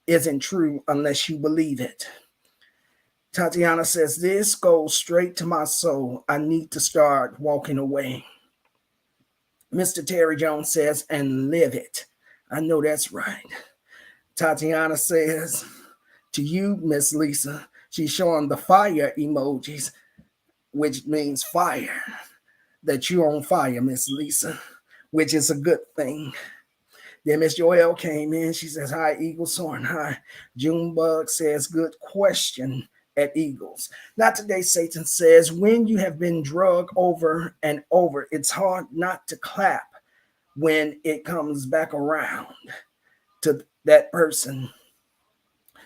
isn't true unless you believe it. Tatiana says, this goes straight to my soul. I need to start walking away. Mr. Terry Jones says, and live it. I know that's right. Tatiana says, to you, Miss Lisa, she's showing the fire emojis, which means fire. That you're on fire, Miss Lisa, which is a good thing. Then Miss Joelle came in. She says, hi, Eagle soaring high. Junebug says, good question at Eagles. Not Today Satan says, when you have been drug over and over, it's hard not to clap when it comes back around to that person.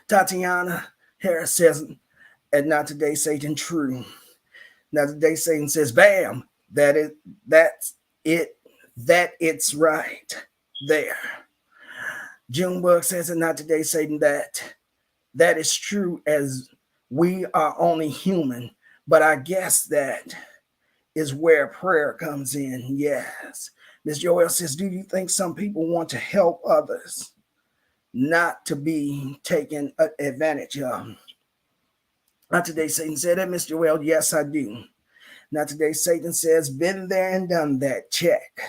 Tatiana Harris says, and Not Today Satan true. Not Today Satan says, bam. That's it's right there. Junebug says, and Not Today Satan, that is true as we are only human, but I guess that is where prayer comes in. Yes. Miss Joel says, do you think some people want to help others, not to be taken advantage of? Not Today Satan said that, Miss Joel. Yes, I do. Not Today Satan says, been there and done that. Check.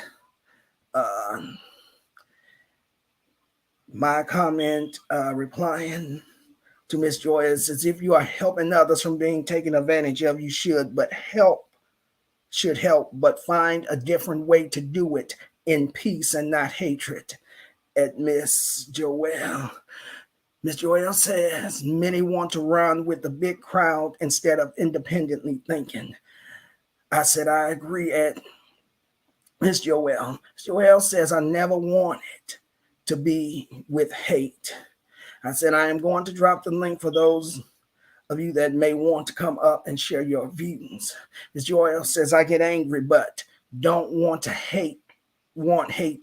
My comment replying to Miss Joy is, as if you are helping others from being taken advantage of, you should help, but find a different way to do it in peace and not hatred. At Miss Joelle. Miss Joelle says, many want to run with the big crowd instead of independently thinking. I said, I agree at Miss Joelle. Miss Joelle says, I never wanted to be with hate. I said, I am going to drop the link for those of you that may want to come up and share your views. Miss Joelle says, I get angry, but don't want hate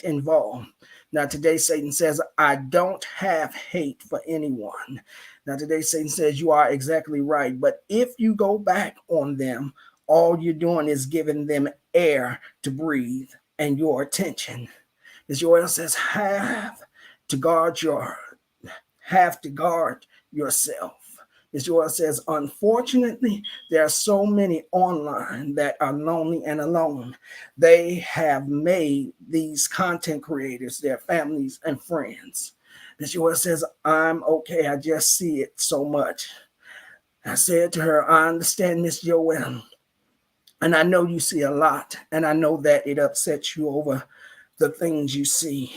involved. Now today Satan says, I don't have hate for anyone. Now today Satan says, you are exactly right. But if you go back on them, all you're doing is giving them air to breathe and your attention. As Joel says, have to guard yourself. As Joel says, unfortunately, there are so many online that are lonely and alone. They have made these content creators their families and friends. As Joel says, I'm okay. I just see it so much. I said to her, I understand, Miss Joel. And I know you see a lot, and I know that it upsets you over the things you see.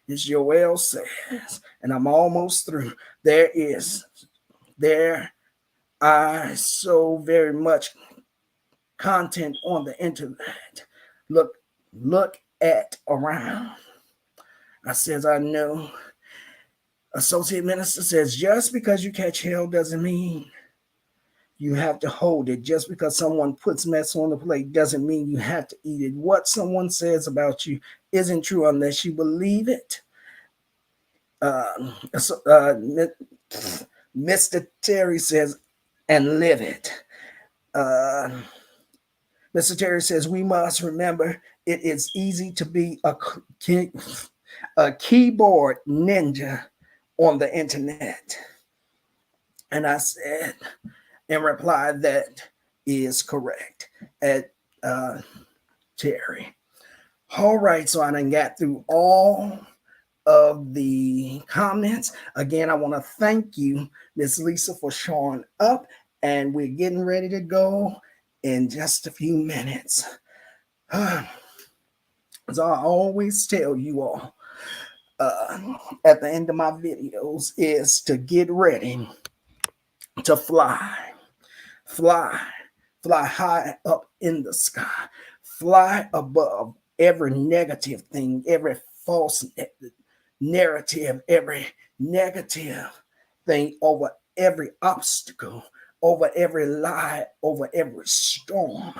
As Joel says, and I'm almost through, there are so very much content on the internet. Look at around. I says, I know. Associate Minister says, just because you catch hell doesn't mean you have to hold it. Just because someone puts mess on the plate doesn't mean you have to eat it. What someone says about you isn't true unless you believe it. Mr. Terry says, and live it. Mr. Terry says, we must remember it is easy to be a keyboard ninja on the internet. And I said, in reply, that is correct. At Terry. All right, so I done got through all of the comments. Again, I want to thank you, Miss Lisa, for showing up, and we're getting ready to go in just a few minutes. As I always tell you all at the end of my videos, is to get ready to fly, fly, fly high up in the sky, fly above every negative thing, every false narrative, every negative thing, over every obstacle, over every lie, over every storm.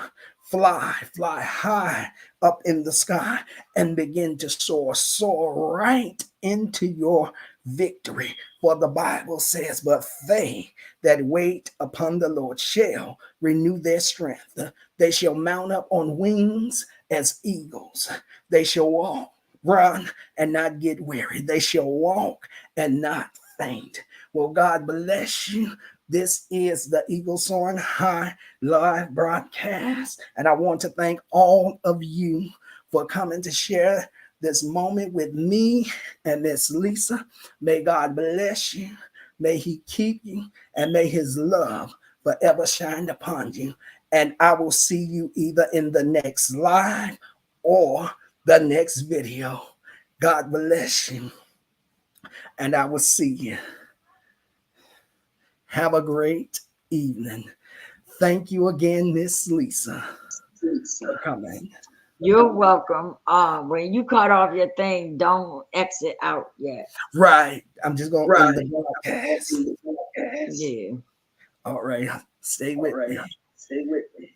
Fly, fly high up in the sky and begin to soar, soar right into your victory. For the Bible says, but they that wait upon the Lord shall renew their strength. They shall mount up on wings as eagles. They shall walk, run, and not get weary. They shall walk and not faint. Well, God bless you. This is the Eagle Soaring High live broadcast, and I want to thank all of you for coming to share this moment with me and Miss Lisa. May God bless you. May He keep you, and may His love forever shine upon you. And I will see you either in the next live or the next video. God bless you, and I will see you. Have a great evening. Thank you again, Miss Lisa, for coming. You're welcome. When you cut off your thing, don't exit out yet. Right. I'm just going to end the broadcast. Yeah. All right. Stay with me. Stay with me.